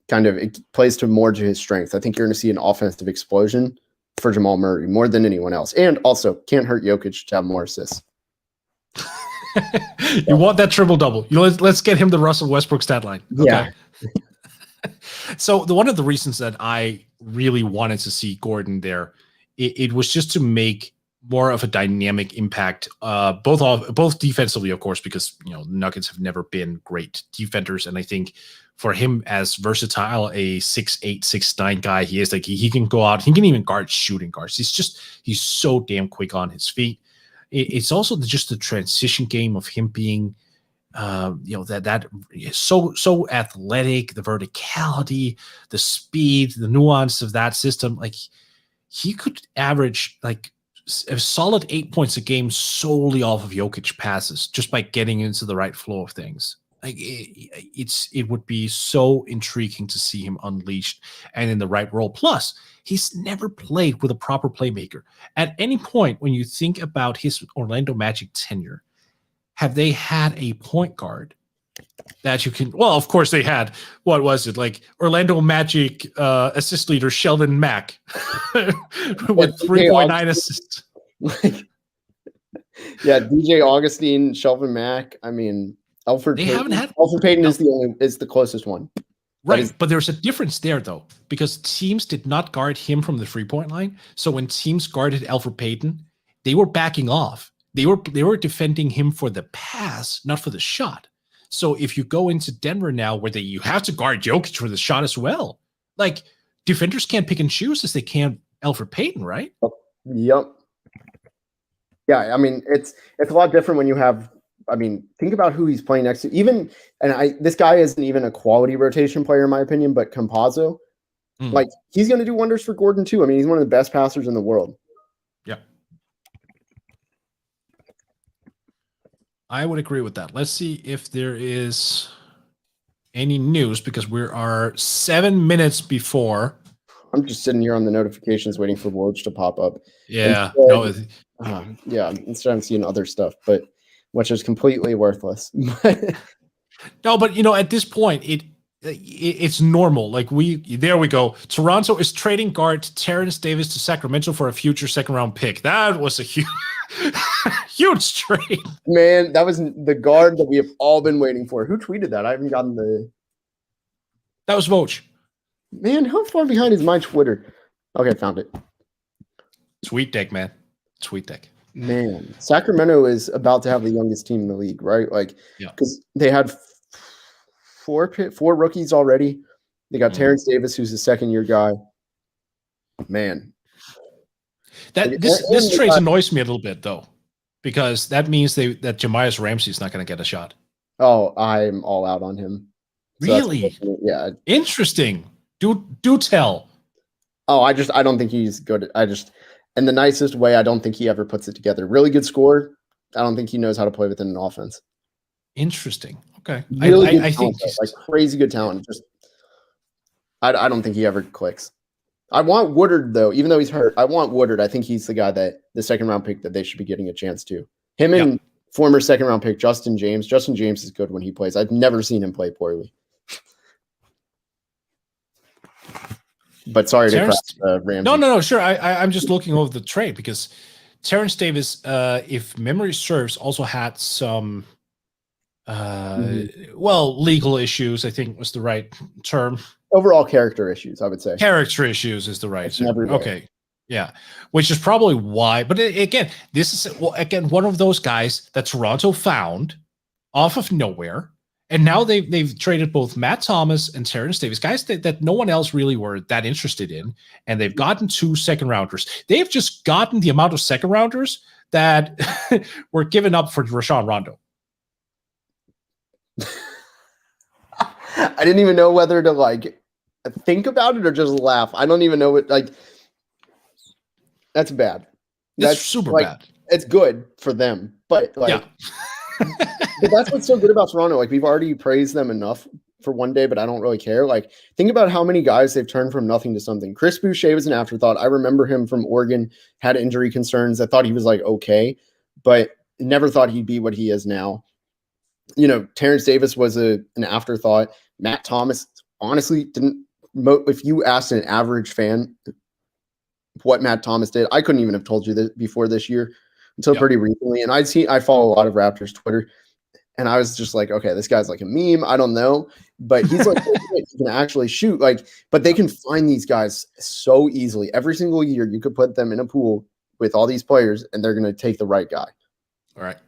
kind of, it plays more to his strength. I think you're going to see an offensive explosion for Jamal Murray more than anyone else. And also, can't hurt Jokic to have more assists. You want that triple-double. Let's get him the Russell Westbrook stat line. Okay. Yeah. So one of the reasons that I really wanted to see Gordon there, it was just to make more of a dynamic impact, both defensively, of course, because the Nuggets have never been great defenders, and I think for him as versatile a 6'8", 6'9" guy he is, like he can go out, he can even guard shooting guards. He's so damn quick on his feet. It's also just the transition game of him being that is so athletic, the verticality, the speed, the nuance of that system. Like he could average like a solid 8 points a game solely off of Jokic passes, just by getting into the right flow of things. Like it would be so intriguing to see him unleashed and in the right role. Plus, he's never played with a proper playmaker. At any point when you think about his Orlando Magic tenure, have they had a point guard that you can? Well, of course they had. What was it, like Orlando Magic assist leader Sheldon Mack with 3.9 assists? Yeah, DJ Augustine, Sheldon Mack. I mean, Alfred Payton is the closest one. Right, but there's a difference there, though, because teams did not guard him from the 3-point line. So when teams guarded Alfred Payton, they were backing off. They were defending him for the pass, not for the shot. So if you go into Denver now, where you have to guard Jokic for the shot as well, like defenders can't pick and choose as they can Alfred Payton, right? Yep. Yeah, I mean it's a lot different when you have. I mean, think about who he's playing next to. This guy isn't even a quality rotation player in my opinion, but Campazzo, like he's going to do wonders for Gordon too. I mean, he's one of the best passers in the world. Yeah. I would agree with that. Let's see if there is any news, because we are 7 minutes before. I'm just sitting here on the notifications waiting for Woj to pop up. Yeah. Instead I'm seeing other stuff, but which is completely worthless. No, but at this point, it's normal. Like there we go. Toronto is trading guard Terrence Davis to Sacramento for a future second-round pick. That was a huge, huge trade. Man, that was the guard that we have all been waiting for. Who tweeted that? I haven't gotten the. That was Voj. Man, how far behind is my Twitter? Okay, found it. Sweet deck, man. Sweet deck. Man, Sacramento is about to have the youngest team in the league, right? Like, because they had four rookies already. They got Terrence Davis, who's a second-year guy. Man. This trade annoys me a little bit though, because that means that Jamias Ramsey is not going to get a shot. Oh, I'm all out on him. So really? Yeah. Interesting. Do tell. Oh, I don't think he's good. In the nicest way, I don't think he ever puts it together. Really good scorer. I don't think he knows how to play within an offense. Interesting. Okay. Really I think like crazy good talent. Just I don't think he ever clicks. I want Woodard though, even though he's hurt. I want Woodard. I think he's the guy that the second round pick that they should be getting a chance to. Him and former second round pick Justin James. Justin James is good when he plays. I've never seen him play poorly. But sorry to cross Ramsey. No. Sure. I'm just looking over the trade because Terrence Davis, if memory serves, also had some legal issues, I think was the right term. Overall character issues, I would say. Character issues is the right term. Okay. Yeah. Which is probably why. But again, this is one of those guys that Toronto found off of nowhere. And now they've traded both Matt Thomas and Terrence Davis, guys that no one else really were that interested in, and they've gotten 2 second rounders. They've just gotten the amount of second rounders that were given up for Rajon Rondo. I didn't even know whether to think about it or just laugh. I don't even know what that's bad. That's super bad. It's good for them, but but that's what's so good about Toronto. We've already praised them enough for one day, but I don't really care. Think about how many guys they've turned from nothing to something. Chris Boucher was an afterthought. I remember him from Oregon, had injury concerns. I thought he was okay, but never thought he'd be what he is now. Terrence Davis was an afterthought. Matt Thomas, honestly, didn't. If you asked an average fan what Matt Thomas did, I couldn't even have told you this before this year until pretty recently. And I follow a lot of Raptors Twitter, and I was just okay, this guy's like a meme. I don't know, but he's he can actually shoot. But they can find these guys so easily. Every single year, you could put them in a pool with all these players, and they're going to take the right guy. All right.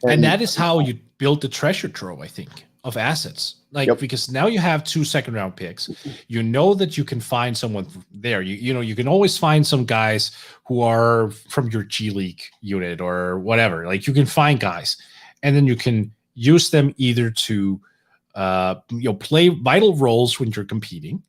And that is how you build the treasure trove, I think, of assets. Because now you have 2 second round picks. You know that you can find someone there. You can always find some guys who are from your G League unit or whatever. You can find guys, and then you can use them either to play vital roles when you're competing,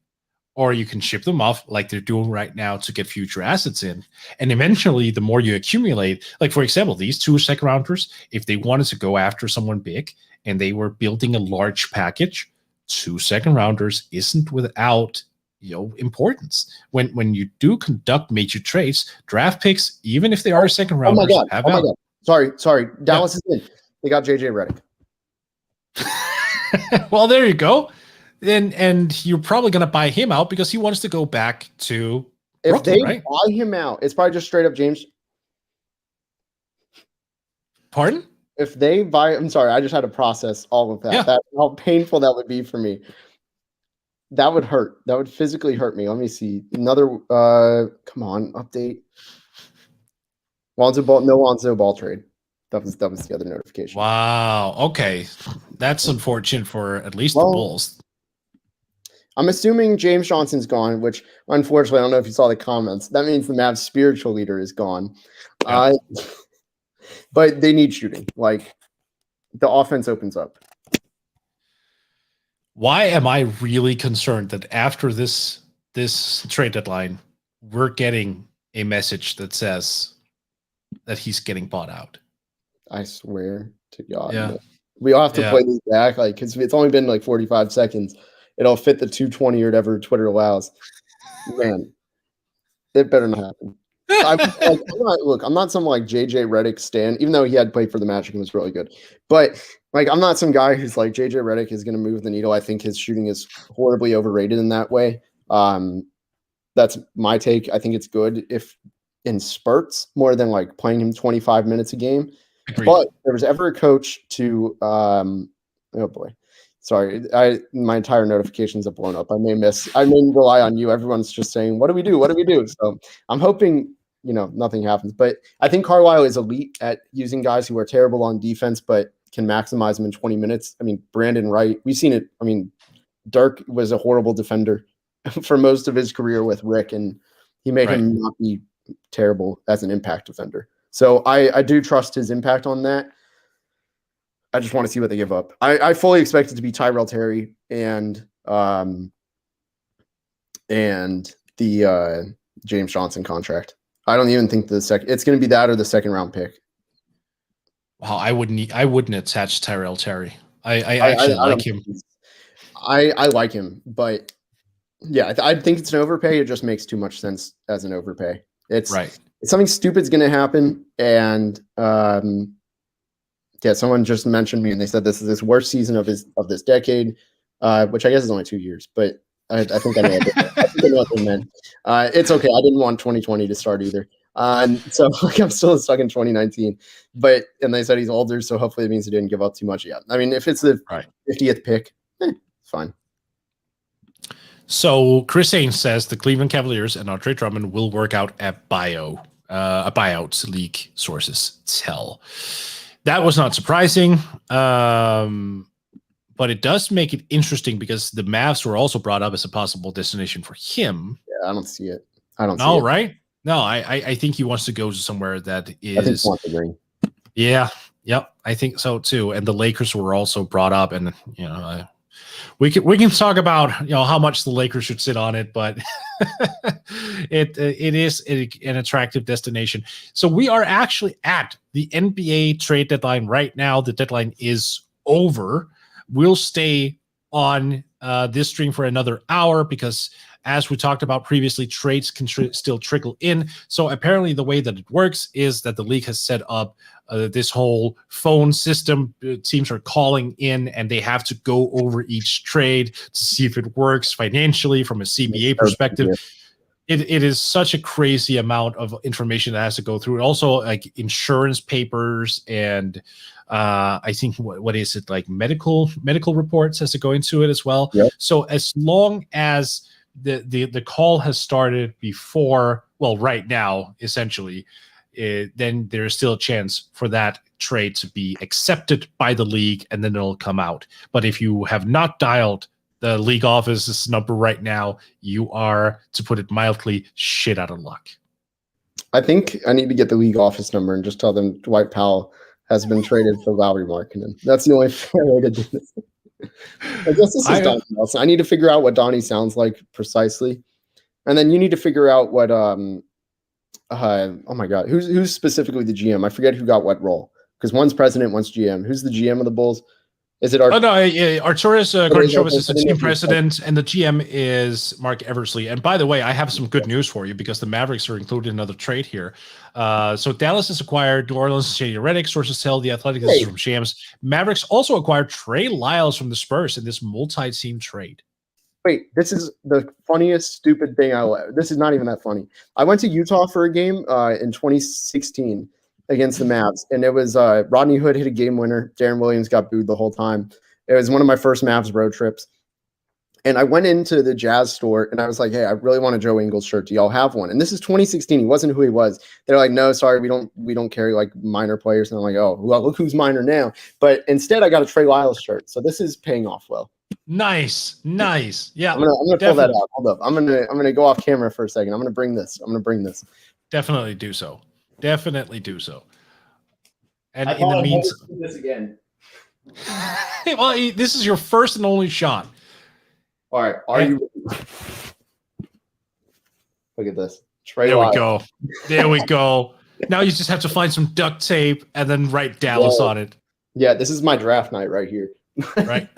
or you can ship them off like they're doing right now to get future assets in. And eventually, the more you accumulate, for example, these 2 second rounders, if they wanted to go after someone big and they were building a large package, 2 second rounders isn't without importance. When you do conduct major trades, draft picks, even if they are second rounders, oh my god. Sorry. Dallas is in. They got JJ Redick. Well, there you go. And you're probably going to buy him out because he wants to go back to Brooklyn, if they buy him out, it's probably just straight up James. Pardon? If they buy, I'm sorry, I just had to process all of that. Yeah. That's how painful that would be for me. That would hurt. That would physically hurt me. Let me see. Another, come on, update. No Lonzo Ball trade. That was the other notification. Wow. Okay. That's unfortunate for at least the Bulls. I'm assuming James Johnson's gone, which unfortunately, I don't know if you saw the comments. That means the Mavs spiritual leader is gone. Yeah. But they need shooting. The offense opens up. Why am I really concerned that after this trade deadline, we're getting a message that says that he's getting bought out? I swear to God. Yeah. We all have to play this back, because it's only been 45 seconds. It'll fit the 220 or whatever Twitter allows. Man, it better not happen. I'm not some JJ Redick stan, even though he had played for the Magic and was really good. But I'm not some guy who's JJ Redick is going to move the needle. I think his shooting is horribly overrated in that way. That's my take. I think it's good if in spurts more than playing him 25 minutes a game. Agreed. But if there was ever a coach to oh boy. Sorry, my entire notifications have blown up. I may rely on you. Everyone's just saying, what do we do? What do we do? So I'm hoping, nothing happens. But I think Carlisle is elite at using guys who are terrible on defense, but can maximize them in 20 minutes. Brandon Wright, we've seen it. Dirk was a horrible defender for most of his career with Rick, and he made him not be terrible as an impact defender. So I do trust his impact on that. I just want to see what they give up. I fully expect it to be Tyrell Terry and the James Johnson contract. I don't even think it's going to be that or the second round pick. Wow, I wouldn't attach Tyrell Terry. I actually like him. I like him, but yeah, I think it's an overpay. It just makes too much sense as an overpay. It's right. Something stupid's going to happen, and someone just mentioned me, and they said this is his worst season of this decade, which I guess is only 2 years, but I think I know what they meant. It's okay. I didn't want 2020 to start either. So I'm still stuck in 2019, and they said he's older, so hopefully it means he didn't give up too much yet. I mean, if it's the 50th pick, it's fine. So Chris Haynes says the Cleveland Cavaliers and Andre Drummond will work out at buyout league sources tell. That was not surprising, but it does make it interesting because the Mavs were also brought up as a possible destination for him. Yeah, I don't see it. I don't see it. Right? No, I think he wants to go to somewhere that is. I think he wants to bring. Yeah, yep, I think so too. And the Lakers were also brought up, and we can talk about how much the Lakers should sit on it, but it is an attractive destination. So we are actually at the NBA trade deadline right now. The deadline is over. We'll stay on this stream for another hour because, as we talked about previously, trades can still trickle in. So apparently the way that it works is that the league has set up this whole phone system. Teams are calling in and they have to go over each trade to see if it works financially from a CBA perspective. It is such a crazy amount of information that has to go through. Also, like insurance papers and I think what is it, like medical reports has to go into it as well. Yep. So as long as the call has started before, well, right now, essentially, then there's still a chance for that trade to be accepted by the league, and then it'll come out. But if you have not dialed the league office's number right now, you are, to put it mildly, shit out of luck. I think I need to get the league office number and just tell them Dwight Powell has been traded for Lauri Markkanen. That's the only fair way to do this. I guess this is Donnie Nelson. I need to figure out what Donnie sounds like precisely, and then you need to figure out what oh my god, who's specifically the GM? I forget who got what role because one's president, one's GM. Who's the GM of the Bulls? Is it Arturas Karnisovas is the team president, and the GM is Mark Eversley. And by the way, I have some good news for you because the Mavericks are included in another trade here. So Dallas has acquired New Orleans and Shady Redick. Sources tell The Athletic is from Shams. Mavericks also acquired Trey Lyles from the Spurs in this multi-team trade. Wait, this is the funniest, stupid thing this is not even that funny. I went to Utah for a game in 2016 against the Mavs, and it was Rodney Hood hit a game winner. Darren Williams got booed the whole time. It was one of my first Mavs road trips. And I went into the Jazz store, and I was like, hey, I really want a Joe Ingles shirt. Do y'all have one? And this is 2016. He wasn't who he was. They're like, no, sorry, we don't carry like minor players. And I'm like, oh, well, look who's minor now. But instead, I got a Trey Lyles shirt. So this is paying off well. Nice. Yeah, I'm gonna pull that out. Hold up. I'm gonna go off camera for a second. I'm gonna bring this. Definitely do so. And in the meantime, do this again. Well, this is your first and only shot. All right, are you ready? Look at this. There we go. There we go. Now you just have to find some duct tape and then write Dallas on it. Yeah, this is my draft night right here. Right.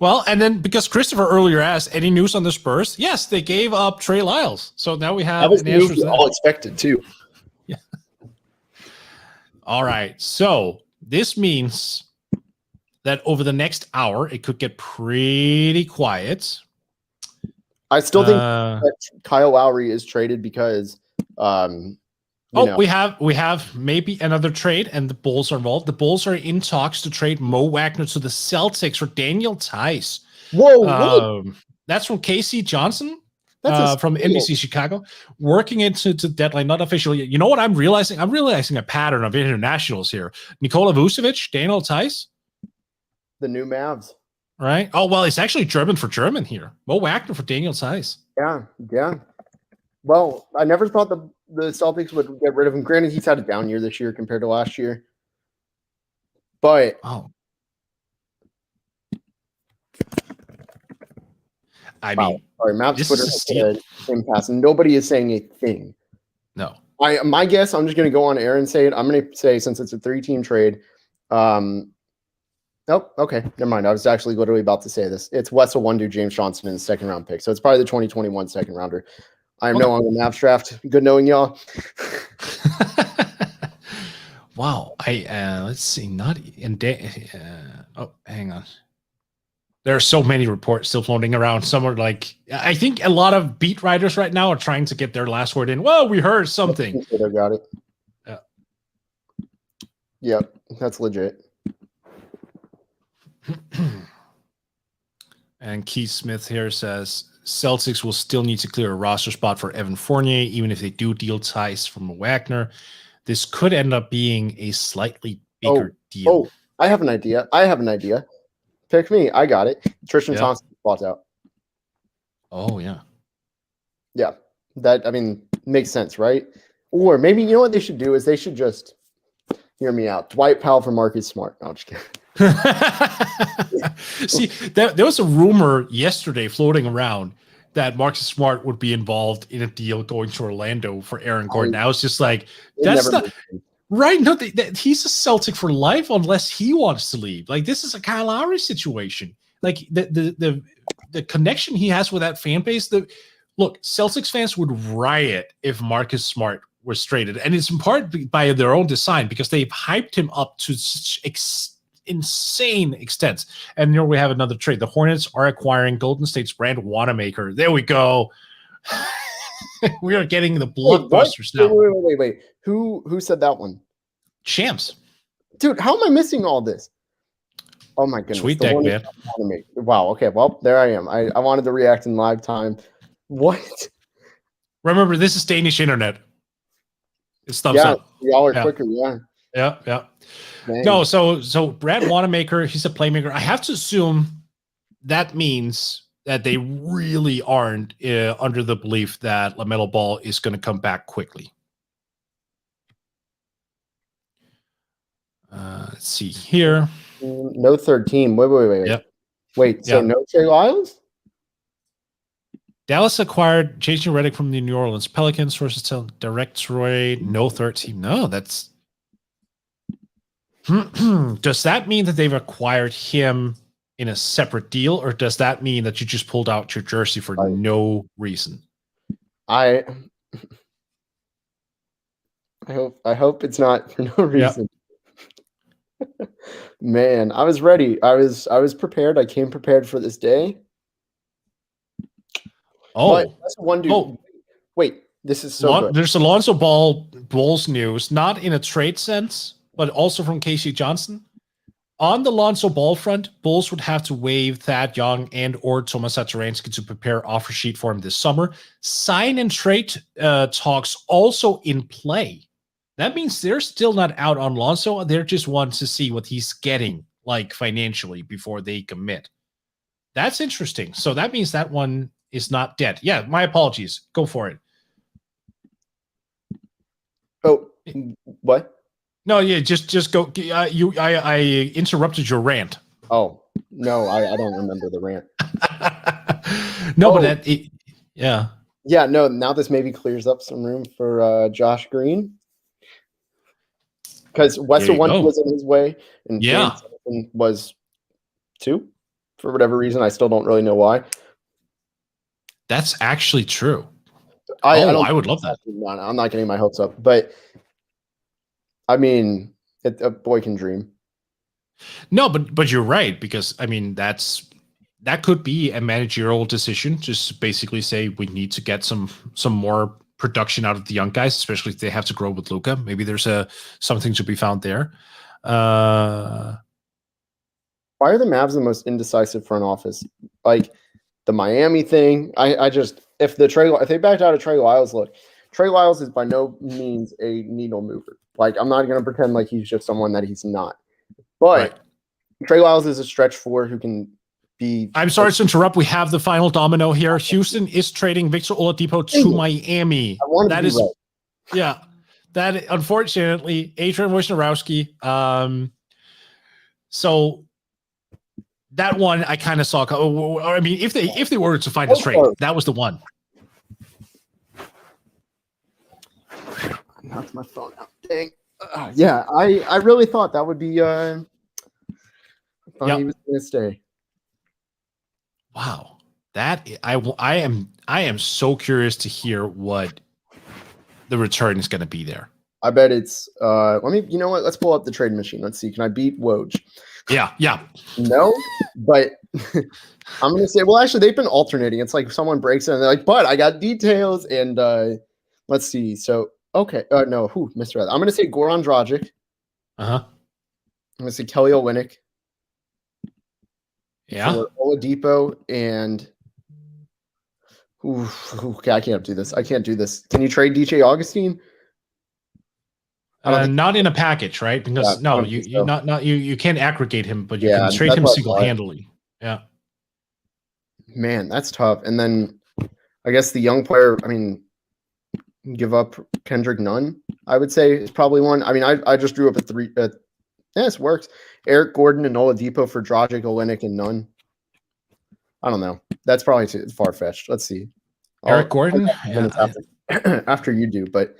Well, and then because Christopher earlier asked, any news on the Spurs? Yes, they gave up Trey Lyles. So now we have an answer to that. All expected too. Yeah. All right. So this means that over the next hour, it could get pretty quiet. I still think that Kyle Lowry is traded because we have maybe another trade, and the Bulls are involved. The Bulls are in talks to trade Mo Wagner to the Celtics for Daniel Tice. Whoa! That's from Casey Johnson from NBC Chicago, working into the deadline, not officially. You know what I'm realizing? I'm realizing a pattern of internationals here. Nikola Vucevic, Daniel Tice. The new Mavs. Right? Oh, well, it's actually German for German here. Mo Wagner for Daniel Tice. Yeah. Well, I never thought the Celtics would get rid of him. Granted, he's had a down year this year compared to last year. But I mean, sorry, Mavs this Twitter is a steal. impasse, and nobody is saying a thing. No. My guess, I'm just going to go on air and say it. I'm going to say, since it's a 3-team trade, nope. Okay, never mind. I was actually literally about to say this. It's Wes Iwundu, James Johnson in the second round pick. So it's probably the 2021 second rounder. I am no longer Mavs draft. Good knowing y'all. Wow. Let's see. Not in hang on. There are so many reports still floating around. Some are like, I think a lot of beat writers right now are trying to get their last word in. Well, we heard something. I got it. Yeah. Yep, that's legit. And Keith Smith here says Celtics will still need to clear a roster spot for Evan Fournier, even if they do deal Tice from Wagner. This could end up being a slightly bigger deal. Oh, I have an idea. Pick me. I got it. Tristan Thompson spots out. Oh, yeah. Yeah. That, I mean, makes sense, right? Or maybe, you know what they should do is they should just hear me out. Dwight Powell for Marcus Smart. No, I'm just kidding. See, there was a rumor yesterday floating around that Marcus Smart would be involved in a deal going to Orlando for Aaron Gordon. I was just like, that's not right. No, he's a Celtic for life unless he wants to leave. Like, this is a Kyle Lowry situation. Like the connection he has with that fan base. Look, Celtics fans would riot if Marcus Smart was traded, and it's in part by their own design because they've hyped him up to such insane extents. And here we have another trade. The Hornets are acquiring Golden State's brand Wanamaker. There we go. We are getting the blockbusters now. Wait. Who said that one? Champs. Dude, how am I missing all this? Oh my goodness. Sweet deck, man. Wow. Okay. Well, there I am. I wanted to react in live time. What? Remember, this is Danish internet. It's thumbs up. Y'all are quicker. Yeah. Dang. No, so Brad Wanamaker, he's a playmaker. I have to assume that means that they really aren't under the belief that LaMelo Ball is going to come back quickly. Let's see here. No third team. Wait. Yep. Wait, so no Trey Lyles? Dallas acquired Jason Redick from the New Orleans Pelicans. Sources tell direct trade. No third team. No, that's. Does that mean that they've acquired him in a separate deal, or does that mean that you just pulled out your jersey for no reason? I hope it's not for no reason. Yep. Man, I was ready. I was prepared. I came prepared for this day. But that's one dude. Oh. Wait, this is so good. There's Alonzo Ball's news, not in a trade sense, but also from Casey Johnson. On the Lonzo Ball front, Bulls would have to waive Thad Young and or Tomas Satoransky to prepare offer sheet for him this summer. Sign and trade talks also in play. That means they're still not out on Lonzo. They just want to see what he's getting like financially before they commit. That's interesting. So that means that one is not dead. Yeah, my apologies. Go for it. Oh, what? No, yeah, just go. I interrupted your rant. Oh no, I don't remember the rant. No, but yeah. No. Now this maybe clears up some room for Josh Green, because Western one was in his way, and James was 2 for whatever reason. I still don't really know why. That's actually true. I would love that. I'm not getting my hopes up, but. I mean, a boy can dream. No, but you're right, because I mean that could be a managerial decision. Just basically say we need to get some more production out of the young guys, especially if they have to grow with Luka. Maybe there's something to be found there. Why are the Mavs the most indecisive front office? Like the Miami thing. I just if they backed out of Trey Lyles, look, Trey Lyles is by no means a needle mover. Like, I'm not going to pretend like he's just someone that he's not. But Trey Lyles is a stretch 4 who can be. I'm sorry to interrupt. We have the final domino here. Houston is trading Victor Oladipo to Miami. I want to be right. Yeah. That unfortunately, Adrian Wojnarowski. So that one I kind of saw. I mean, if they were to find a trade, that was the one. Knocked my phone out. Dang. Yeah, I really thought that would be. I thought he was going to stay. Wow, that I am so curious to hear what the return is going to be there. I bet it's. You know what? Let's pull up the trade machine. Let's see. Can I beat Woj? Yeah. No, but I'm going to say. Well, actually, they've been alternating. It's like someone breaks in and they're like, "But I got details." And let's see. So. Okay. No. Who misread? I'm going to say Goran Dragic. I'm going to say Kelly Olynyk. Yeah. For Oladipo and. Okay, I can't do this. I can't do this. Can you trade DJ Augustine? Not in a package, right? Because you can't aggregate him, but you can trade him single-handedly. Yeah. Man, that's tough. And then I guess the young player. I mean. Give up Kendrick Nunn, I would say is probably one. I mean, I just drew up a three. This works. Eric Gordon and Oladipo for Dragic, Olynyk, and Nunn. I don't know. That's probably too far fetched. Let's see. Eric Gordon. After you do, but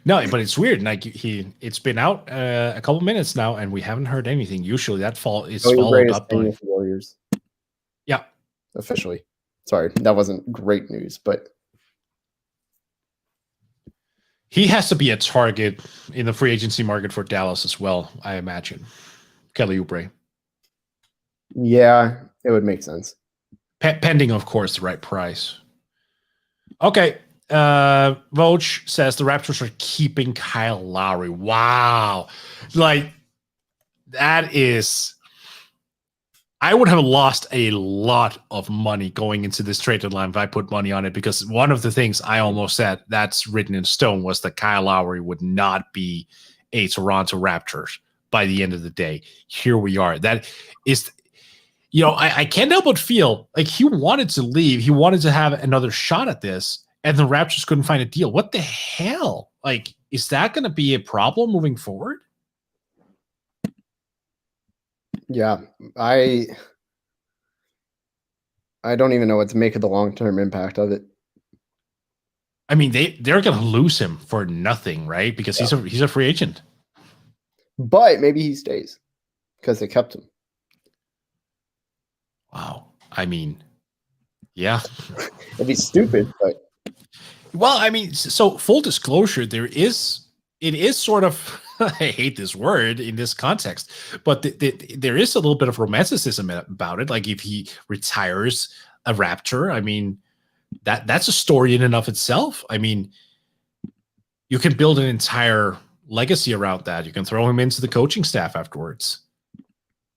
no, but it's weird. Like it's been out a couple minutes now, and we haven't heard anything. Usually that is followed up by Warriors. Yeah, officially. Sorry, that wasn't great news, but he has to be a target in the free agency market for Dallas as well, I imagine. Kelly Oubre. Yeah, it would make sense. Pending, of course, the right price. Okay. Voj says the Raptors are keeping Kyle Lowry. Wow. Like, that is... I would have lost a lot of money going into this trade deadline if I put money on it, because one of the things I almost said that's written in stone was that Kyle Lowry would not be a Toronto Raptors by the end of the day. Here we are. That is, I can't help but feel like he wanted to leave. He wanted to have another shot at this, and the Raptors couldn't find a deal. What the hell? Like, is that going to be a problem moving forward? Yeah, I don't even know what to make of the long-term impact of it. I mean, they're going to lose him for nothing, right? Because he's a free agent. But maybe he stays because they kept him. Wow. I mean, yeah. It'd be stupid, but well, I mean, so full disclosure, it is sort of I hate this word in this context, but there is a little bit of romanticism about it. Like if he retires a Raptor, I mean, that's a story in and of itself. I mean, you can build an entire legacy around that. You can throw him into the coaching staff afterwards.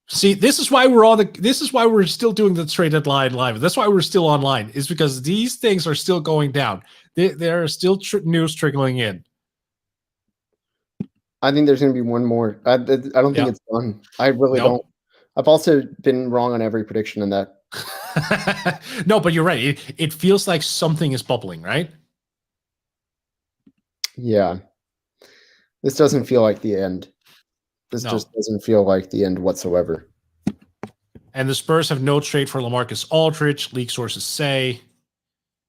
See, this is why we're still doing the trade deadline live. That's why we're still online. Is because these things are still going down. There are still news trickling in. I think there's going to be one more. I don't think it's done. I really don't. I've also been wrong on every prediction in that. No, but you're right. It feels like something is bubbling, right? Yeah. This doesn't feel like the end. This just doesn't feel like the end whatsoever. And the Spurs have no trade for LaMarcus Aldridge, league sources say.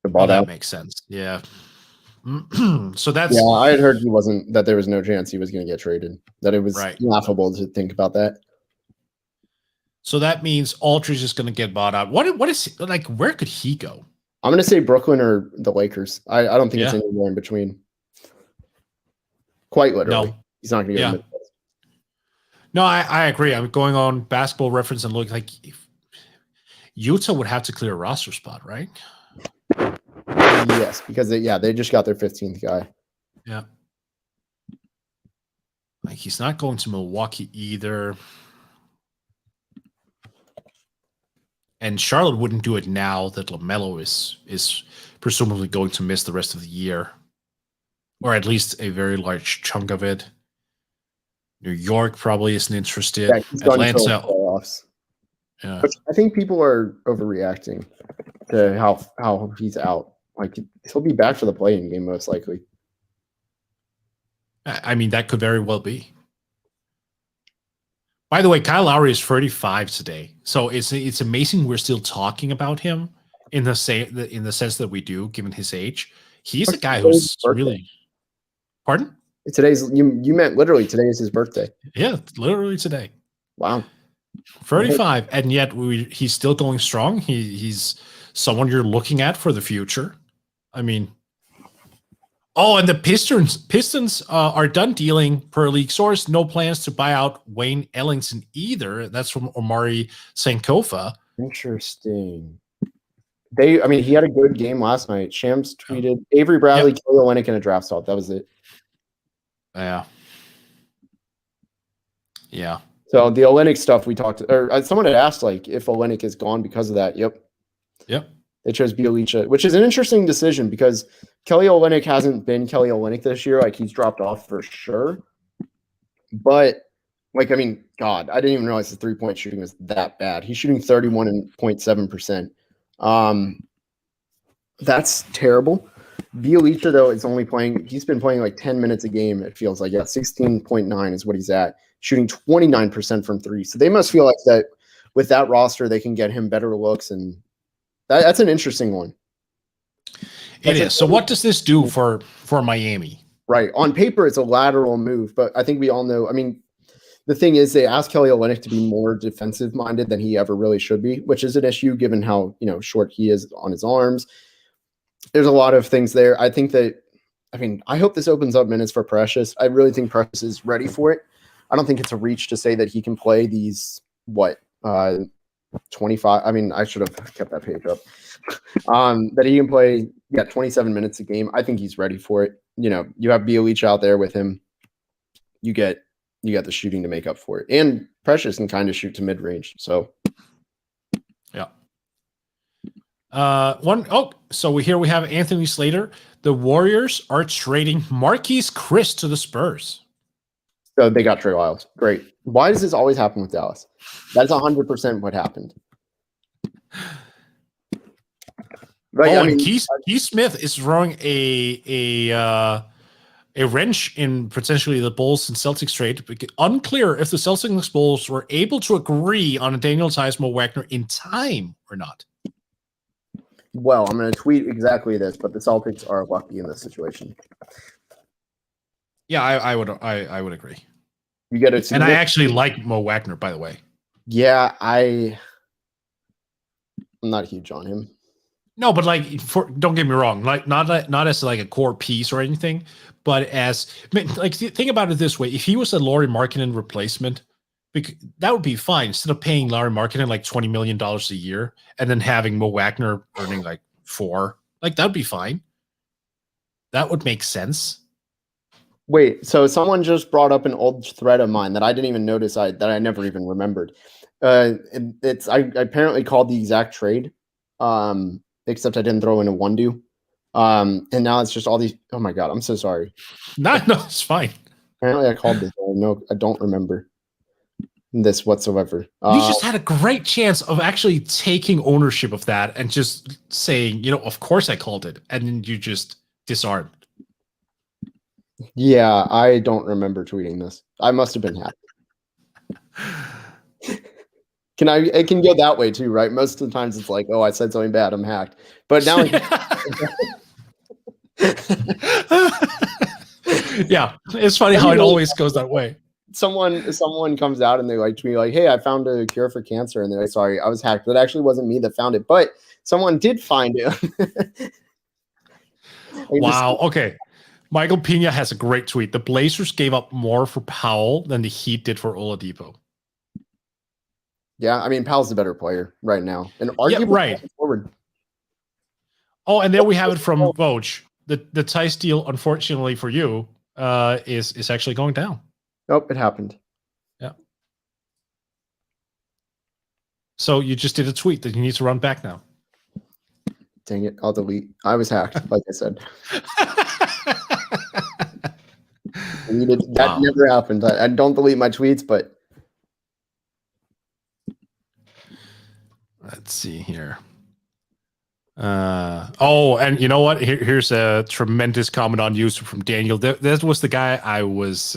That makes sense. Yeah. So that's I had heard that there was no chance he was going to get traded. That it was laughable to think about that. So that means Aldridge is going to get bought out. What is like? Where could he go? I'm going to say Brooklyn or the Lakers. I don't think it's anywhere in between. Quite literally, he's not going to get. No, I agree. I'm going on Basketball Reference and look like Utah would have to clear a roster spot, right? Yes, because they just got their 15th guy. Yeah. Like he's not going to Milwaukee either. And Charlotte wouldn't do it now that LaMelo is presumably going to miss the rest of the year. Or at least a very large chunk of it. New York probably isn't interested. Yeah, Atlanta. playoffs. Yeah. But I think people are overreacting to how he's out. Like he'll be back for the play-in game most likely. I mean, that could very well be. By the way, Kyle Lowry is 35 today, so it's amazing we're still talking about him in the sense that we do, given his age. He's a guy who's really. Pardon? Today's you meant literally today is his birthday. Yeah, literally today. Wow. 35, and yet he's still going strong. He's someone you're looking at for the future. I mean, and the Pistons are done dealing per league source. No plans to buy out Wayne Ellington either. That's from Omari Sankofa. Interesting. He had a good game last night. Shams tweeted Avery Bradley, Kelly Olynyk, and a draft stock. That was it. Yeah. So the Olynyk stuff we talked, or someone had asked like if Olynyk is gone because of that. Yep. They chose Bielicha, which is an interesting decision because Kelly Olynyk hasn't been Kelly Olynyk this year. Like he's dropped off for sure. But I didn't even realize the 3-point shooting was that bad. He's shooting 31.7%. That's terrible. Bielicha, though, he's been playing like 10 minutes a game, it feels like. Yeah, 16.9 is what he's at, shooting 29% from three. So they must feel like that with that roster, they can get him better looks. And that's an interesting one. It is. So what does this do for Miami? Right. On paper, it's a lateral move, but I think we all know. I mean, the thing is, they asked Kelly Olynyk to be more defensive-minded than he ever really should be, which is an issue given how short he is on his arms. There's a lot of things there. I hope this opens up minutes for Precious. I really think Precious is ready for it. I don't think it's a reach to say that he can play these 25. I mean, I should have kept that page up. That he can play 27 minutes a game. I think he's ready for it. You have Bielicha out there with him. You get the shooting to make up for it. And Precious can kind of shoot to mid-range. So yeah. So we have Anthony Slater. The Warriors are trading Marquise Chris to the Spurs. So they got Trey Lyles. Great. Why does this always happen with Dallas? That's 100% what happened. Right, Keith Smith is throwing a wrench in potentially the Bulls and Celtics trade. Unclear if the Celtics and Bulls were able to agree on a Daniel Mo Wagner in time or not. Well, I'm going to tweet exactly this, but the Celtics are lucky in this situation. Yeah, I would agree. You get it, and I actually like Mo Wagner, by the way. Yeah, I'm not huge on him. No, but don't get me wrong, not as like a core piece or anything, but think about it this way: if he was a Lauri Markkanen replacement, that would be fine. Instead of paying Lauri Markkanen like $20 million a year and then having Mo Wagner earning like $4, that would be fine. That would make sense. Wait, so someone just brought up an old thread of mine that I didn't even notice that I never even remembered. I apparently called the exact trade, except I didn't throw in a one-do. And now it's just all these. Oh my God, I'm so sorry. No, it's fine. Apparently I called this. No, I don't remember this whatsoever. You just had a great chance of actually taking ownership of that and just saying, of course I called it, and then you just disarmed. Yeah, I don't remember tweeting this. I must have been hacked. It can go that way too, right? Most of the times it's like, oh, I said something bad, I'm hacked. But now yeah, it's funny how it always goes that way. Someone comes out and they tweet like, hey, I found a cure for cancer, and they're like, sorry, I was hacked. That actually wasn't me that found it, but someone did find it. Wow. Okay. Michael Pena has a great tweet. The Blazers gave up more for Powell than the Heat did for Oladipo. Yeah, I mean, Powell's the better player right now. And arguably right. Forward. Oh, and there we have it from Voj. The Tice deal, unfortunately for you, is actually going down. Nope, it happened. Yeah. So you just did a tweet that you need to run back now. Dang it, I'll delete. I was hacked, like I said. That never happened. I don't delete my tweets, but Let's see here. And you know what? Here's a tremendous comment on YouTube from Daniel. That was the guy I was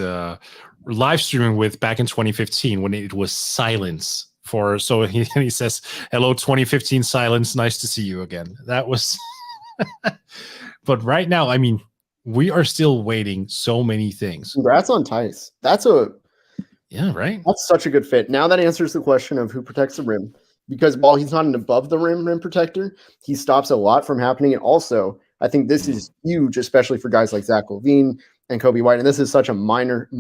live streaming with back in 2015 when it was silence. So he says, "Hello, 2015 silence. Nice to see you again." That was, but right now, I mean, we are still waiting so many things. Congrats on Tice. Right. That's such a good fit. Now that answers the question of who protects the rim. Because while he's not an above the rim protector, he stops a lot from happening. And also, I think this is huge, especially for guys like Zach LaVine and Kobe White. And this is such a minor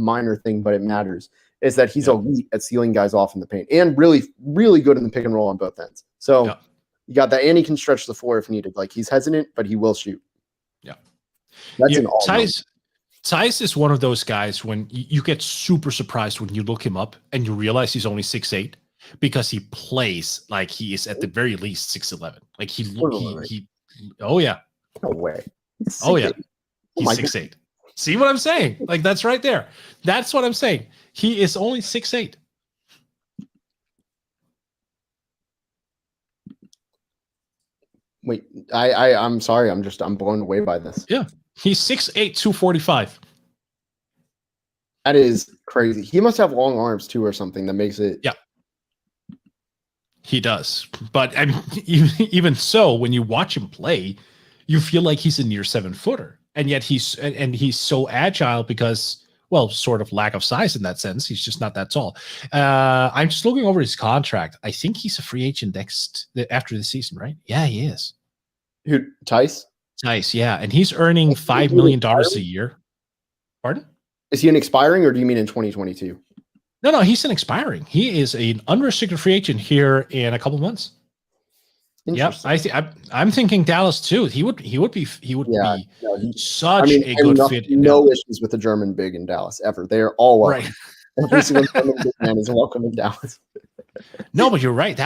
thing, but it matters, is that he's elite at sealing guys off in the paint and really, really good in the pick and roll on both ends. So you got that, and he can stretch the floor if needed. Like, he's hesitant, but he will shoot. Yeah. That's an all. Tice is one of those guys when you get super surprised when you look him up and you realize he's only 6'8". Because he plays like he is at the very least 6'11". Like he oh yeah. No way. Oh yeah. He's 6'8". See what I'm saying? Like, that's right there. That's what I'm saying. He is only 6'8". Wait, I'm sorry. I'm blown away by this. Yeah. He's 6'8", 245. That is crazy. He must have long arms too or something that makes it. Yeah. He does, but I mean, even so, when you watch him play, you feel like he's a near 7-footer, and yet he's so agile because, well, sort of lack of size in that sense. He's just not that tall. I'm just looking over his contract. I think he's a free agent after the season, right? Yeah, he is. Who, Tice? Tice, yeah, and he's earning $5 million a year. Pardon? Is he an expiring, or do you mean in 2022? No, he's an expiring. He is an unrestricted free agent here in a couple months. Yeah, I'm thinking Dallas too. He would be such a good fit. No issues with the German big in Dallas ever. They are all welcome. Right. Every single German big man is welcome in Dallas. No, but you're right.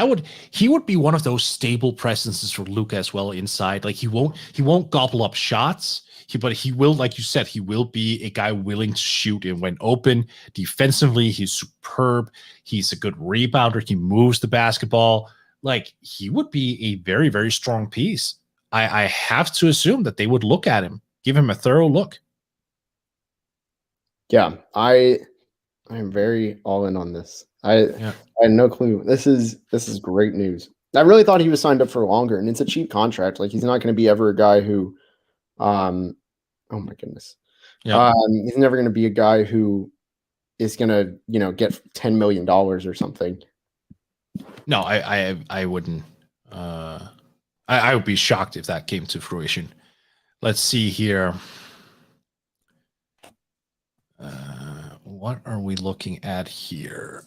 He would be one of those stable presences for Luka as well inside. Like, he won't gobble up shots. But he will, like you said, he will be a guy willing to shoot and when open. Defensively, he's superb. He's a good rebounder. He moves the basketball. Like, he would be a very, very strong piece. I have to assume that they would look at him, give him a thorough look. Yeah, I am very all in on this. I had no clue. This is great news. I really thought he was signed up for longer, and it's a cheap contract. Like, he's not going to be ever a guy who oh my goodness. Yeah. He's never going to be a guy who is going to, get $10 million or something. No, I wouldn't. I would be shocked if that came to fruition. Let's see here. What are we looking at here?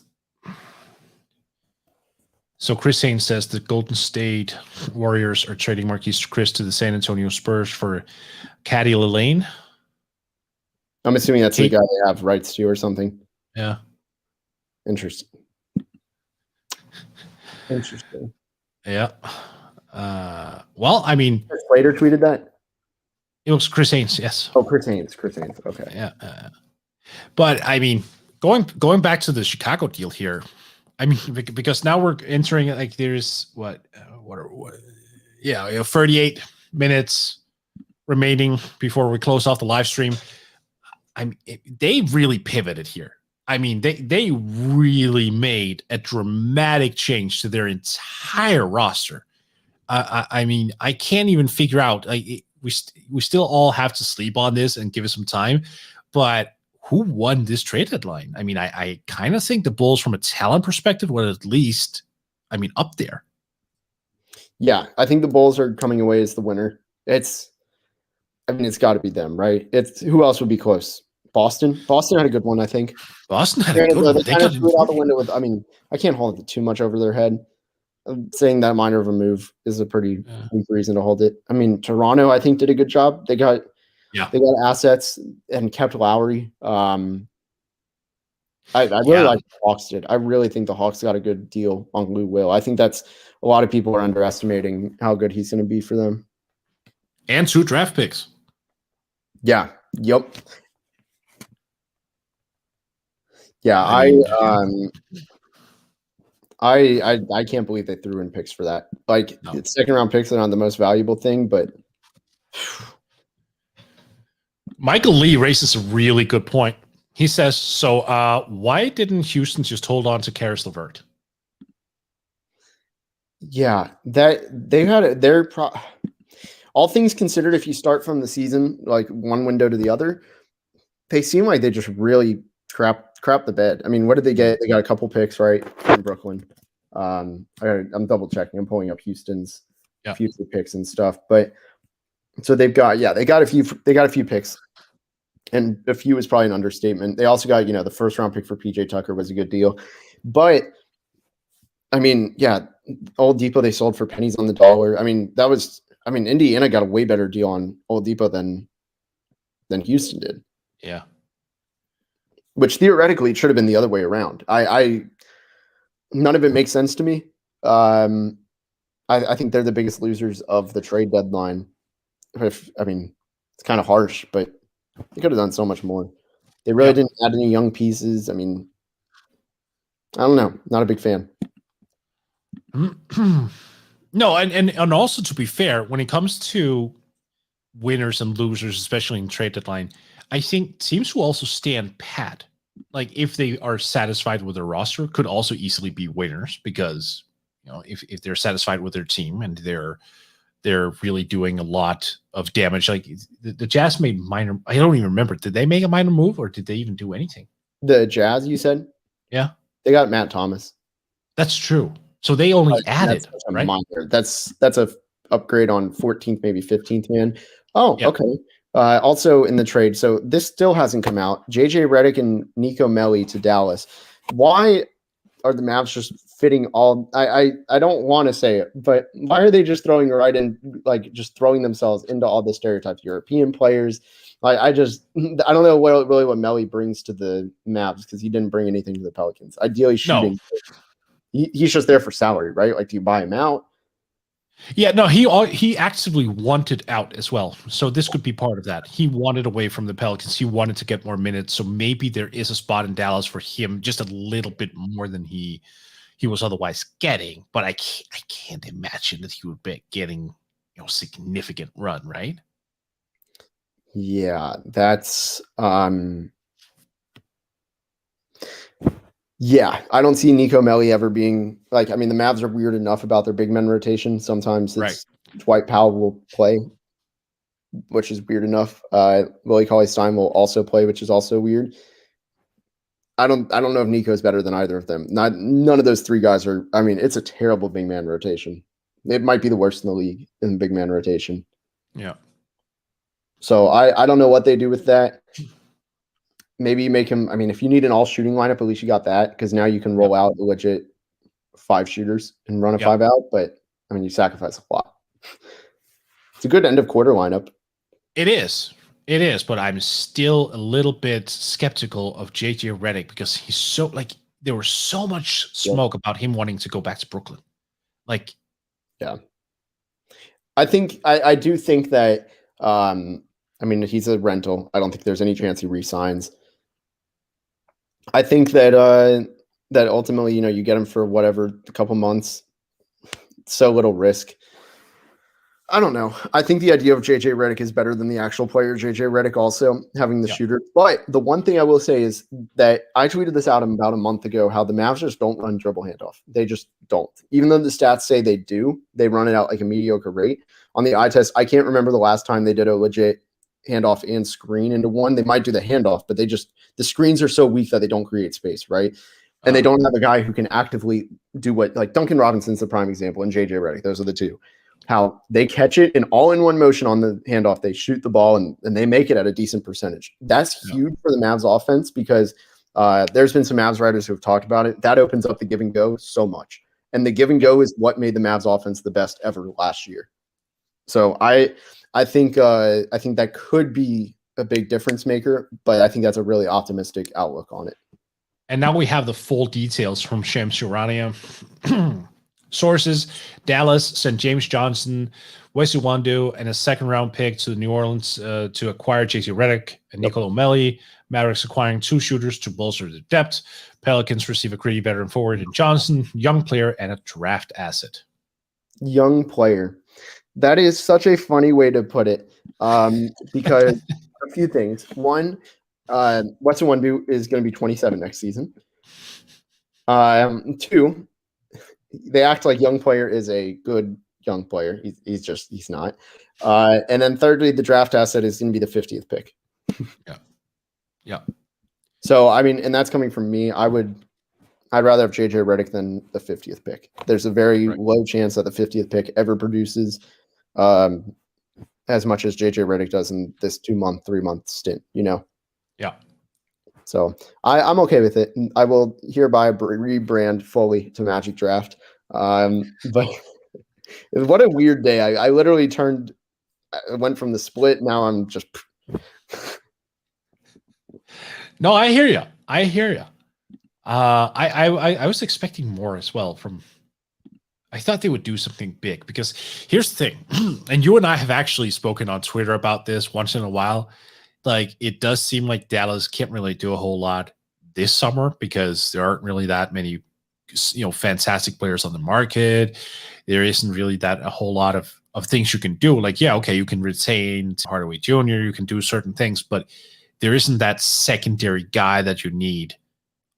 So Chris Haynes says the Golden State Warriors are trading Marquise Chris to the San Antonio Spurs for Caddy Lillane. I'm assuming that's the guy they have rights to or something. Yeah. Interesting. Yeah. Well, I mean, Slater tweeted that. It was Chris Haynes. Yes. Oh, Chris Haynes. Okay. Yeah. But I mean, going back to the Chicago deal here. I mean, because now we're entering, like, there's 38 minutes remaining before we close off the live stream. I mean, they really pivoted here. I mean, they really made a dramatic change to their entire roster. I mean, I can't even figure out. We still all have to sleep on this and give it some time, but who won this trade deadline? I mean, I kind of think the Bulls, from a talent perspective, were at least, I mean, up there. Yeah, I think the Bulls are coming away as the winner. It's got to be them, right? It's who else would be close? Boston had a good one, I think. Boston had a good one. They kind of threw it out the window with. I mean, I can't hold it too much over their head. Saying that minor of a move is a pretty weak reason to hold it. I mean, Toronto, I think, did a good job. They got assets and kept Lowry. I really like the Hawks did. I really think the Hawks got a good deal on Lou Will. I think that's a lot of people are underestimating how good he's going to be for them. And 2 draft picks. Yeah. Yep. Yeah. I can't believe they threw in picks for that. Like, No. second round picks are not the most valuable thing, but Michael Lee raises a really good point. He says, so why didn't Houston just hold on to Karis LeVert? yeah, that they had all things considered, if you start from the season, like one window to the other, they seem like they just really crap the bed. I mean, what did they get? They got a couple picks, right, from Brooklyn. I'm double checking. I'm pulling up Houston's future picks and stuff. But so they got a few picks, and a few is probably an understatement. They also got, the first round pick for PJ Tucker was a good deal, but I mean, Oladipo they sold for pennies on the dollar. I mean, Indiana got a way better deal on Oladipo than Houston did. Yeah. Which theoretically it should have been the other way around. None of it makes sense to me. I think they're the biggest losers of the trade deadline. It's kind of harsh, but they could have done so much more. They really didn't add any young pieces. I mean, I don't know. Not a big fan. No, and also, to be fair, when it comes to winners and losers, especially in trade deadline, I think teams who also stand pat, like if they are satisfied with their roster, could also easily be winners, because if they're satisfied with their team and they're really doing a lot of damage. Like the Jazz made minor. I don't even remember. Did they make a minor move, or did they even do anything? The Jazz, you said? Yeah, they got Matt Thomas. That's true. So they only added, right? Minor. That's a upgrade on 14th, maybe 15th man. Oh, yeah. Okay. Also in the trade, so this still hasn't come out. JJ Redick and Nico Melli to Dallas. Why are the Mavs just fitting all? I don't want to say it, but why are they just throwing right in, like just throwing themselves into all the stereotypes? European players. I don't know what Melli brings to the Mavs, because he didn't bring anything to the Pelicans. Ideally, shooting. No. He's just there for salary, right? Like, do you buy him out? Yeah, no, he actively wanted out as well. So this could be part of that. He wanted away from the Pelicans. He wanted to get more minutes. So maybe there is a spot in Dallas for him, just a little bit more than he was otherwise getting. But I can't imagine that he would be getting significant run, right? Yeah, that's yeah, I don't see Nico Melli ever being like, the Mavs are weird enough about their big men rotation. Sometimes it's Dwight Powell will play, which is weird enough. Willie Cauley-Stein will also play, which is also weird. I don't know if Nico is better than either of them. None of those three guys are. It's a terrible big man rotation. It might be the worst in the league in big man rotation. Yeah. So I don't know what they do with that. Maybe you make him. If you need an all shooting lineup, at least you got that, because now you can roll out the legit 5 shooters and run a 5 out. But you sacrifice a lot. It's a good end of quarter lineup. It is, but I'm still a little bit skeptical of JJ Redick, because he's so there was so much smoke about him wanting to go back to Brooklyn. Yeah, I think I do think that. He's a rental. I don't think there's any chance he re-signs. I think that that ultimately, you get him for whatever, a couple months. So little risk. I don't know. I think the idea of JJ Redick is better than the actual player JJ Redick also having the shooter. But the one thing I will say is that I tweeted this out about a month ago, how the Mavs just don't run dribble handoff. They just don't. Even though the stats say they do, they run it out like a mediocre rate. On the eye test, I can't remember the last time they did a legit handoff and screen into one. They might do the handoff, but the screens are so weak that they don't create space, right? And they don't have a guy who can actively do what, like Duncan Robinson's the prime example, and JJ Redick. Those are the two. How they catch it in all-in-one motion on the handoff, they shoot the ball, and they make it at a decent percentage. That's huge for the Mavs offense, because there's been some Mavs writers who have talked about it. That opens up the give and go so much. And the give and go is what made the Mavs offense the best ever last year. So I think that could be a big difference maker, but I think that's a really optimistic outlook on it. And now we have the full details from Shams Charania. Sources: Dallas sent James Johnson, Wesley Wandu, and a second-round pick to New Orleans to acquire J.C. Redick and Nicolo Melli. Mavericks acquiring 2 shooters to bolster the depth. Pelicans receive a gritty veteran forward in Johnson, young player, and a draft asset. Young player. That is such a funny way to put it, because a few things. One, Wesley Wandu is going to be 27 next season. 2, they act like young player is a good young player. He's not. And then thirdly, the draft asset is going to be the 50th pick. Yeah. So, I mean, and that's coming from me. I'd rather have JJ Redick than the 50th pick. There's a very low chance that the 50th pick ever produces as much as JJ Redick does in this 2-month, 3-month stint, Yeah. So I'm okay with it. I will hereby rebrand fully to Magic Draft. But what a weird day. I literally went from the split. Now I'm just. No, I hear you. I was expecting more as well I thought they would do something big, because here's the thing, and you and I have actually spoken on Twitter about this once in a while. Like, it does seem like Dallas can't really do a whole lot this summer because there aren't really that many, fantastic players on the market. There isn't really a whole lot of things you can do. Like, yeah, okay, you can retain Hardaway Jr., you can do certain things, but there isn't that secondary guy that you need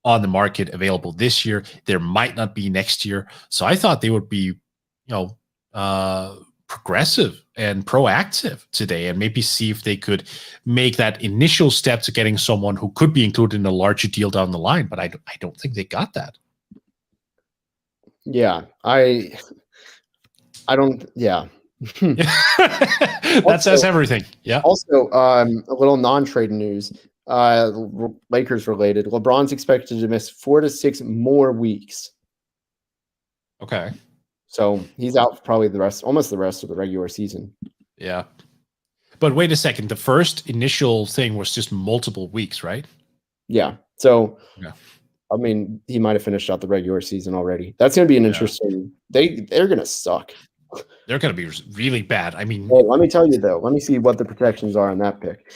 on the market available this year. There might not be next year. So I thought they would be, progressive and proactive today and maybe see if they could make that initial step to getting someone who could be included in a larger deal down the line. But I don't think they got that. Yeah, I don't. Yeah. That says everything. Yeah. Also, a little non-trade news, Lakers related. LeBron's expected to miss 4 to 6 more weeks. Okay. So he's out for probably almost the rest of the regular season. Yeah. But wait a second. The first initial thing was just multiple weeks, right? Yeah. So, yeah. I mean, he might have finished out the regular season already. That's going to be an interesting. They're going to suck. They're going to be really bad. I mean, hey, let me tell you though. Let me see what the protections are on that pick,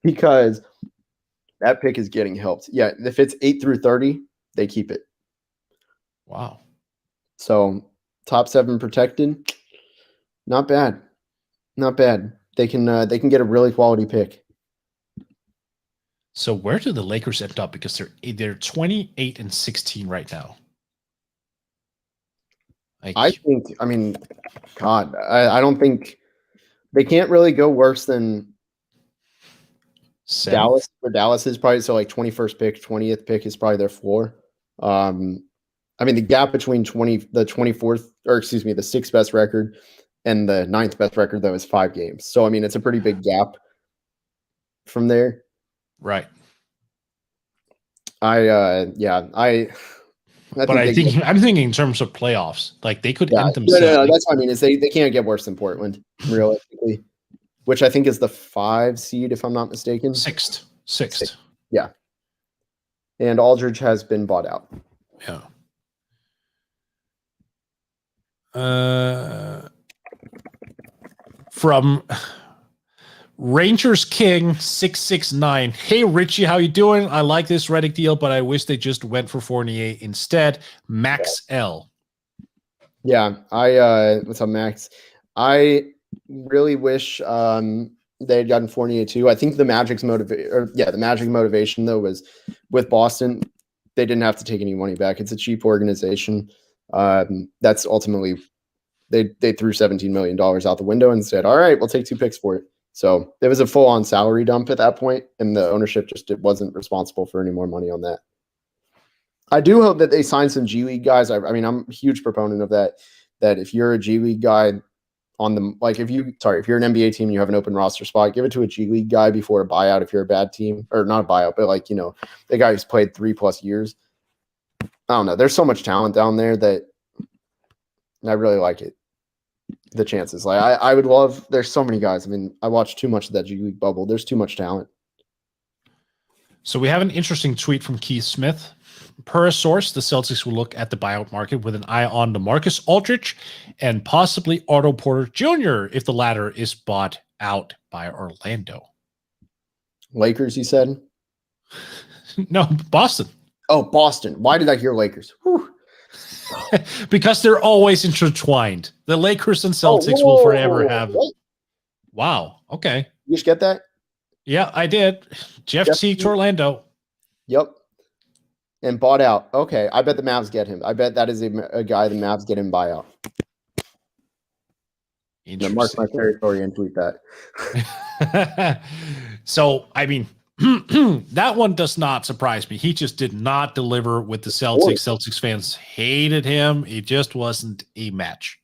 because that pick is getting helped. Yeah, if it's 8 through 30, they keep it. Wow. So top 7 protected, not bad, not bad. They can get a really quality pick. So where do the Lakers end up? Because they're 28-16 right now. I don't think they can't really go worse than 7th. Dallas. For Dallas is probably 21st pick, 20th pick is probably their floor. The gap between the 6th best record and the 9th best record though is 5 games. So it's a pretty big gap from there. Right. I'm thinking in terms of playoffs. Like, they could end themselves. No, that's what I mean. Is they can't get worse than Portland, realistically, which I think is the 5 seed, if I'm not mistaken. Sixth. Yeah. And Aldridge has been bought out. Yeah. From Rangers King 669. Hey Richie, how you doing? I like this Redick deal, but I wish they just went for Fournier instead. Max L. Yeah, what's up, Max? I really wish they had gotten Fournier too. I think the Magic's motivation though was with Boston. They didn't have to take any money back. It's a cheap organization. That's ultimately they threw $17 million out the window and said, all right, we'll take 2 picks for it. So there was a full-on salary dump at that point, and the ownership just wasn't responsible for any more money on that. I do hope that they sign some G League guys. I'm a huge proponent of that. That if you're a G League guy if you're an NBA team and you have an open roster spot, give it to a G League guy before a buyout. If you're a bad team, or not a buyout, but the guy who's played 3+ years. I don't know. There's so much talent down there that I really like it. The chances, I would love. There's so many guys. I watched too much of that G League bubble. There's too much talent. So we have an interesting tweet from Keith Smith. Per a source, the Celtics will look at the buyout market with an eye on DeMarcus Aldridge and possibly Otto Porter Jr. if the latter is bought out by Orlando. Lakers, you said? No, Boston. Oh, Boston. Why did I hear Lakers? Because they're always intertwined. The Lakers and Celtics will forever have. What? Wow. Okay. You just get that? Yeah, I did. Jeff Teague to Orlando. Yep. And bought out. Okay. I bet the Mavs get him. I bet that is a guy the Mavs get him buyout. Mark my territory and tweet that. So, I mean, that one does not surprise me. He just did not deliver with the Celtics. Celtics fans hated him. It just wasn't a match.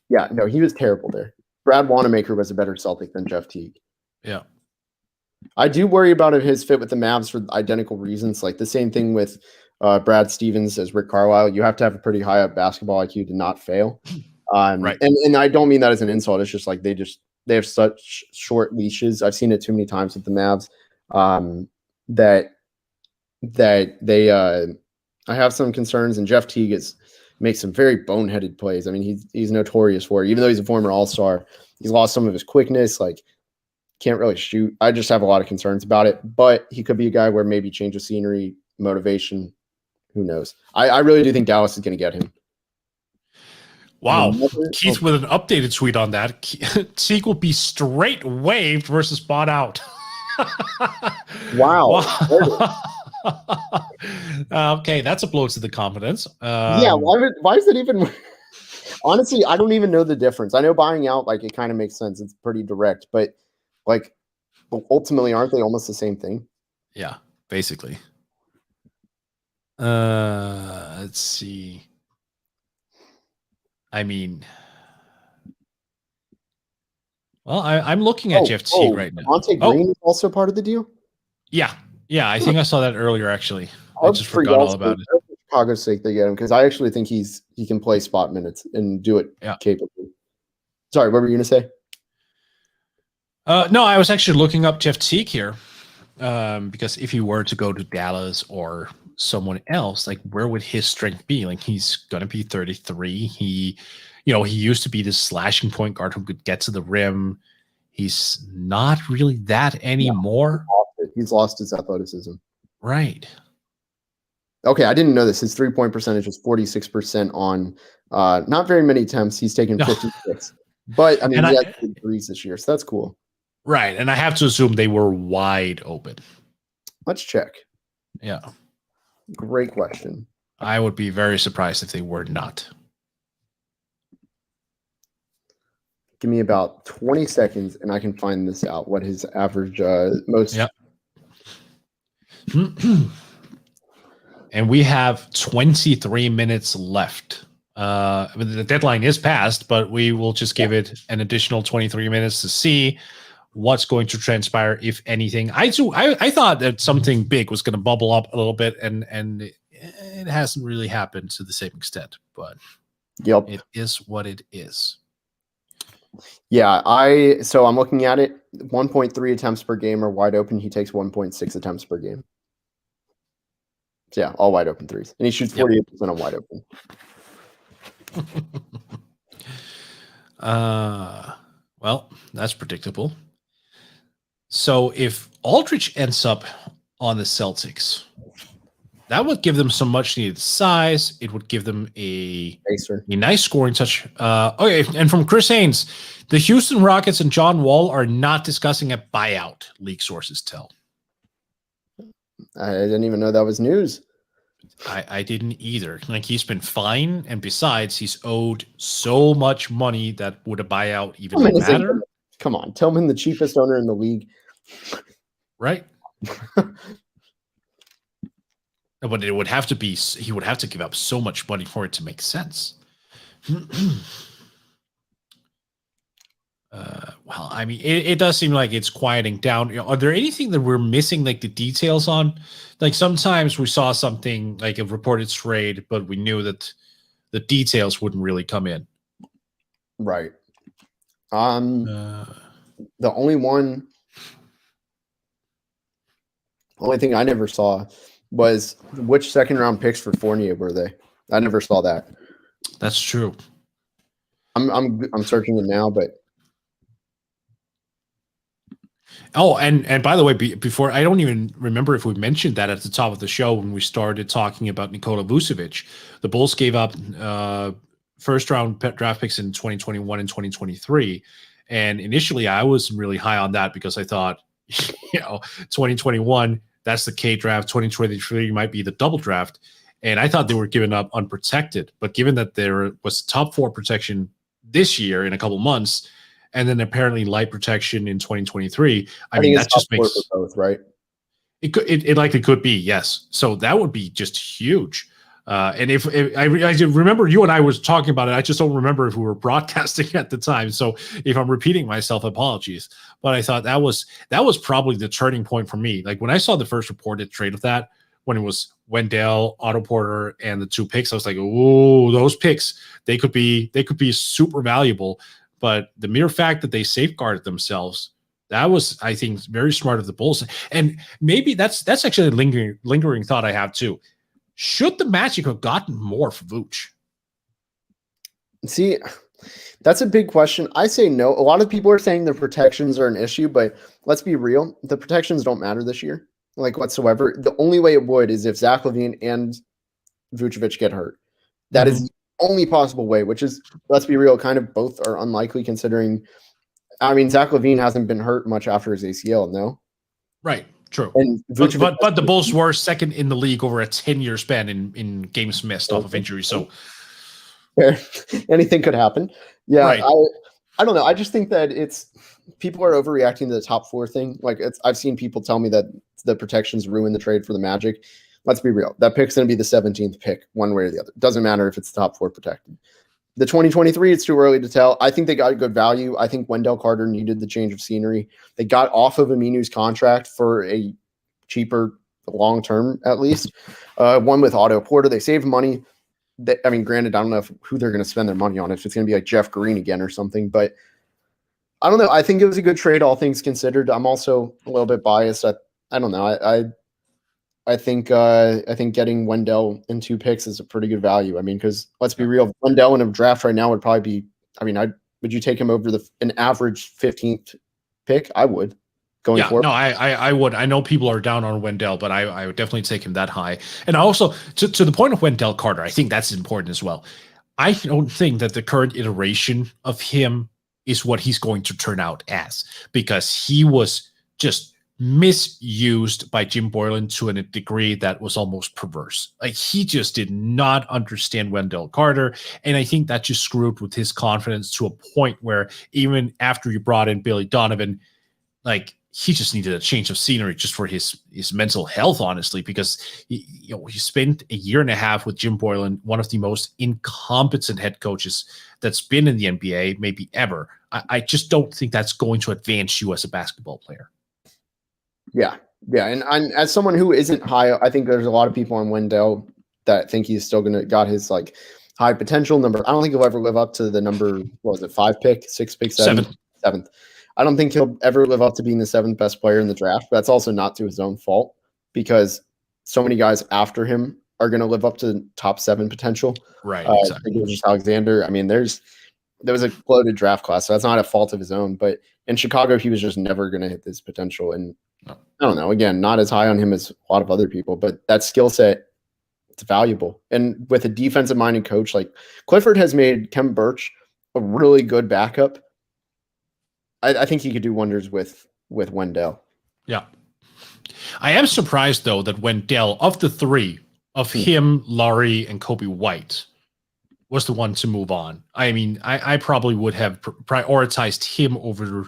Yeah, no, he was terrible there. Brad Wanamaker was a better Celtic than Jeff Teague. Yeah. I do worry about his fit with the Mavs for identical reasons. Like the same thing with Brad Stevens as Rick Carlisle. You have to have a pretty high up basketball IQ to not fail. Right. And I don't mean that as an insult. It's just like they have such short leashes. I've seen it too many times with the Mavs that they I have some concerns. And Jeff Teague makes some very boneheaded plays. I mean, he's notorious for it. Even though he's a former All-Star, he's lost some of his quickness. Like, can't really shoot. I just have a lot of concerns about it. But he could be a guy where maybe change of scenery, motivation. Who knows? I really do think Dallas is going to get him. Wow. Keith with an updated tweet on that. Teague will be straight waived versus bought out. Wow. Okay, that's a blow to the confidence. Yeah, why is it even? Honestly, I don't even know the difference. I know buying out, like, it kind of makes sense. It's pretty direct, but like, ultimately, aren't they almost the same thing? Yeah, basically. Let's see. I mean, well, I'm looking at Jeff Teague right now. Devontae Green is also part of the deal? Yeah, I think I saw that earlier, actually. I just forgot all about it. For Chicago's sake, they get him because I actually think he can play spot minutes and do it capably. Sorry, what were you going to say? No, I was actually looking up Jeff Teague here because if he were to go to Dallas or someone else, like, where would his strength be? Like, he's going to be 33. He used to be this slashing point guard who could get to the rim. He's not really that anymore. He's lost his athleticism. Right. Okay, I didn't know this. His 3-point percentage was 46% on not very many attempts. He's taken 56. But, I mean, he had 3 threes this year, so that's cool. Right, and I have to assume they were wide open. Let's check. Yeah. Great question. I would be very surprised if they were not. Give me about 20 seconds, and I can find this out, what his average most... Yep. And we have 23 minutes left. The deadline is passed, but we will just give it an additional 23 minutes to see what's going to transpire, if anything. I thought that something big was going to bubble up a little bit, and it hasn't really happened to the same extent. But it is what it is. Yeah, so I'm looking at it. 1.3 attempts per game are wide open. He takes 1.6 attempts per game. So yeah, all wide open threes. And he shoots 48% on wide open. Well, that's predictable. So if Aldridge ends up on the Celtics, that would give them some much needed size. It would give them a nice scoring touch. Okay, and from Chris Haynes, the Houston Rockets and John Wall are not discussing a buyout, league sources tell. I didn't even know that was news. I didn't either. Like, he's been fine, and besides, he's owed so much money that would a buyout even matter? Come on, Tillman, the cheapest owner in the league. Right? But it would have to be, he would have to give up so much money for it to make sense. Well, I mean, it does seem like it's quieting down. Are there anything that we're missing, like the details on? Like, sometimes we saw something like a reported trade, but we knew that the details wouldn't really come in. Right. The only one Only thing I never saw was which second round picks for Fournier were they? I never saw that. That's true. I'm searching it now, but oh, and by the way, before I don't even remember if we mentioned that at the top of the show when we started talking about Nikola Vucevic. The Bulls gave up first round draft picks in 2021 and 2023, and initially I was really high on that because I thought, 2021 that's the K draft, 2023 might be the double draft, and I thought they were given up unprotected. But given that there was top 4 protection this year in a couple months, and then apparently light protection in 2023. I mean, that just makes both, right? It likely could be, yes. So that would be just huge. And if I remember you and I was talking about it, I just don't remember if we were broadcasting at the time. So if I'm repeating myself, apologies. But I thought that was probably the turning point for me. Like when I saw the first reported trade of that, when it was Wendell, Otto Porter, and the 2 picks, I was like, oh, those picks, they could be super valuable. But the mere fact that they safeguarded themselves, that was, I think, very smart of the Bulls. And maybe that's actually a lingering thought I have too. Should the Magic have gotten more for Vooch? See, that's a big question. I say no. A lot of people are saying the protections are an issue, but let's be real. The protections don't matter this year, like whatsoever. The only way it would is if Zach LaVine and Vucevic get hurt. That is the only possible way, which is, let's be real, kind of both are unlikely considering, I mean, Zach LaVine hasn't been hurt much after his ACL, no? Right, true. And but the Bulls were second in the league over a 10-year span in games missed off of injury, so anything could happen. Yeah, right. I don't know. I just think that people are overreacting to the top 4 thing. Like I've seen people tell me that the protections ruin the trade for the Magic. Let's be real. That pick's going to be the 17th pick, one way or the other. Doesn't matter if it's the top 4 protected. The 2023, it's too early to tell. I think they got a good value. I think Wendell Carter needed the change of scenery. They got off of Aminu's contract for a cheaper long-term, at least. One with Otto Porter. They saved money. I mean, granted, I don't know who they're going to spend their money on. If it's going to be like Jeff Green again or something. But I don't know. I think it was a good trade, all things considered. I'm also a little bit biased. I don't know. I think getting Wendell in 2 picks is a pretty good value. I mean, because let's be real, Wendell in a draft right now would probably be. I mean, would you take him over an average 15th pick? I would. Going forward. No, I would. I know people are down on Wendell, but I would definitely take him that high. And also to the point of Wendell Carter, I think that's important as well. I don't think that the current iteration of him is what he's going to turn out as, because he was just misused by Jim Boylan to a degree that was almost perverse. Like he just did not understand Wendell Carter, and I think that just screwed with his confidence to a point where even after you brought in Billy Donovan, like he just needed a change of scenery just for his mental health, honestly, because he spent a year and a half with Jim Boylan, one of the most incompetent head coaches that's been in the NBA maybe ever. I just don't think that's going to advance you as a basketball player. Yeah. And as someone who isn't high, I think there's a lot of people on Wendell that think he's still got his like high potential number. I don't think he'll ever live up to the number, what was it, 5 pick, 6 pick, 7th. I don't think he'll ever live up to being the 7th best player in the draft. But that's also not to his own fault, because so many guys after him are going to live up to top 7 potential. Right. Exactly. Just Alexander. I mean, there was a bloated draft class, so that's not a fault of his own. But in Chicago, he was just never going to hit his potential. And I don't know. Again, not as high on him as a lot of other people, but that skill set, it's valuable. And with a defensive-minded coach like Clifford has made Khem Birch a really good backup. I think he could do wonders with Wendell. Yeah. I am surprised, though, that Wendell, of the 3, of him, Laurie, and Kobe White, was the one to move on. I mean, I probably would have prioritized him over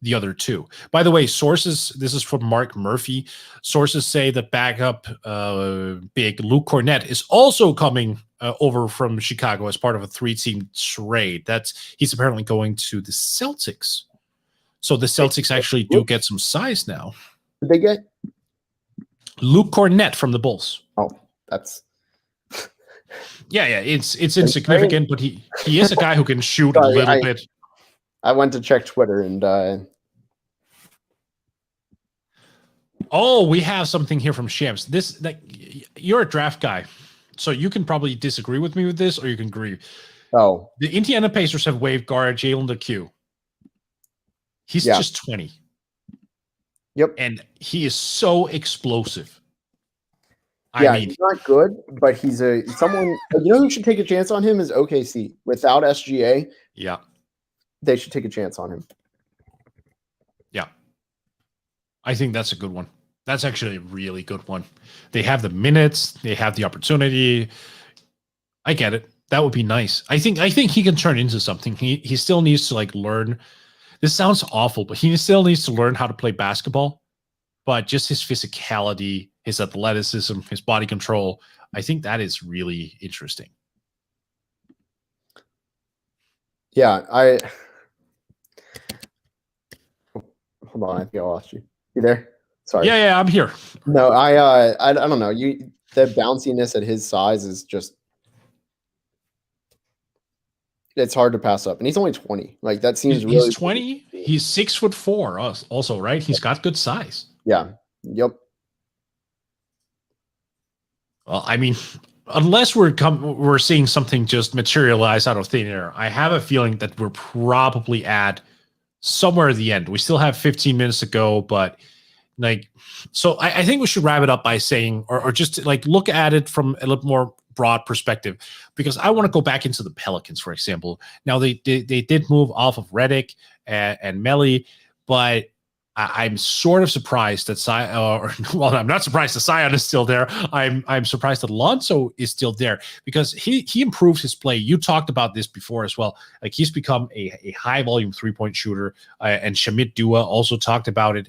the other 2. By the way, sources, this is from Mark Murphy. Sources say that backup big Luke Cornett is also coming over from Chicago as part of a 3-team trade. He's apparently going to the Celtics. So the Celtics actually do get some size now. Did they get Luke Cornett from the Bulls? Oh, that's yeah. It's insignificant, but he is a guy who can shoot a little bit. I went to check Twitter and Oh, we have something here from Shams. You're a draft guy, so you can probably disagree with me with this, or you can agree. Oh, the Indiana Pacers have waived guard Jalen DeQ. He's just 20. Yep. And he is so explosive. Yeah, he's not good, but he's someone. You know who should take a chance on him is OKC. Without SGA, yeah, they should take a chance on him. Yeah, I think that's a good one. That's actually a really good one. They have the minutes, they have the opportunity. I get it. That would be nice. I think he can turn into something. He still needs to learn. This sounds awful, but he still needs to learn how to play basketball. But just his physicality, his athleticism, his body control, I think that is really interesting. Yeah, hold on, I think I lost you. You there? Sorry. Yeah, I'm here. No, I don't know. The bounciness at his size is just, it's hard to pass up. And he's only 20. That seems really. He's 20. He's 6'4" also, right? He's got good size. Yeah. Yep. Well, I mean, unless we're seeing something just materialize out of thin air, I have a feeling that we're probably at somewhere at the end. We still have 15 minutes to go, but so I think we should wrap it up by saying, or just look at it from a little more broad perspective, because I want to go back into the Pelicans, for example. Now they did move off of Redick and Melly, but I'm sort of surprised that I'm not surprised that Zion is still there. I'm surprised that Lonzo is still there, because he improved his play. You talked about this before as well. He's become a high volume 3-point shooter, and Shamit Dua also talked about it.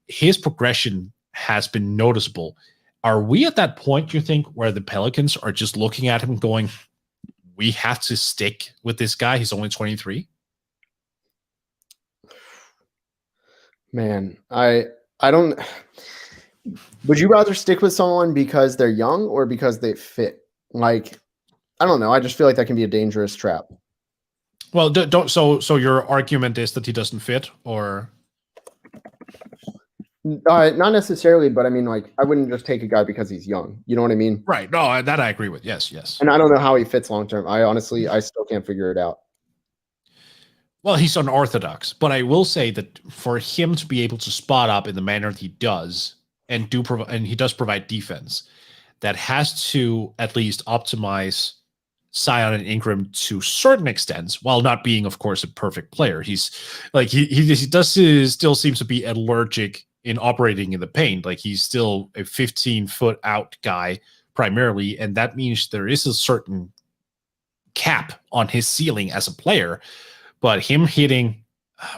His progression has been noticeable. Are we at that point, you think, where the Pelicans are just looking at him going, we have to stick with this guy? He's only 23. Man, I don't. Would you rather stick with someone because they're young or because they fit? I don't know. I just feel like that can be a dangerous trap. Well, don't. So your argument is that he doesn't fit, or? Not necessarily, but I mean, I wouldn't just take a guy because he's young. You know what I mean? Right. No, that I agree with. Yes. And I don't know how he fits long term. I still can't figure it out. Well, he's unorthodox, but I will say that for him to be able to spot up in the manner that he does, and he does provide defense, that has to at least optimize Zion and Ingram to certain extents, while not being, of course, a perfect player. He's he still seems to be allergic in operating in the paint. He's still a 15-foot out guy primarily, and that means there is a certain cap on his ceiling as a player. But him hitting,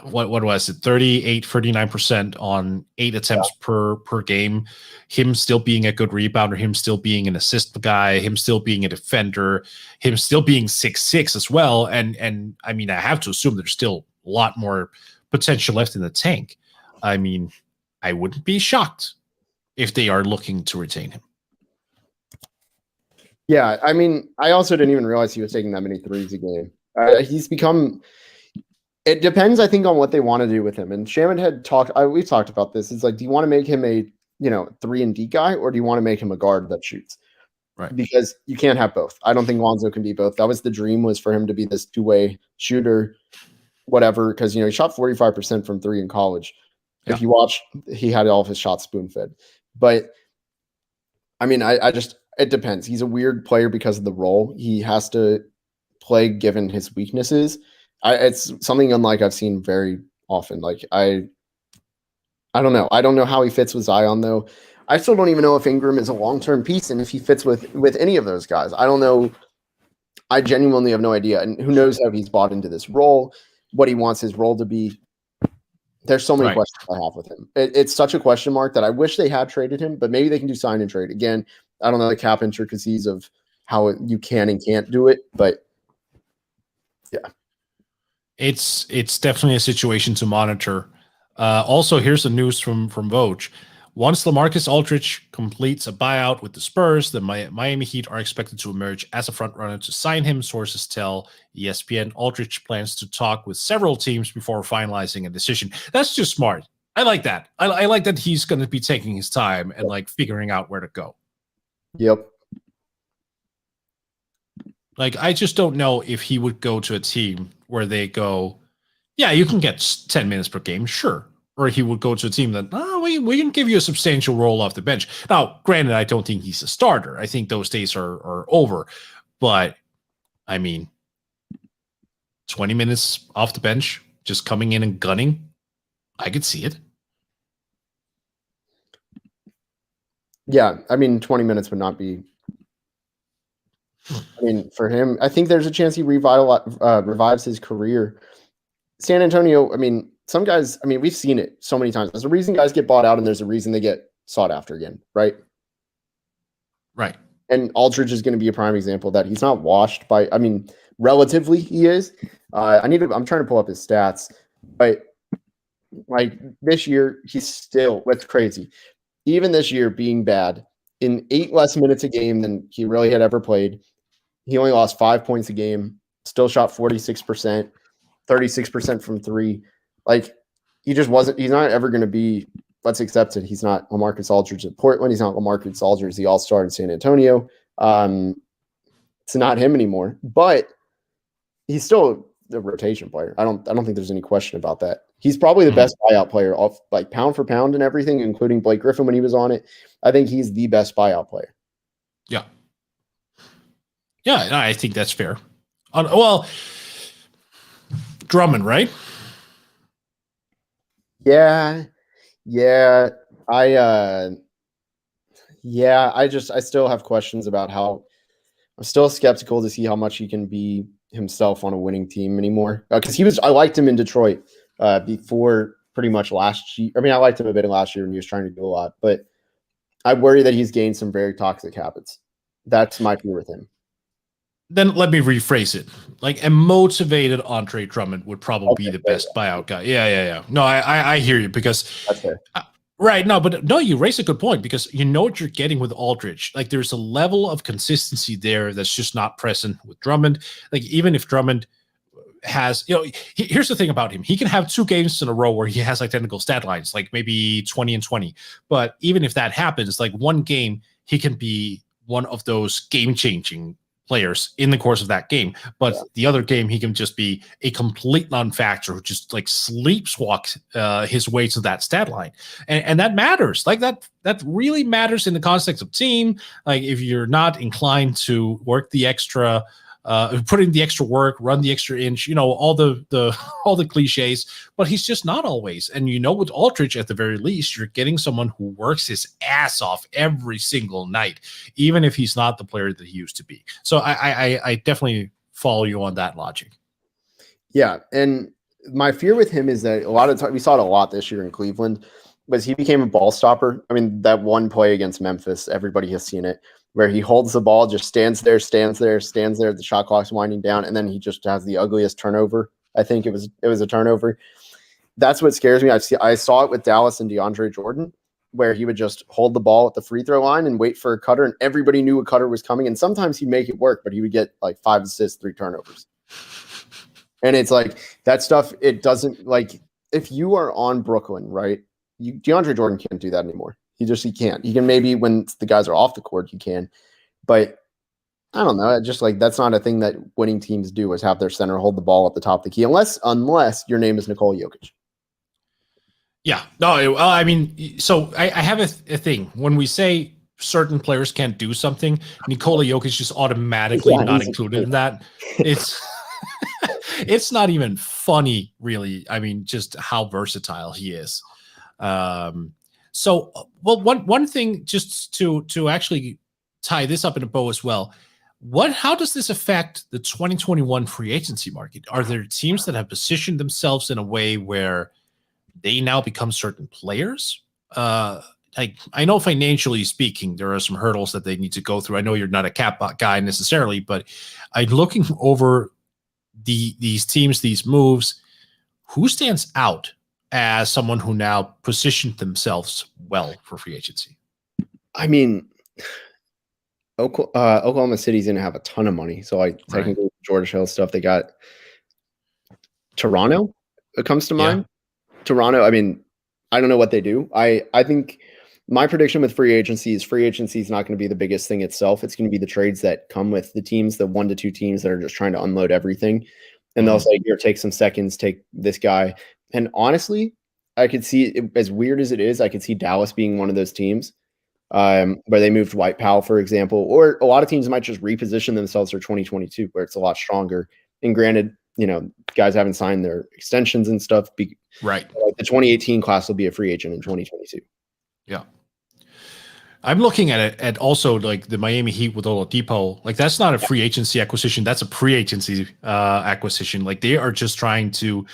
what was it, 39% on 8 attempts per game, him still being a good rebounder, him still being an assist guy, him still being a defender, him still being 6'6" as well. And I mean, I have to assume there's still a lot more potential left in the tank. I mean, I wouldn't be shocked if they are looking to retain him. Yeah, I mean, I also didn't even realize he was taking that many threes a game. He's become. It depends, I think, on what they want to do with him. And Shaman had talked. We've talked about this. It's do you want to make him a 3-and-D guy, or do you want to make him a guard that shoots? Right. Because you can't have both. I don't think Lonzo can be both. That was the dream, was for him to be this two-way shooter, whatever. Because he shot 45% from 3 in college. Yeah. If you watch, he had all of his shots spoon-fed. But I mean, it depends. He's a weird player because of the role. He has to play given his weaknesses. It's something unlike I've seen very often. I don't know. I don't know how he fits with Zion, though. I still don't even know if Ingram is a long-term piece and if he fits with any of those guys. I don't know. I genuinely have no idea. And who knows how he's bought into this role, what he wants his role to be. There's so many questions I have with him. It's such a question mark that I wish they had traded him, but maybe they can do sign and trade. Again, I don't know the cap intricacies of how you can and can't do it, but yeah. It's definitely a situation to monitor. Also, here's the news from Woj. Once LaMarcus Aldridge completes a buyout with the Spurs, the Miami Heat are expected to emerge as a frontrunner to sign him. Sources tell ESPN Aldridge plans to talk with several teams before finalizing a decision. That's just smart. I like that. I like that he's going to be taking his time and like figuring out where to go. Yep. Like, I just don't know if he would go to a team where they go, yeah, you can get 10 minutes per game, sure. Or he would go to a team that, we can give you a substantial role off the bench. Now, granted, I don't think he's a starter. I think those days are over. But, I mean, 20 minutes off the bench, just coming in and gunning, I could see it. Yeah, I mean, 20 minutes would not be. I mean, for him, I think there's a chance he revives his career. San Antonio, I mean, some guys, I mean, we've seen it so many times. There's a reason guys get bought out, and there's a reason they get sought after again, right? Right. And Aldridge is going to be a prime example that he's not washed by, I mean, relatively he is. I'm trying to pull up his stats, but like this year, he's still, that's crazy. Even this year being bad, in 8 less minutes a game than he really had ever played, he only lost 5 points a game, still shot 46%, 36% from three. Like, he just wasn't, he's not ever going to be, let's accept it, he's not LaMarcus Aldridge at Portland, he's not LaMarcus Aldridge, the all-star in San Antonio. It's not him anymore, but he's still a rotation player. I don't think there's any question about that. He's probably the best buyout player off, like, pound for pound and everything, including Blake Griffin when he was on it. I think he's the best buyout player. Yeah. Yeah, I think that's fair. Well, Drummond, right? Yeah. I still have questions about how. I'm still skeptical to see how much he can be himself on a winning team anymore. Because I liked him in Detroit before pretty much last year. I mean, I liked him a bit last year when he was trying to do a lot, but I worry that he's gained some very toxic habits. That's my fear with him. Then let me rephrase it. Like, a motivated Andre Drummond would probably be the best buyout guy. Yeah. No, I hear you, because that's fair. Right. No, you raise a good point, because you know what you're getting with Aldridge. Like, there's a level of consistency there that's just not present with Drummond. Like, even if Drummond has, here's the thing about him. He can have 2 games in a row where he has identical stat lines, like maybe 20 and 20. But even if that happens, like, one game, he can be one of those game-changing players in the course of that game, but the other game he can just be a complete non-factor who just like sleepwalks his way to that stat line, and that matters. Like, that really matters in the context of team. Like, if you're not inclined to work the extra, put in the extra work, run the extra inch, all the all the cliches, but he's just not always. And with Aldridge, at the very least, you're getting someone who works his ass off every single night, even if he's not the player that he used to be. So I definitely follow you on that logic. Yeah, and my fear with him is that a lot of time, we saw it a lot this year in Cleveland, was he became a ball stopper. I mean, that one play against Memphis, everybody has seen it, where he holds the ball, just stands there, the shot clock's winding down, and then he just has the ugliest turnover. I think it was a turnover. That's what scares me. I saw it with Dallas and DeAndre Jordan, where he would just hold the ball at the free throw line and wait for a cutter, and everybody knew a cutter was coming, and sometimes he'd make it work, but he would get like 5 assists, 3 turnovers. And it's like, that stuff, it doesn't, like, if you are on Brooklyn, right, DeAndre Jordan can't do that anymore. He can't. He can maybe when the guys are off the court, he can. But I don't know. Just like, that's not a thing that winning teams do, is have their center hold the ball at the top of the key, unless your name is Nikola Jokic. Yeah. No, I mean, so I have a thing. When we say certain players can't do something, Nikola Jokic is just automatically not included in that. It's it's not even funny, really. I mean, just how versatile he is. So, well, one thing, just to actually tie this up in a bow as well, how does this affect the 2021 free agency market? Are there teams that have positioned themselves in a way where they now become certain players? Like, I know financially speaking, there are some hurdles that they need to go through. I know you're not a cap guy necessarily, but I'm looking over these teams, these moves. Who stands out as someone who now positioned themselves well for free agency? I mean, Oklahoma City's going to have a ton of money. So, like, technically, right. George Hill stuff, they got Toronto. It comes to mind. Toronto, I mean, I don't know what they do. I think my prediction with free agency is not going to be the biggest thing itself. It's going to be the trades that come with the teams, the 1 to 2 teams that are just trying to unload everything. And they'll say, here, take some seconds, take this guy. And honestly, I could see, as weird as it is, I could see Dallas being one of those teams where they moved White Powell, for example. Or a lot of teams might just reposition themselves for 2022, where it's a lot stronger. And granted, guys haven't signed their extensions and stuff. Right. Like the 2018 class will be a free agent in 2022. Yeah. I'm looking at it at also like the Miami Heat with Oladipo. Like that's not a free agency acquisition. That's a pre-agency acquisition. Like they are just trying to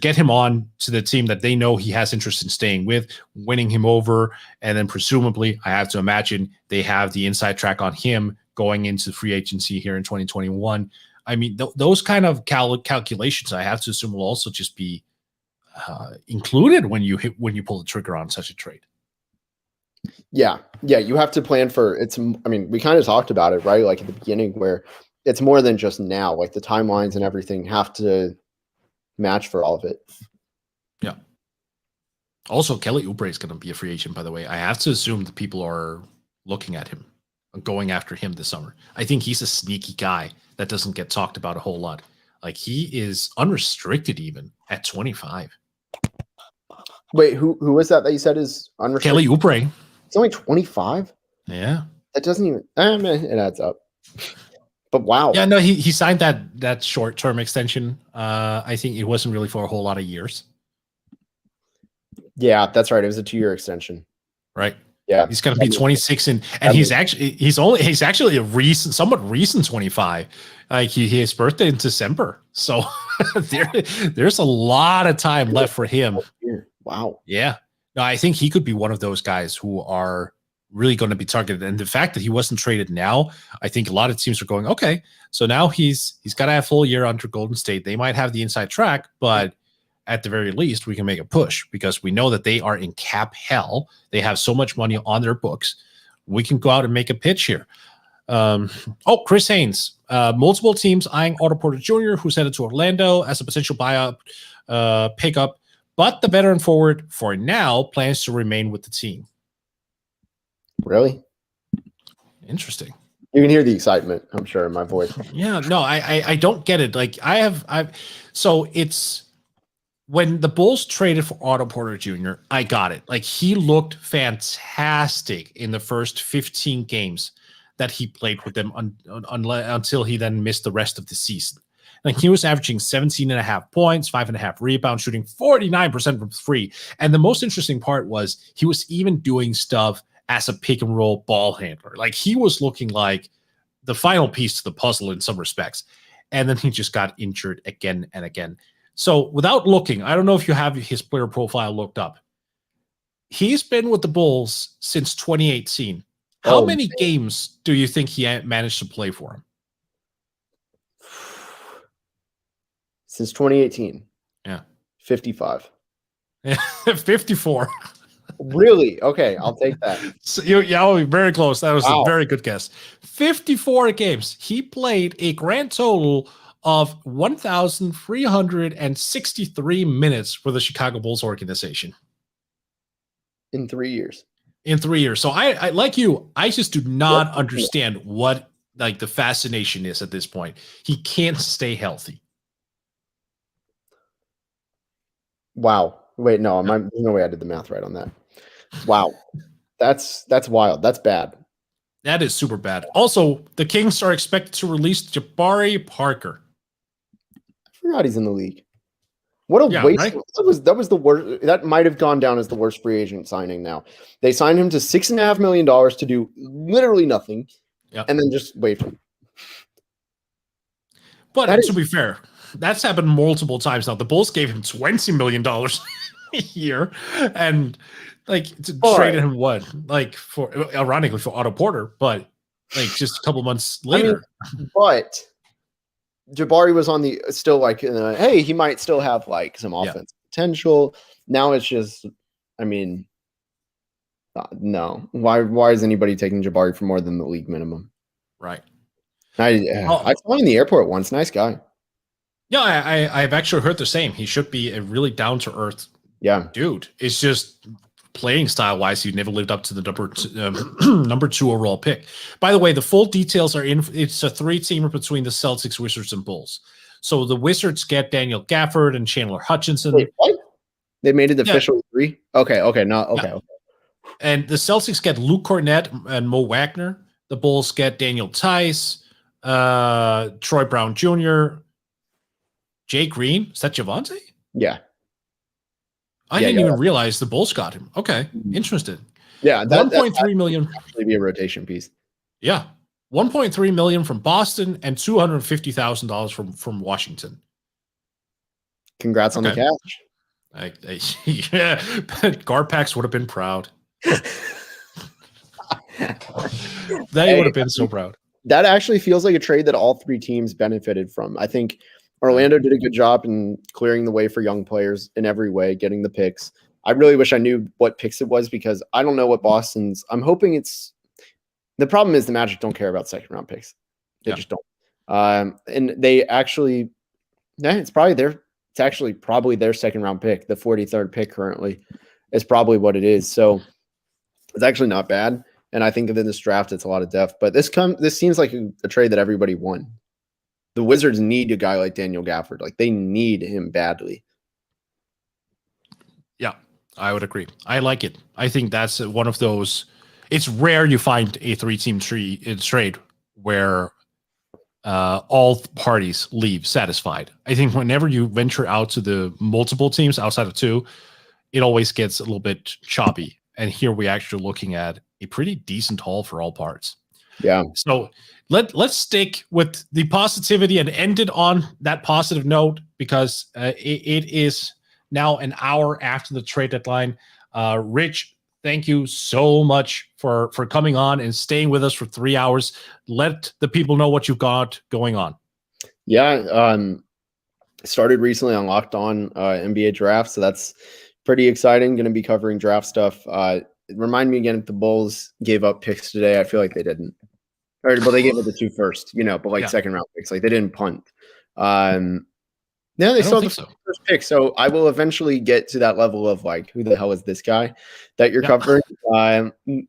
get him on to the team that they know he has interest in staying with, winning him over. And then presumably, I have to imagine they have the inside track on him going into free agency here in 2021. I mean, those kind of calculations, I have to assume, will also just be included when you pull the trigger on such a trade. Yeah, you have to plan for it's. I mean, we kind of talked about it, right? Like at the beginning, where it's more than just now. Like the timelines and everything have to match for all of it. Yeah. Also, Kelly Oubre is going to be a free agent, by the way. I have to assume that people are looking at him, going after him this summer. I think he's a sneaky guy that doesn't get talked about a whole lot. Like he is unrestricted even at 25. Wait, who was that you said is unrestricted? Kelly Oubre. It's only 25? Yeah. That doesn't even it adds up. But wow. Yeah, no, he signed that short-term extension. I think it wasn't really for a whole lot of years. Yeah, that's right. It was a 2-year extension. Right. Yeah. He's going to be 26 and he's actually a somewhat recent 25. Like his birthday in December. So there's a lot of time left for him. Wow. Yeah. No, I think he could be one of those guys who are really going to be targeted. And the fact that he wasn't traded now, I think a lot of teams are going, okay, so now he's got to have a full year under Golden State. They might have the inside track, but at the very least, we can make a push because we know that they are in cap hell. They have so much money on their books. We can go out and make a pitch here. Chris Haynes, multiple teams eyeing Otto Porter Jr., who's headed to Orlando as a potential buyout pickup, but the veteran forward for now plans to remain with the team. Really? Interesting. You can hear the excitement, I'm sure, in my voice. Yeah, no, I don't get it. Like so it's when the Bulls traded for Otto Porter Jr., I got it. Like he looked fantastic in the first 15 games that he played with them until he then missed the rest of the season. Like he was averaging 17.5 points, 5.5 rebounds, shooting 49% from three. And the most interesting part was he was even doing stuff as a pick and roll ball handler. Like he was looking like the final piece to the puzzle in some respects. And then he just got injured again and again. So without looking, I don't know if you have his player profile looked up. He's been with the Bulls since 2018. How many games do you think he managed to play for him? Since 2018. Yeah. 55. 54. Really? Okay, I'll take that. So very close. That was a very good guess. 54 games. He played a grand total of 1,363 minutes for the Chicago Bulls organization. In 3 years. In 3 years. So I like you, I just do not understand what like the fascination is at this point. He can't stay healthy. Wow. Wait, no, there's no way I did the math right on that. Wow. That's wild. That's bad. That is super bad. Also, the Kings are expected to release Jabari Parker. I forgot he's in the league. What a waste. Right? That was the worst. That might have gone down as the worst free agent signing now. They signed him to $6.5 million to do literally nothing and then just wait for him. But to be fair, that's happened multiple times now. The Bulls gave him $20 million a year and traded him ironically for Otto Porter, but just a couple months later. But Jabari was on the hey, he might still have some offensive potential. Now it's just, no. Why is anybody taking Jabari for more than the league minimum? Right. I saw him in the airport once. Nice guy. Yeah, I've actually heard the same. He should be a really down to earth Yeah. Dude, it's just playing style wise, he never lived up to the number 2 overall pick. By the way, the full details are in. It's a 3-teamer between the Celtics, Wizards, and Bulls. So the Wizards get Daniel Gafford and Chandler Hutchinson. Wait, what? They made it officially 3? Okay. Okay. And the Celtics get Luke Cornett and Mo Wagner. The Bulls get Daniel Tice, Troy Brown Jr., Jay Green. Is that Javante? Yeah. I didn't even realize the Bulls got him. Okay, interesting. Yeah, $1.3 million. Actually be a rotation piece. Yeah, $1.3 million from Boston and $250,000 from Washington. Congrats on the catch. Yeah, Garpax would have been proud. They would have been so proud. That actually feels like a trade that all 3 teams benefited from. I think Orlando did a good job in clearing the way for young players in every way, getting the picks. I really wish I knew what picks it was because I don't know what Boston's. I'm hoping it's. The problem is the Magic don't care about second-round picks. They just don't. And they actually, it's actually probably their second-round pick, the 43rd pick currently, is probably what it is. So it's actually not bad. And I think that in this draft, it's a lot of depth. But this seems like a trade that everybody won. The Wizards need a guy like Daniel Gafford. Like, they need him badly. Yeah, I would agree. I like it. I think that's one of those. It's rare you find a 3-team trade where all parties leave satisfied. I think whenever you venture out to the multiple teams outside of 2, it always gets a little bit choppy. And here we're actually looking at a pretty decent haul for all parts. Yeah. So let's stick with the positivity and end it on that positive note because it is now an hour after the trade deadline. Rich, thank you so much for coming on and staying with us for 3 hours. Let the people know what you've got going on. Yeah. Started recently on Locked On NBA Draft, so that's pretty exciting. Going to be covering draft stuff. Remind me again if the Bulls gave up picks today. I feel like they didn't. Well, they gave it the 2 first, but second round picks. Like, they didn't punt. They saw the first pick. So I will eventually get to that level of like, who the hell is this guy that you're covering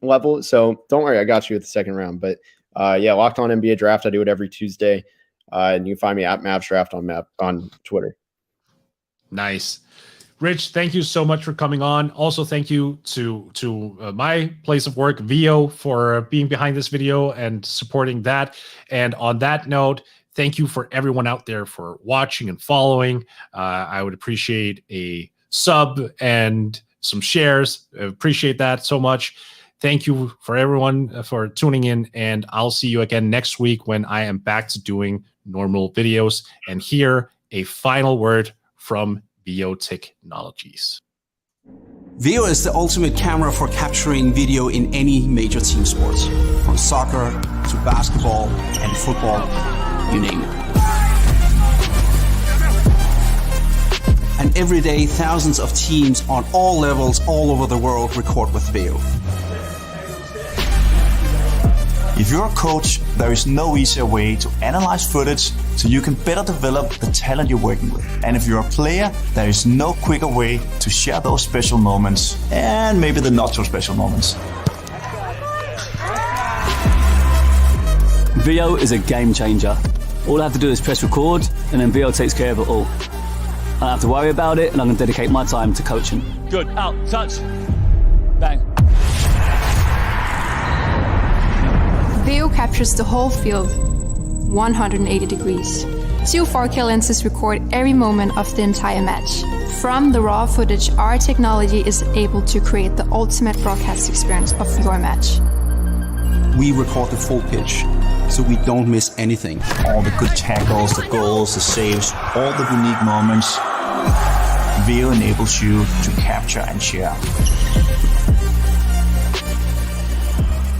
level. So don't worry, I got you at the second round. But Locked On NBA Draft. I do it every Tuesday. And you can find me at Mavs Draft on Twitter. Nice. Rich, thank you so much for coming on. Also, thank you to my place of work, Vio, for being behind this video and supporting that. And on that note, thank you for everyone out there for watching and following. I would appreciate a sub and some shares. I appreciate that so much. Thank you for everyone for tuning in, and I'll see you again next week when I am back to doing normal videos. And here, a final word from Vio Technologies. Vio is the ultimate camera for capturing video in any major team sports, from soccer to basketball and football, you name it. And every day, thousands of teams on all levels all over the world record with Vio. If you're a coach, there is no easier way to analyze footage so you can better develop the talent you're working with. And if you're a player, there is no quicker way to share those special moments and maybe the not so special moments. Vio is a game changer. All I have to do is press record and then Vio takes care of it all. I don't have to worry about it and I can dedicate my time to coaching. Good, out, touch, bang. Vio captures the whole field, 180 degrees. Two 4K lenses record every moment of the entire match. From the raw footage, our technology is able to create the ultimate broadcast experience of your match. We record the full pitch, so we don't miss anything. All the good tackles, the goals, the saves, all the unique moments. Vio enables you to capture and share.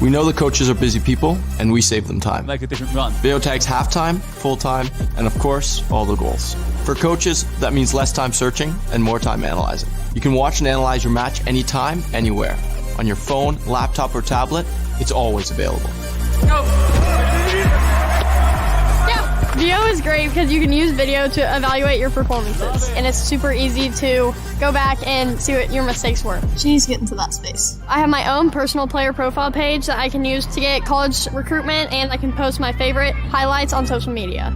We know the coaches are busy people, and we save them time. Make a different run. Vio tags halftime, full-time, and of course, all the goals. For coaches, that means less time searching and more time analyzing. You can watch and analyze your match anytime, anywhere. On your phone, laptop, or tablet, it's always available. Go! Go! VO is great because you can use video to evaluate your performances, and it's super easy to go back and see what your mistakes were. She needs to get into that space. I have my own personal player profile page that I can use to get college recruitment, and I can post my favorite highlights on social media.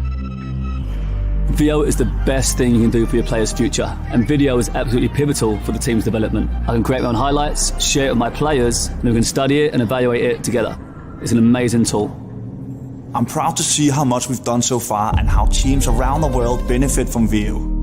VO is the best thing you can do for your player's future, and video is absolutely pivotal for the team's development. I can create my own highlights, share it with my players, and we can study it and evaluate it together. It's an amazing tool. I'm proud to see how much we've done so far and how teams around the world benefit from VO.